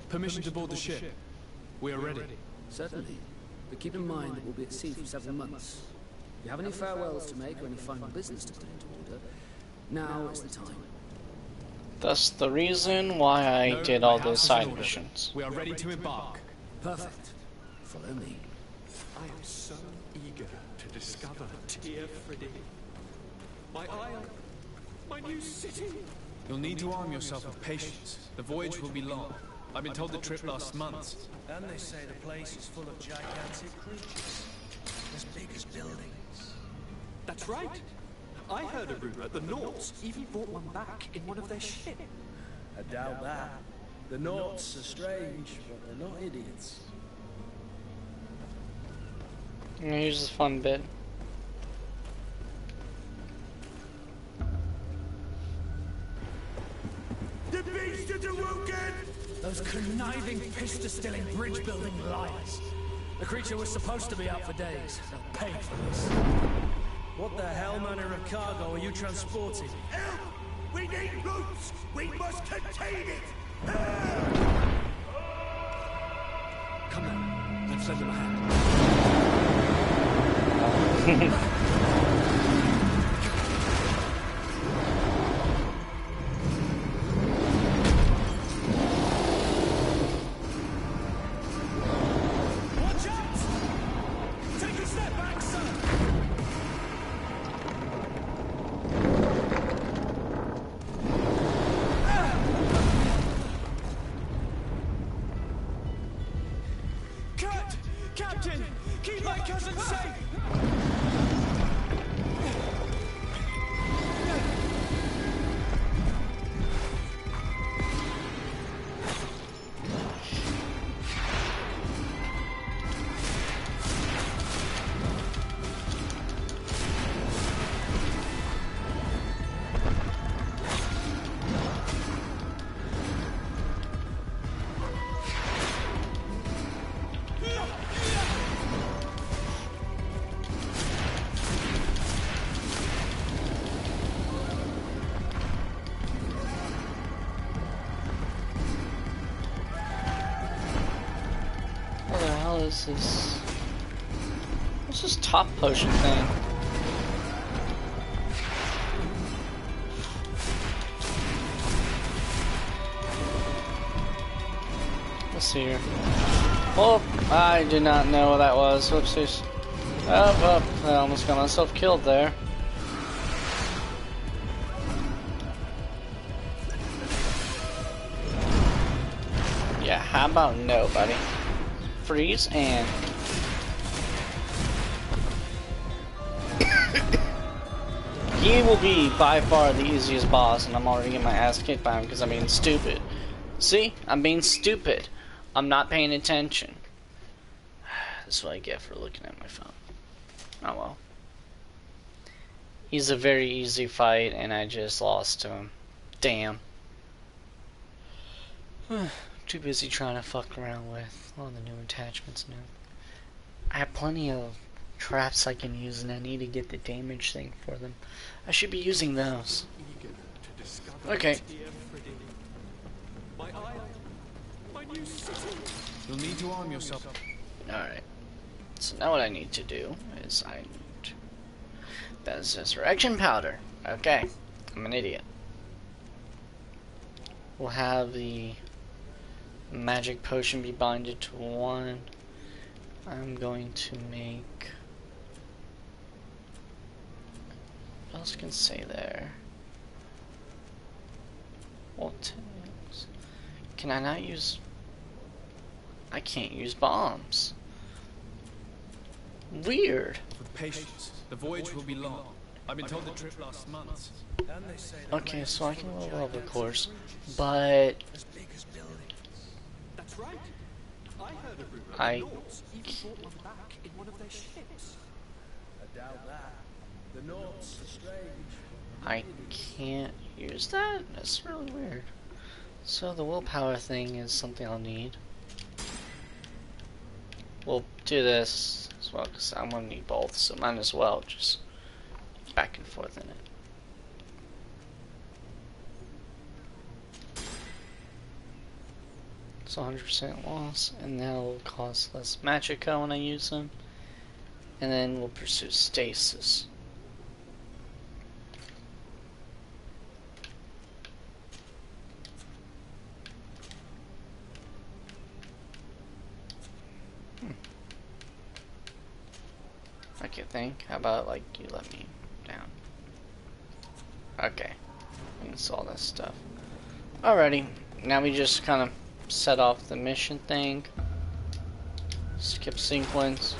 Permission to board the ship. We are ready. Certainly. But keep in mind that we'll be at sea for several months. If you have any farewells to make or any final business to put into order, now is the time. That's the reason why I did all those side missions. We are ready to embark. Perfect. Follow me. I am so eager to discover Throphys. My isle, my new city. You'll need to arm yourself with patience. The voyage will be long. I've been told the trip lasts months. And they say the place is full of gigantic creatures. As big as buildings. That's right. I heard a rumor the Nauts even brought one back in one of their ships. I doubt that. The Nauts are strange, but they're not idiots. Here's the fun bit. The beast is awoken! Those conniving, pista-stealing, bridge-building liars. The creature was supposed to be out for days. They'll pay for this. What the hell manner of cargo are you transporting? Help! We need roots! We must contain it! Come on, let's lend them a hand. Captain, keep my cousin safe! What's this? What's this top potion thing? Let's see here. Oh, I did not know what that was. Whoopsies. Oh, I almost got myself killed there. Yeah, how about no, buddy? Freeze and he will be by far the easiest boss, and I'm already getting my ass kicked by him because I'm being stupid. See? I'm being stupid. I'm not paying attention. That's what I get for looking at my phone. Oh well. He's a very easy fight, and I just lost to him. Damn. Too busy trying to fuck around with all the new attachments now. I have plenty of traps I can use, and I need to get the damage thing for them. I should be using those. Okay. You'll need to arm yourself. Alright. So now what I need to do is I need... That's resurrection powder. Okay. I'm an idiot. We'll have the magic potion be binded to 1. I'm going to make... What else can I say there? What else? Can I not use... I can't use bombs. Weird. With patience, the voyage will be long. I've been told the trip lasts months. Okay, so I can level up, of course, but That's right. I heard a rumor I the Nords even brought one back in one of their ships. I doubt that. The Nords are strange. I can't use that? That's really weird. So the willpower thing is something I'll need. We'll do this as well because I'm gonna need both, so might as well just back and forth in it. It's 100% loss, and that'll cost less magicka when I use them. And then we'll pursue stasis. Okay, how about like you let me down? Okay, we install this stuff. Alrighty, now we just kind of set off the mission thing. Skip sequence.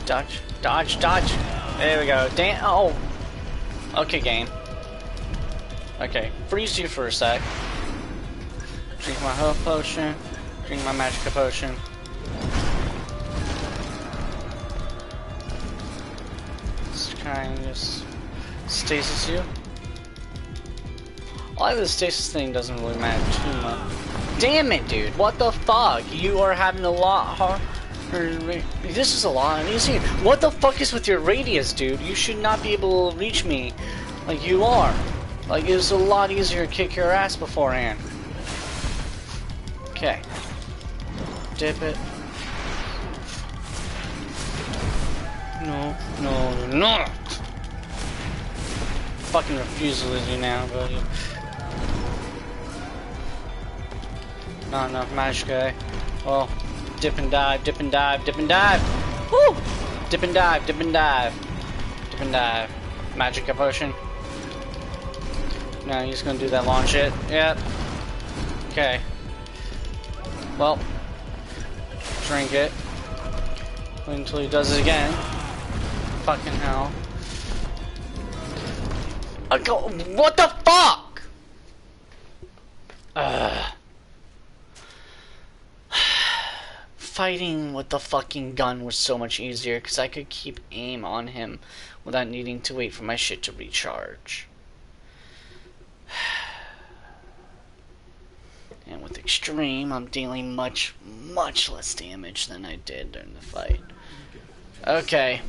Dodge, dodge, dodge. There we go. Damn. Oh. Okay, game. Okay, freeze you for a sec. Drink my health potion. Drink my magicka potion. Let's try and just stasis you. I like the stasis thing doesn't really matter too much. Damn it, dude. What the fuck? You are having a lot hard. This is a lot easier. What the fuck is with your radius, dude? You should not be able to reach me like you are. Like, it was a lot easier to kick your ass beforehand. Okay. Dip it. No, no, no! Fucking refuse to lose you now, buddy. Not enough magicka. Well. Dip and dive, dip and dive, dip and dive! Woo! Dip and dive, dip and dive. Dip and dive. Magicka potion. Now he's gonna do that launch it. Yep. Okay. Well. Drink it. Wait until he does it again. Fucking hell. What the fuck? Fighting with the fucking gun was so much easier because I could keep aim on him without needing to wait for my shit to recharge. And with extreme, I'm dealing much less damage than I did during the fight. Okay.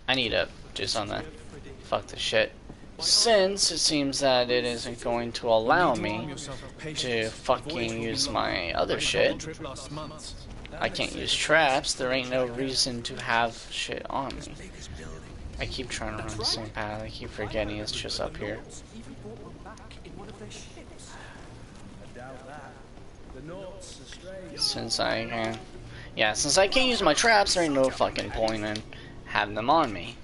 I need to do something. Fuck this shit. Since it seems that it isn't going to allow me to fucking use my other shit, I can't use traps, there ain't no reason to have shit on me. I keep trying to run the same path, I keep forgetting it's just up here. Since I can... Yeah, since I can't use my traps, there ain't no fucking point in having them on me.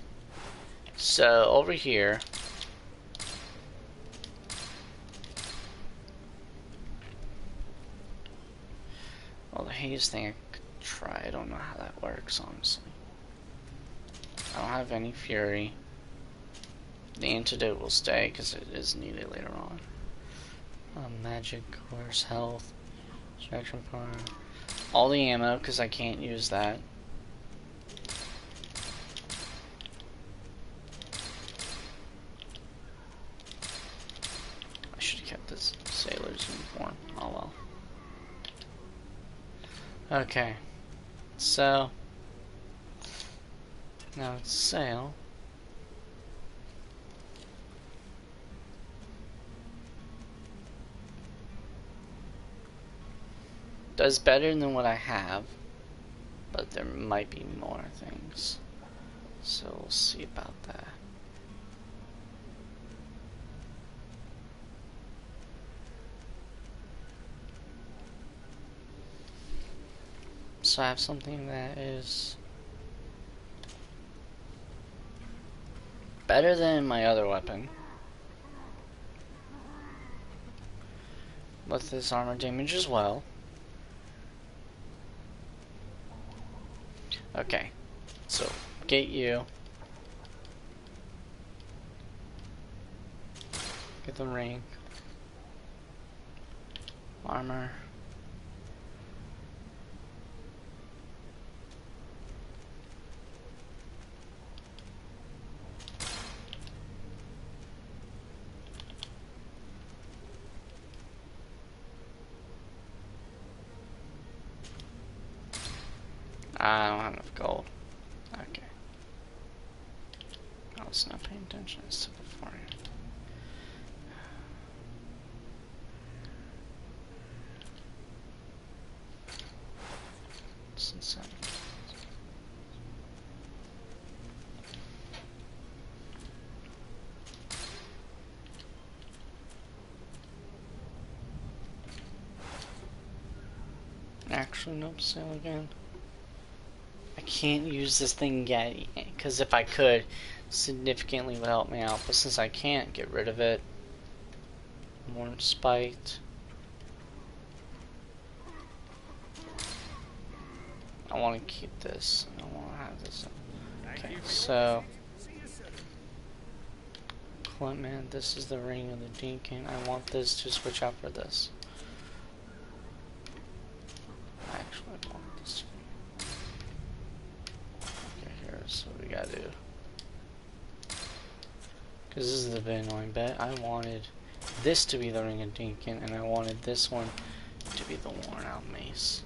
So, over here... Well, the haze thing I could try. I don't know how that works, honestly. I don't have any fury. The antidote will stay because it is needed later on. Magic, course, health, distraction power. All the ammo because I can't use that. I should have kept this sailor's uniform. Oh well. Okay, so Now it's sail. Does better than what I have, but there might be more things. So we'll see about that. So I have something that is better than my other weapon. With this armor damage as well. Okay, so get you. Get the ring. Armor. I don't have enough gold. Okay. I was not paying attention to beforehand. It's insane. Actually, nope, sale again. I can't use this thing yet, because if I could, significantly would help me out. But since I can't, get rid of it. More spite. I want to keep this. I don't want to have this. Okay, so equipment. This is the ring of the deacon. I want this to switch out for this. Actually, I want this. Okay, here's what we gotta do. Because this is the bit annoying bit. I wanted this to be the ring of deacon, and I wanted this one to be the worn out mace.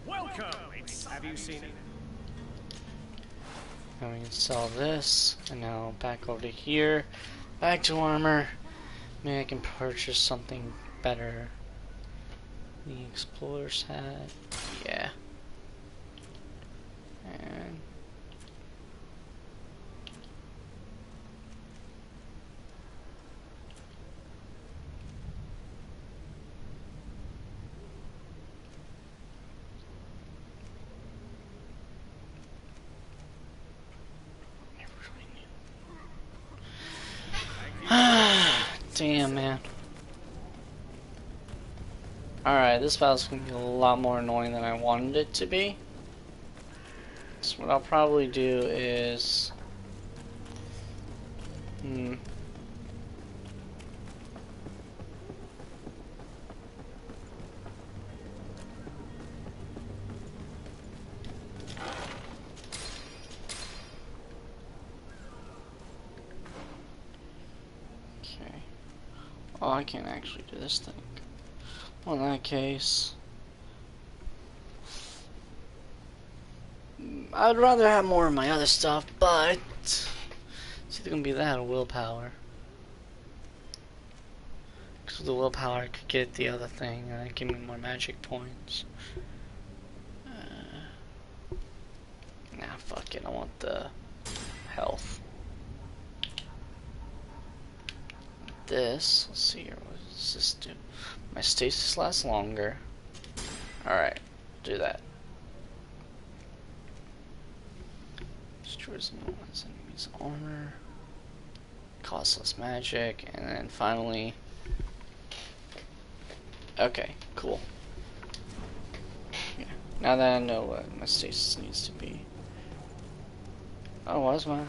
Welcome! Have you seen it? Now we can sell this, and now back over to here. Back to armor. Maybe I can purchase something better. The explorer's hat. Yeah. And damn, man. Alright, this battle's gonna be a lot more annoying than I wanted it to be. So what I'll probably do is... Okay. Oh, I can't actually do this thing. Well, in that case, I'd rather have more of my other stuff, but it's either gonna be that or willpower. Because with the willpower, I could get the other thing and give me more magic points. Nah, fuck it. I want the health. This, let's see here. What does this do? My stasis lasts longer. Alright, do that. Destroys enemies' armor. Costless magic. And then finally... Okay, cool. Yeah. Now that I know what my stasis needs to be. Oh, what's mine?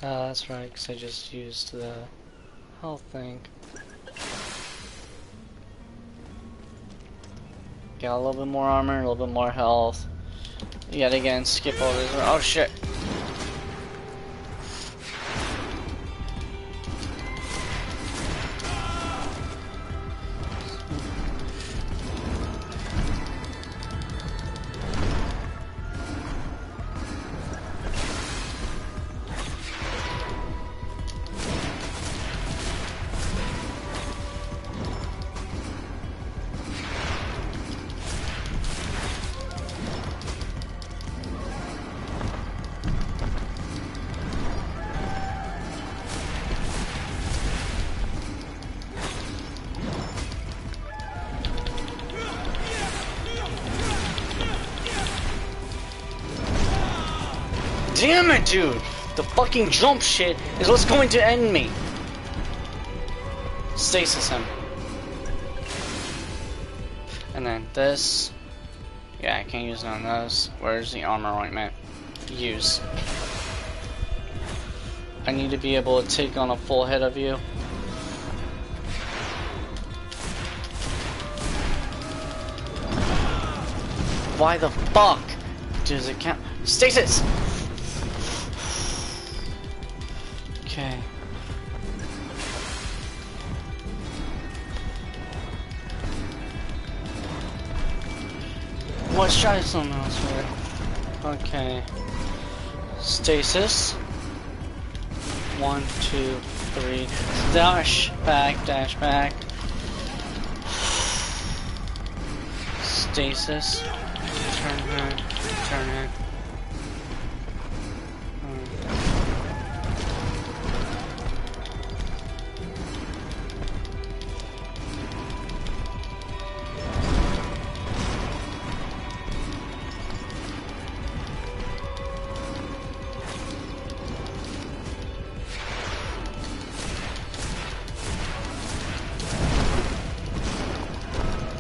That's right, because I just used the health thing. Got a little bit more armor, a little bit more health. Yet again, skip all this. Oh shit! damn it, dude! The fucking jump shit is what's going to end me. Stasis him. And then this. Yeah, I can't use none of those. Where's the armor ointment? Use. I need to be able to take on a full hit of you. Why the fuck does it count? Stasis! Okay. Let's try something else here. Okay. Stasis. 1, 2, 3. Dash back, dash back. Stasis. Turn her, turn her.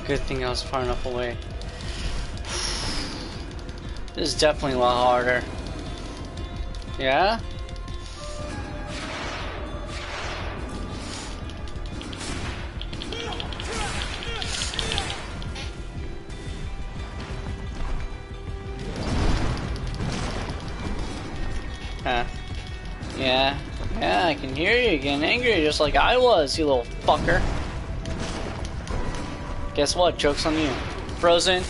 Good thing I was far enough away. This is definitely a lot harder. Yeah? Huh. Yeah. Yeah, I can hear you getting angry just like I was, you little fucker. Guess what? Joke's on you. Frozen.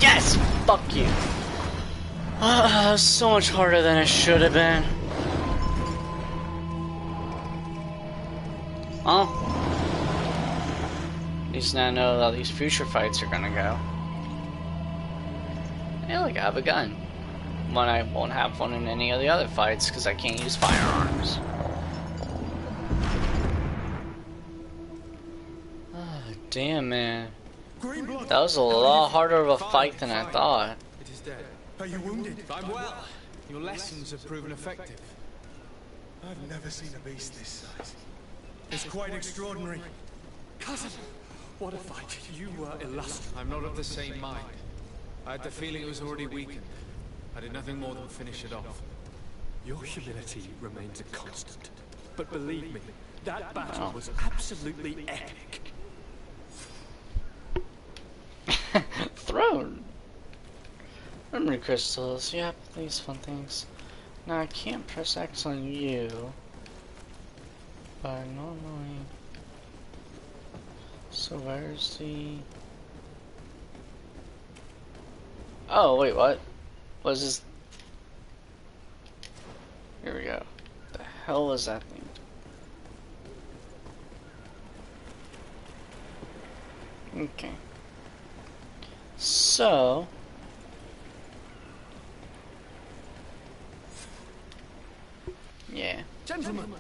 Yes! Fuck you. So much harder than it should have been. Huh? At least now I know how these future fights are gonna go. Hey, look, I have a gun. One I won't have one in any of the other fights because I can't use firearms. Damn, man. That was a lot harder of a fight than I thought. It is dead. Are you wounded? I'm well. Your lessons have proven effective. I've never seen a beast this size. It's quite extraordinary. Cousin, what a fight. You were illustrious. I'm not of the same mind. I had the feeling it was already weakened. I did nothing more than finish it off. Your humility remains a constant. But believe me, that battle was absolutely epic. Throne. Memory crystals. Yep, these fun things. Now I can't press X on you, but normally. So where's the? Oh wait, what? What is this? Here we go. The hell was that thing? Okay. So, yeah. Gentlemen.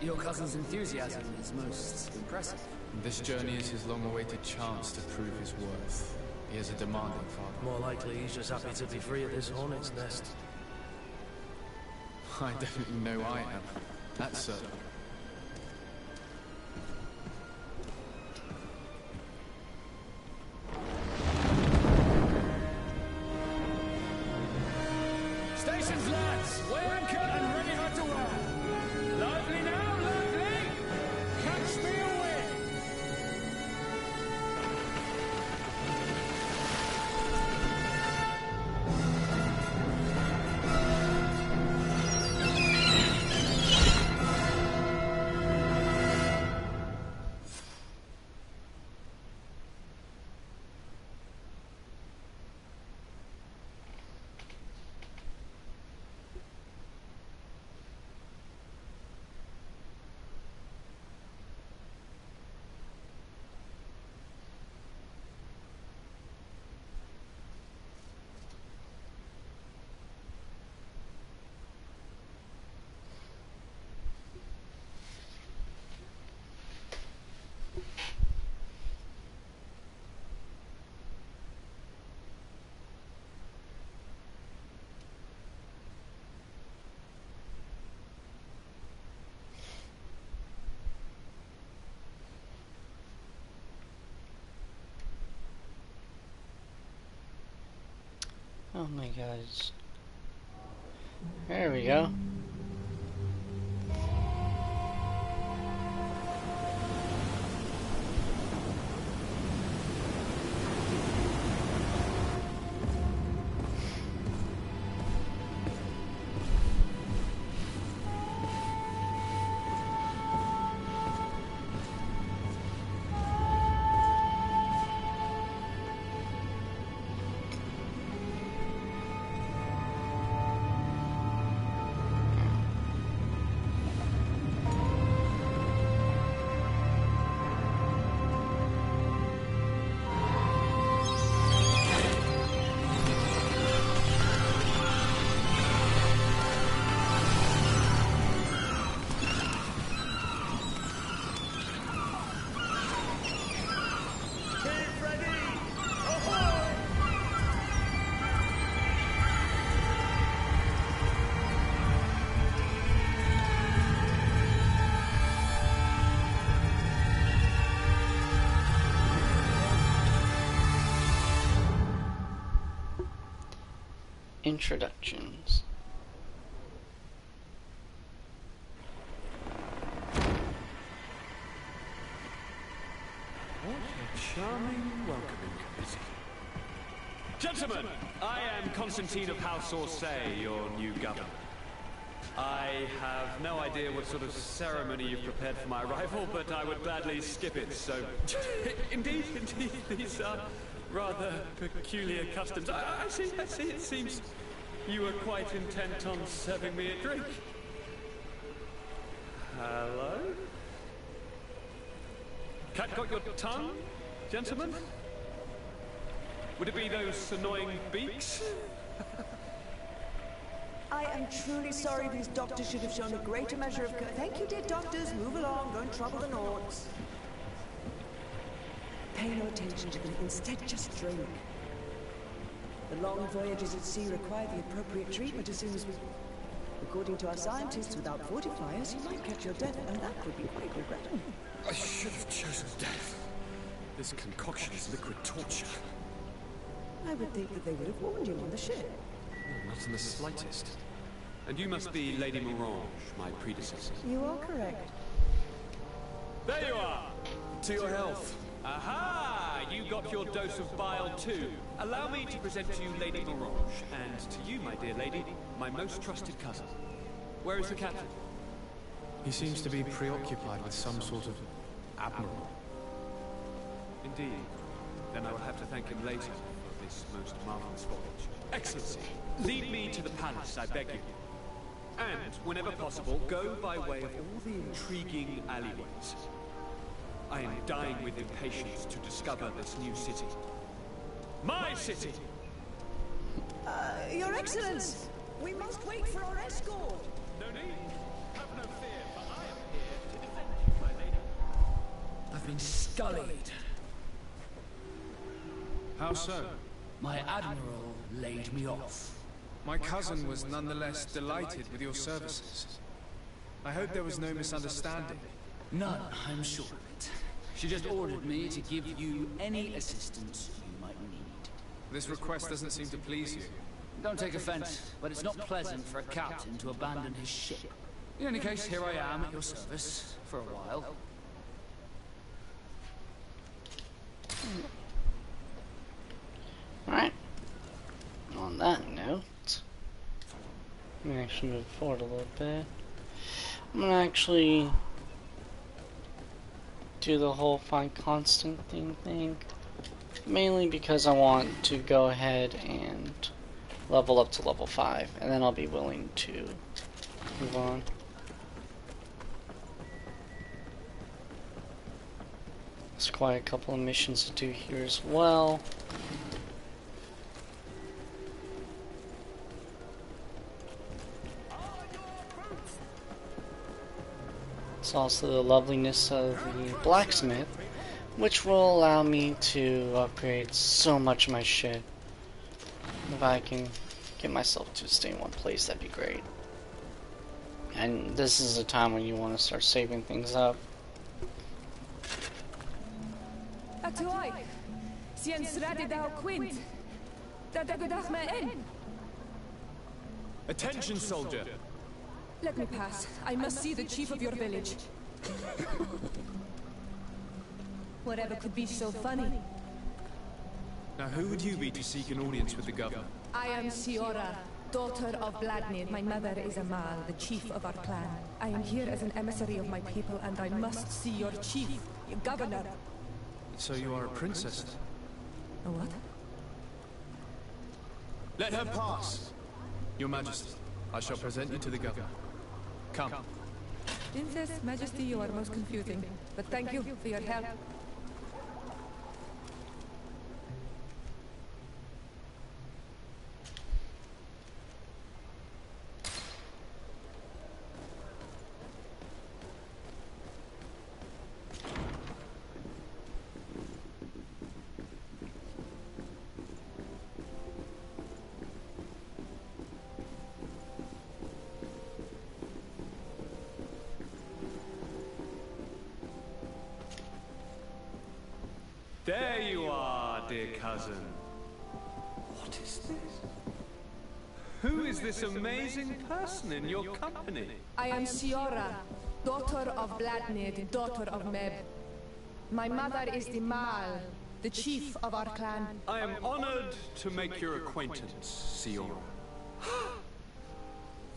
Your cousin's enthusiasm is most impressive. This journey is his long-awaited chance to prove his worth. He is a demanding father. More likely he's just happy to be free of this hornet's nest. I definitely know I am. That's certain. Stations, lads! Weigh anchor and ready hard to wear. Lively now, lively! Catch me a win! Oh my gosh. There we go. Introductions. What a charming welcoming committee. Gentlemen, I am Constantine of House Orsay, your new governor. I have no idea what sort of ceremony you've prepared for my arrival, but I would gladly skip it, so... Indeed, these are rather peculiar customs. I see, it seems you were quite intent on serving me a drink. Hello? Cat got your tongue, gentlemen? Would it be those annoying beaks? I am truly sorry these doctors should have shown a greater measure of... Thank you, dear doctors. Move along. Don't trouble the Nords. Pay no attention to them. Instead, just drink. The long voyages at sea require the appropriate treatment as soon as we... According to our scientists, without fortifiers, you might catch your death, and that would be quite regrettable. I should have chosen death. This concoction is liquid torture. I would think that they would have warned you on the ship. Not in the slightest. And you must be Lady Morange, my predecessor. You are correct. There you are! To your health. Aha! You got your dose of bile too. Allow me to present to you Lady Morange, and to you, my dear lady, my most trusted cousin. Where is the captain? He seems to be preoccupied with some sort of admiral. Indeed. Then I will have to thank him later for this most marvelous voyage. Excellency, lead me to the palace, I beg you. And, whenever possible, go by way of all the intriguing alleyways. I am dying with impatience to discover this new city. My city! Your Excellence! We must wait for our escort! No need. Have no fear, for I am here to defend you, my lady. I've been scullied. How so? My admiral laid me off. My cousin was nonetheless delighted with your services. I hope there was no misunderstanding. None, I'm sure of it. She just ordered me to give you any assistance you might need. This request doesn't seem to please you. Don't take offense, but it's not pleasant for a captain to abandon his ship. In any case, here I am at your service for a while. Alright. On that note, I'm gonna actually move forward a little bit. I'm gonna actually do the whole find Constantine thing. Mainly because I want to go ahead and level up to level 5, and then I'll be willing to move on. There's quite a couple of missions to do here as well. It's also the loveliness of the blacksmith, which will allow me to upgrade so much of my shit. If I can get myself to stay in one place, that'd be great. And this is a time when you want to start saving things up. Atuai, sien sradi dao quint. Da da godach me en. Attention, soldier! Let me pass. I must see the chief of your village. Whatever could be so funny? Now who would you be to seek an audience with the governor? I am Siora, daughter of Vladimir. My mother is Amal, the chief of our clan. I am here as an emissary of my people, and I must see your chief, your governor. So you are a princess? A what? Let her pass! Your Majesty, I shall present you to the governor. Come. Princess, Majesty, you are most confusing. But thank you for your help. There you are, dear cousin. What is this? Who is this amazing person in your company? I am Siora, daughter of Vladimir, the daughter of Meb. My mother is the Mal, the chief of our clan. I am honored to make your acquaintance, Siora.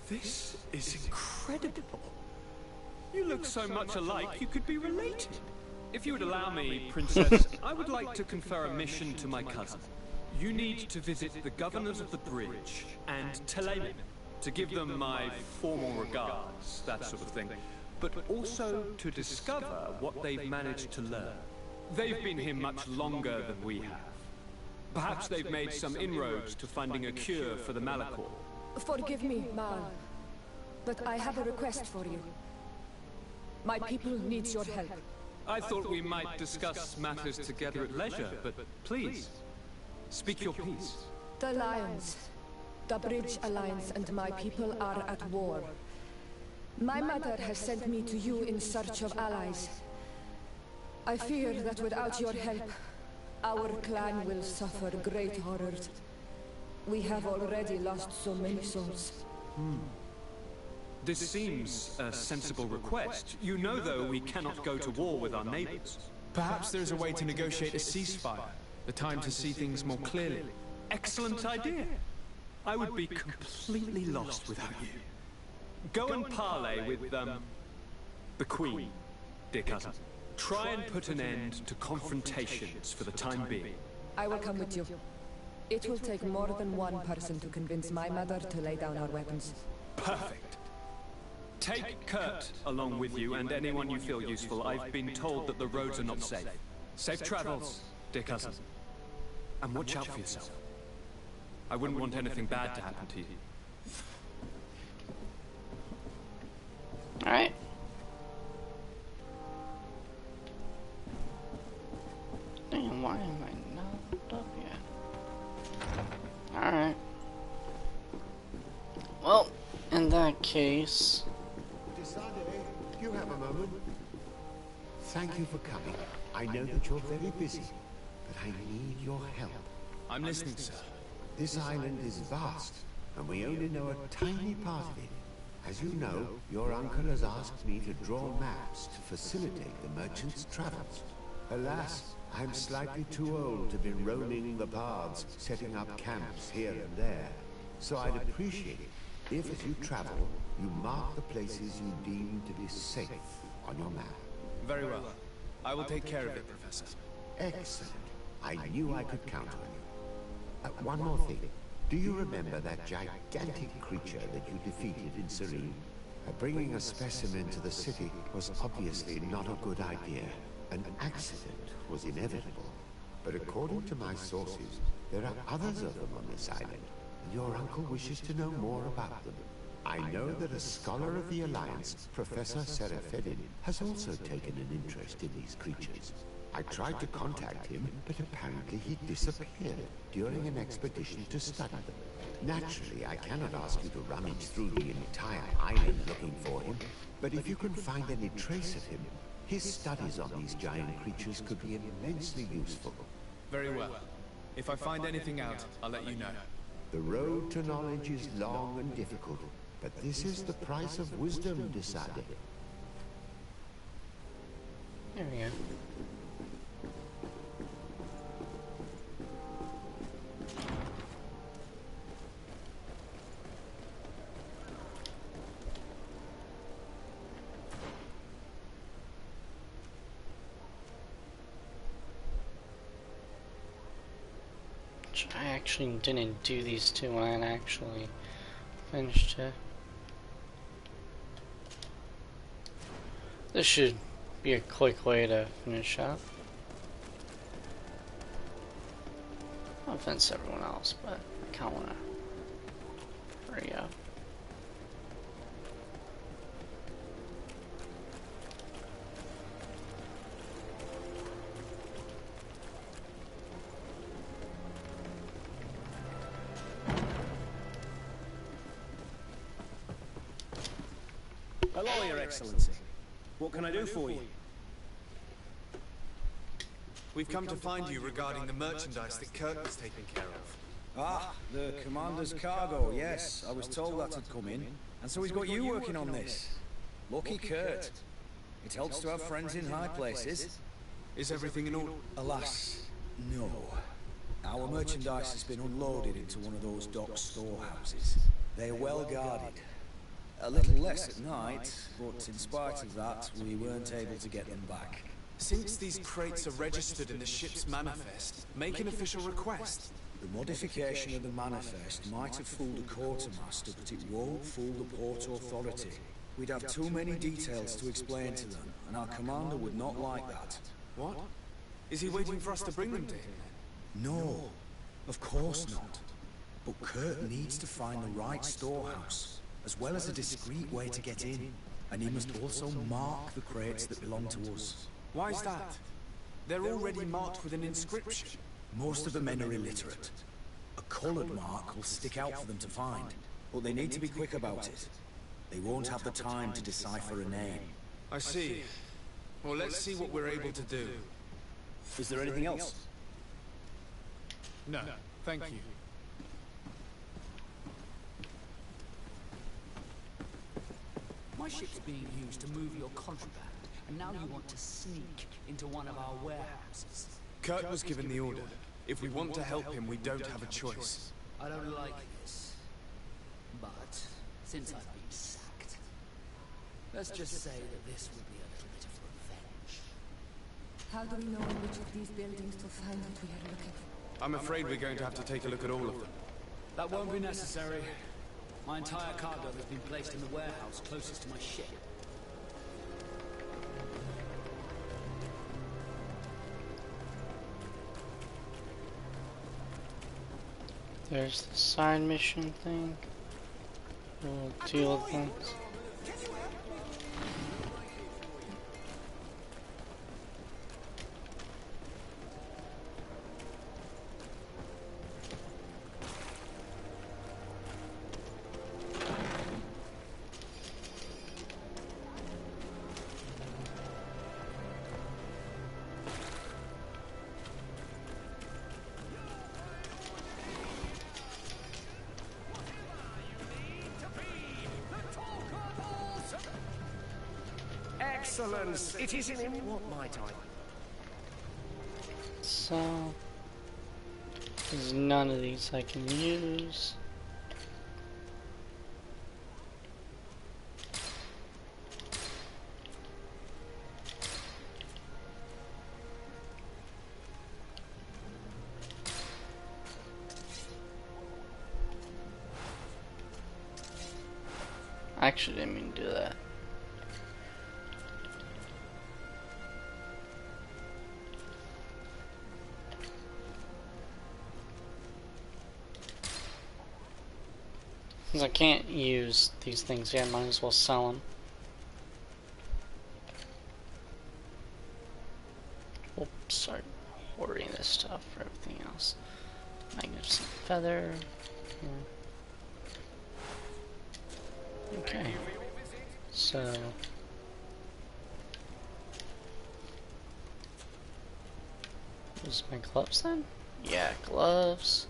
This is incredible. You look so much alike, you could be related. If you would allow me, Princess, I would like to confer a mission to my cousin. You need to visit the governors of the bridge and Telemin to give them my formal regards, that sort of thing, but also to discover what they've managed to learn. They've been here much longer than we have. Perhaps they've made some inroads to finding a cure for the Malachor. Forgive me, Mal, but I have a request for you. My people needs your help. I thought we might discuss matters together at leisure, but please, speak your piece. The Lions, the Bridge Alliance and my people are at war. My mother has sent me to you in search of allies. I fear that without your help, our clan will suffer great horrors. We have already lost so many souls. This seems a sensible request. You know, though, we cannot go to war with our neighbors. Perhaps there is a way to negotiate a ceasefire. The time to see things more clearly. Excellent idea. I would be completely lost without you. Go and parley with, the Queen, dear cousin. Try and put an end to confrontations for the time being. I will come with you. It will take more than one person to convince my mother to lay down our weapons. Perfect. Take Kurt along with you and anyone you feel useful. I've been told that the roads are not safe. Safe travels, dear cousin. And watch out for yourself. I wouldn't want anything bad to happen to you. Alright. Damn, why am I not hooked up yet? Alright. Well, in that case... You have a moment? Thank you for coming. I know that you're very busy, but I need your help. I'm listening, sir. This island is vast, and we only know a tiny part of it. As you know, your uncle has asked me to draw maps to facilitate the merchants' travels. Alas, I'm slightly too old to be roaming the paths, setting up camps here and there. So I'd appreciate it if, as you travel, you mark the places you deem to be safe on your map. Very well. I will take care of it, Professor. Excellent. I knew I could count on you. One more thing. Do you remember that gigantic creature that you defeated in Serene? Bringing a specimen to the city was obviously not a good idea. An accident was inevitable. But according to my sources, there are others of them on this island, and your uncle wishes to know more about them. I know that a scholar of the Alliance, Professor Serafedin, has also taken an interest in these creatures. I tried to contact him, but apparently he disappeared during an expedition to study them. Naturally, I cannot ask you to rummage through the entire island looking for him, but if you can find any trace of him, his studies on these giant creatures could be immensely useful. Very well. If I find anything out, I'll let you know. The road to knowledge is long and difficult, but this is the price of wisdom, decided. There we go. I actually didn't do these two when I actually finished it. This should be a quick way to finish up. No offense to everyone else, but I kinda wanna hurry up. Hello, Your Excellency. What can I do for you? We've come to find you regarding the merchandise that Kurt was taking care of. Ah, the commander's cargo, yes. I was told that had come in. And so he's got you working on this. Lucky Kurt. It helps to have friends in high places. Is everything in order? Alas, no. Our merchandise has been unloaded into one of those dock storehouses. They are well guarded. A little less at night, but in spite of that, we weren't able to get them back. Since these crates are registered in the ship's manifest, make an official request. The modification of the manifest might have fooled a quartermaster, but it won't fool the Port Authority. We'd have too many details to explain to them, and our commander would not like that. What? Is he waiting for us to bring them to him? No, of course not. But Kurt needs to find the right storehouse, as well as a discreet way to get in. And he must also mark the crates that belong to us. Why is that? They're already marked with an inscription. Most of the men are illiterate. A coloured mark will stick out for them to find, but they need to be quick about it. They won't have the time to decipher a name. I see. Well, let's see what we're able to do. Is there anything else? No, thank you. My ship's being used to move your contraband, and now you want to sneak into one of our warehouses. Kurt was given the order. If we want to help him, we don't have a choice. I don't like this. But, since I've been sacked, let's just say that this will be a little bit of revenge. How do we know which of these buildings to find what we are looking for? I'm afraid we're going to have to take a look at all of them. That won't be necessary. My entire cargo has been placed in the warehouse closest to my ship. There's the side mission thing. We'll deal with things. Excellence! It is in what might I? So, there's none of these I can use. I actually didn't mean to do that. Since I can't use these things yet, might as well sell them. Oops, sorry, hoarding this stuff for everything else. Magnificent feather. Okay, so use my gloves then? Yeah, gloves.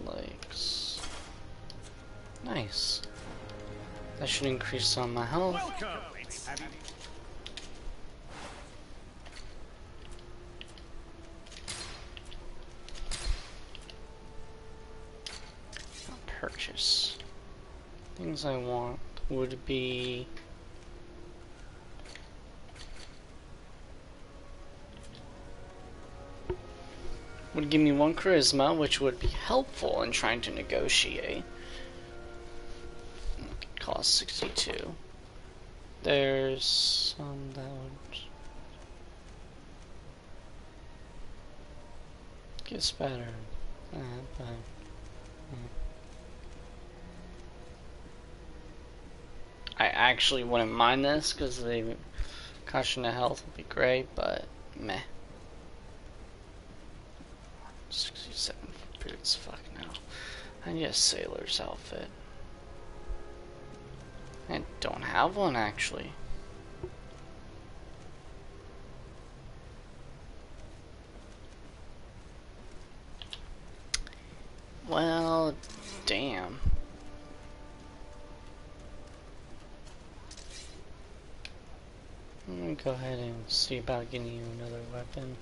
Legs. Nice. That should increase some of my health. Purchase. Things I want would be give me 1 charisma, which would be helpful in trying to negotiate. Cost 62. There's some that would gets better, but I actually wouldn't mind this because the caution to health would be great, but meh. 67 for boots, fuck no. I need a sailor's outfit. I don't have one actually. Well, damn. I'm gonna go ahead and see about getting you another weapon.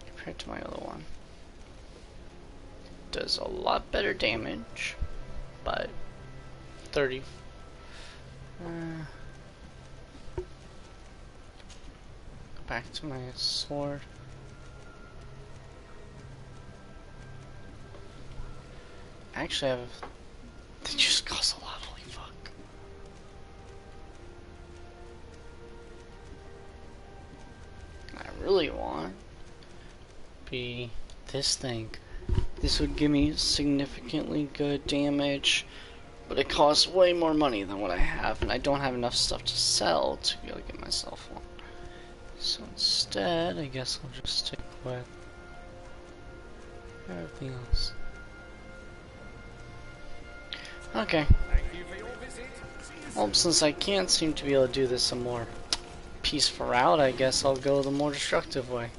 Compared to my other one. Does a lot better damage, but 30. Go back to my sword. Actually, they just cost a lot. Holy fuck! I really want be this thing. This would give me significantly good damage, but it costs way more money than what I have, and I don't have enough stuff to sell to be able to get myself one. So instead, I guess I'll just stick with everything else. Okay. Well, since I can't seem to be able to do this a more peaceful route, I guess I'll go the more destructive way.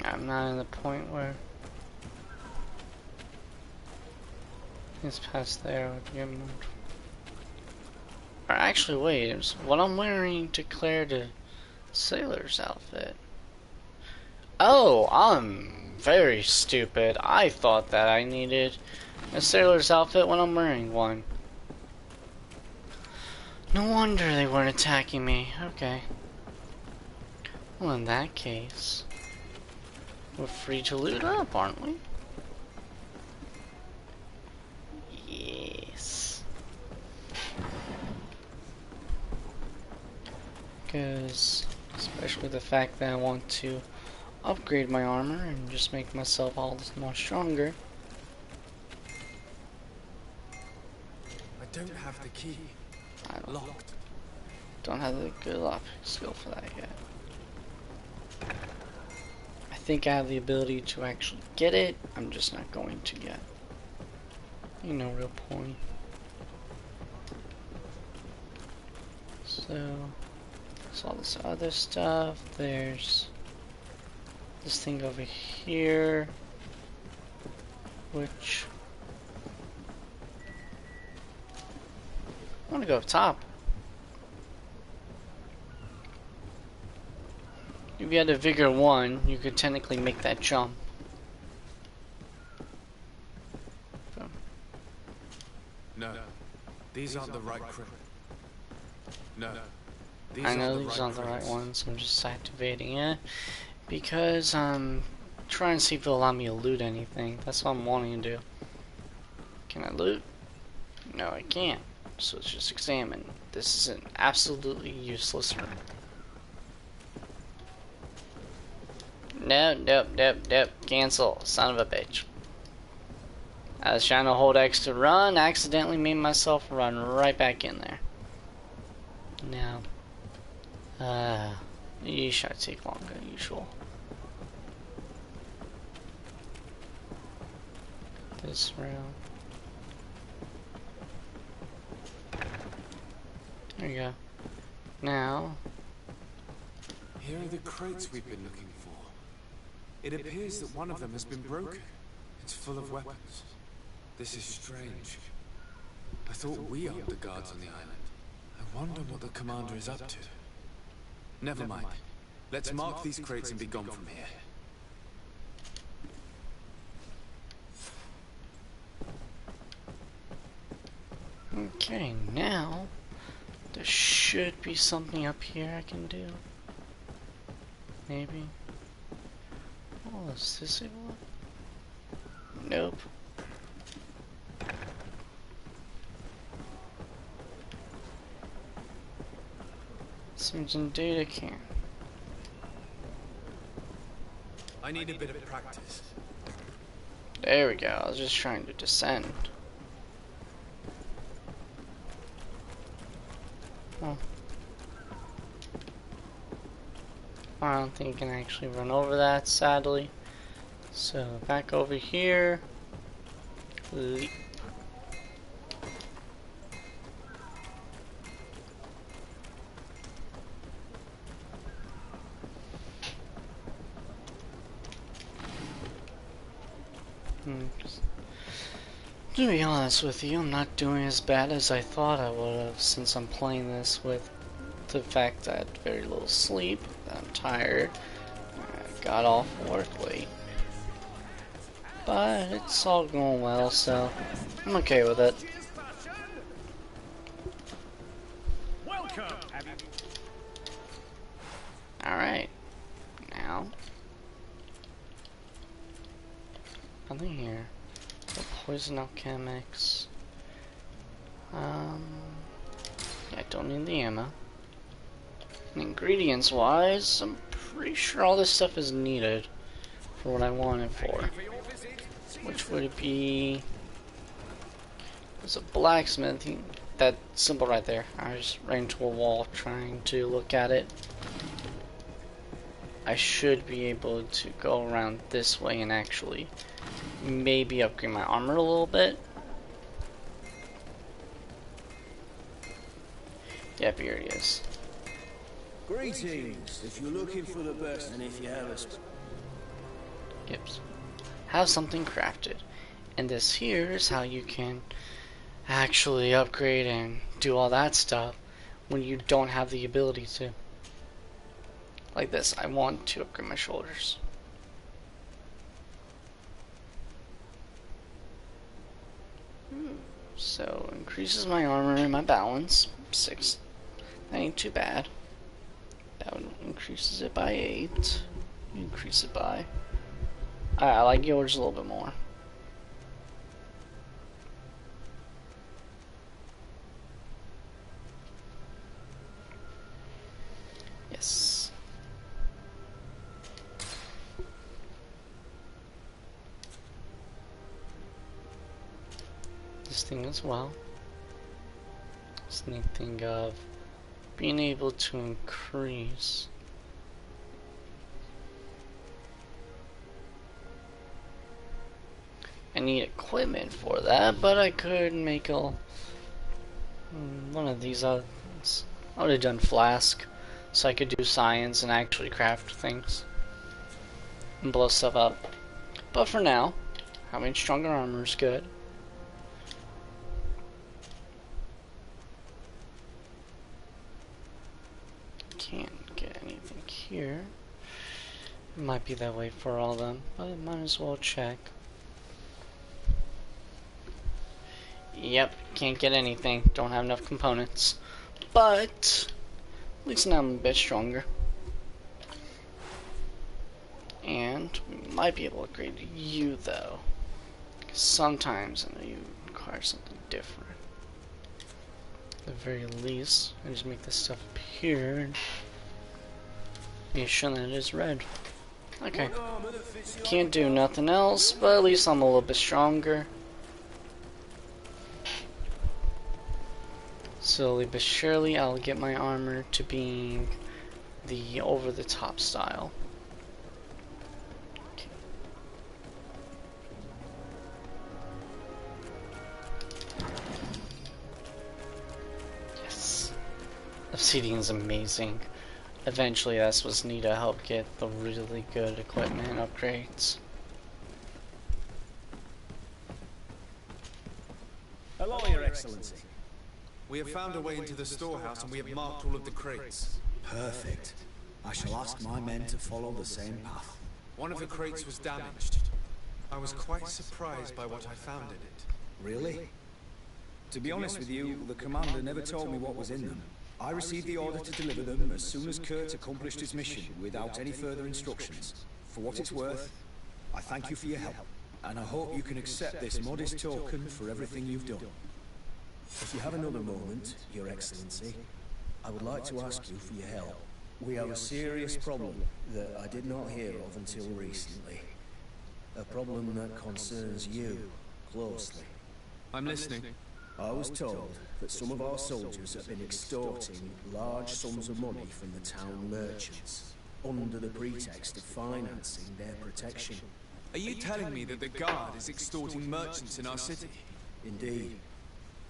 I'm not in the point where it's past there would get moved. Or actually, wait, it's what I'm wearing declared a sailor's outfit. Oh, I'm very stupid. I thought that I needed a sailor's outfit when I'm wearing one. No wonder they weren't attacking me. Okay. Well, in that case, we're free to loot up, aren't we? Yes. Because, especially the fact that I want to upgrade my armor and just make myself all this more stronger. I don't have the key. Locked. Don't have the good lock skill for that yet. I think I have the ability to actually get it. I'm just not going to yet. Ain't no real point. So, there's all this other stuff. There's this thing over here, which I want to go up top. If you had a vigor 1, you could technically make that jump. No, these aren't the right crypts. No. I know these aren't the right ones. I'm just activating it because I'm trying to see if it'll allow me to loot anything. That's what I'm wanting to do. Can I loot? No, I can't. So let's just examine. This is an absolutely useless room. Nope. Cancel. Son of a bitch. I was trying to hold X to run, accidentally made myself run right back in there. Now, you should take longer than usual. This round. There you go. Now, here are the crates we've been looking for. It appears that one of them has been broken. It's full of weapons. This is strange. I thought we owned the guards on the island. I wonder what the commander is up to. Never mind. Let's mark these crates and be gone from here. okay, now there should be something up here I can do. Maybe. Oh, is this it? Nope. Seems indeed I can. I need a bit of practice. There we go. I was just trying to descend. Oh. I don't think you can actually run over that, sadly. So back over here. Leap. To be honest with you, I'm not doing as bad as I thought I would have, since I'm playing this with the fact that I had very little sleep, that I'm tired, I got off work late. But it's all going well, so I'm okay with it. Alright, now, nothing here. The poison alchemics. Yeah, I don't need the ammo. And ingredients wise, I'm pretty sure all this stuff is needed for what I want it for. Which would be, there's a blacksmith, that symbol right there. I just ran into a wall trying to look at it. I should be able to go around this way and actually maybe upgrade my armor a little bit. Yep, here he is. Greetings, if you're looking for the best, and if you have a... Yep. Have something crafted. And this here is how you can actually upgrade and do all that stuff when you don't have the ability to. Like this, I want to upgrade my shoulders. So, increases my armor and my balance. 6. That ain't too bad. That one increases it by 8. Increase it by... I like yours a little bit more. Yes. This thing as well. This neat thing of being able to increase I need equipment for that, but I could make one of these I would have done flask, so I could do science and actually craft things and blow stuff up. But for now, having stronger armor is good. Can't get anything here. It might be that way for all of them, but I might as well check. Yep, can't get anything. Don't have enough components. But at least now I'm a bit stronger. And we might be able to upgrade you though. Sometimes I know you require something different. At the very least, I just make this stuff appear and make sure that it is red. Okay. Can't do nothing else, but at least I'm a little bit stronger. Slowly but surely, I'll get my armor to being the over-the-top style. Obsidian is amazing. Eventually that's what's needed to help get the really good equipment upgrades. Hello, Your Excellency. We have found a way into the storehouse and we have marked all of the crates. Perfect. I shall ask my men to follow the same path. One of the crates was damaged. I was quite surprised by what I found in it. Really? To be honest with you, the commander never told me what was in them. I received the order to deliver them as soon as Kurt accomplished his mission, without any further instructions. For what it's worth, I thank you for your help, and I hope you can accept this modest token for everything you've done. If you have another moment, Your Excellency, I would like to ask you for your help. We have a serious problem that I did not hear of until recently. A problem that concerns you closely. I'm listening. I was told that some of our soldiers have been extorting large sums of money from the town merchants, under the pretext of financing their protection. Are you telling me that the guard is extorting merchants in our city? Indeed.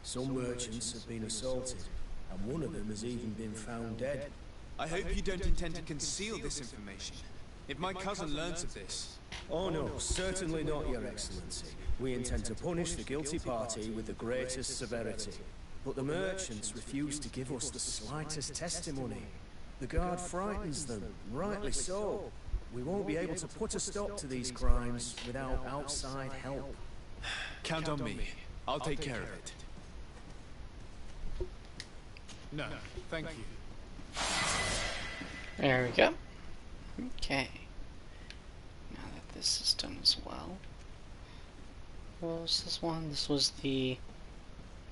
Some merchants have been assaulted, and one of them has even been found dead. I hope you don't intend to conceal this information. If my cousin learns of this... Oh no, certainly not, Your Excellency. We intend to punish the guilty party with the greatest severity. But the merchants refuse to give us the slightest testimony. The guard frightens them, rightly so. We won't be able to put a stop to these crimes without outside help. Count on me. I'll take care of it. No, thank you. There we go. Okay. Now that this is done as well. What was this one? This was the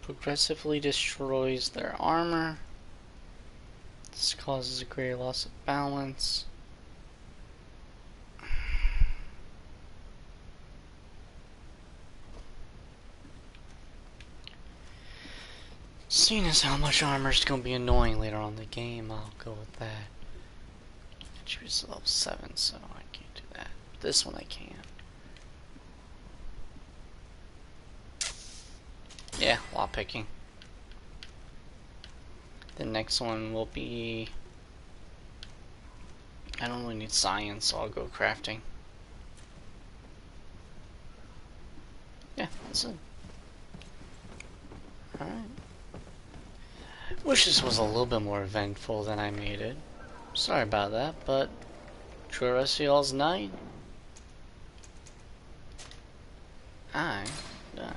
progressively destroys their armor. This causes a great loss of balance. Seeing as how much armor is going to be annoying later on in the game, I'll go with that. I choose level 7, so I can't do that. This one I can. Yeah, lockpicking. The next one will be... I don't really need science, so I'll go crafting. Yeah, that's it. Alright. Wish this was a little bit more eventful than I made it. Sorry about that, but enjoy the rest of y'all's night. I'm done.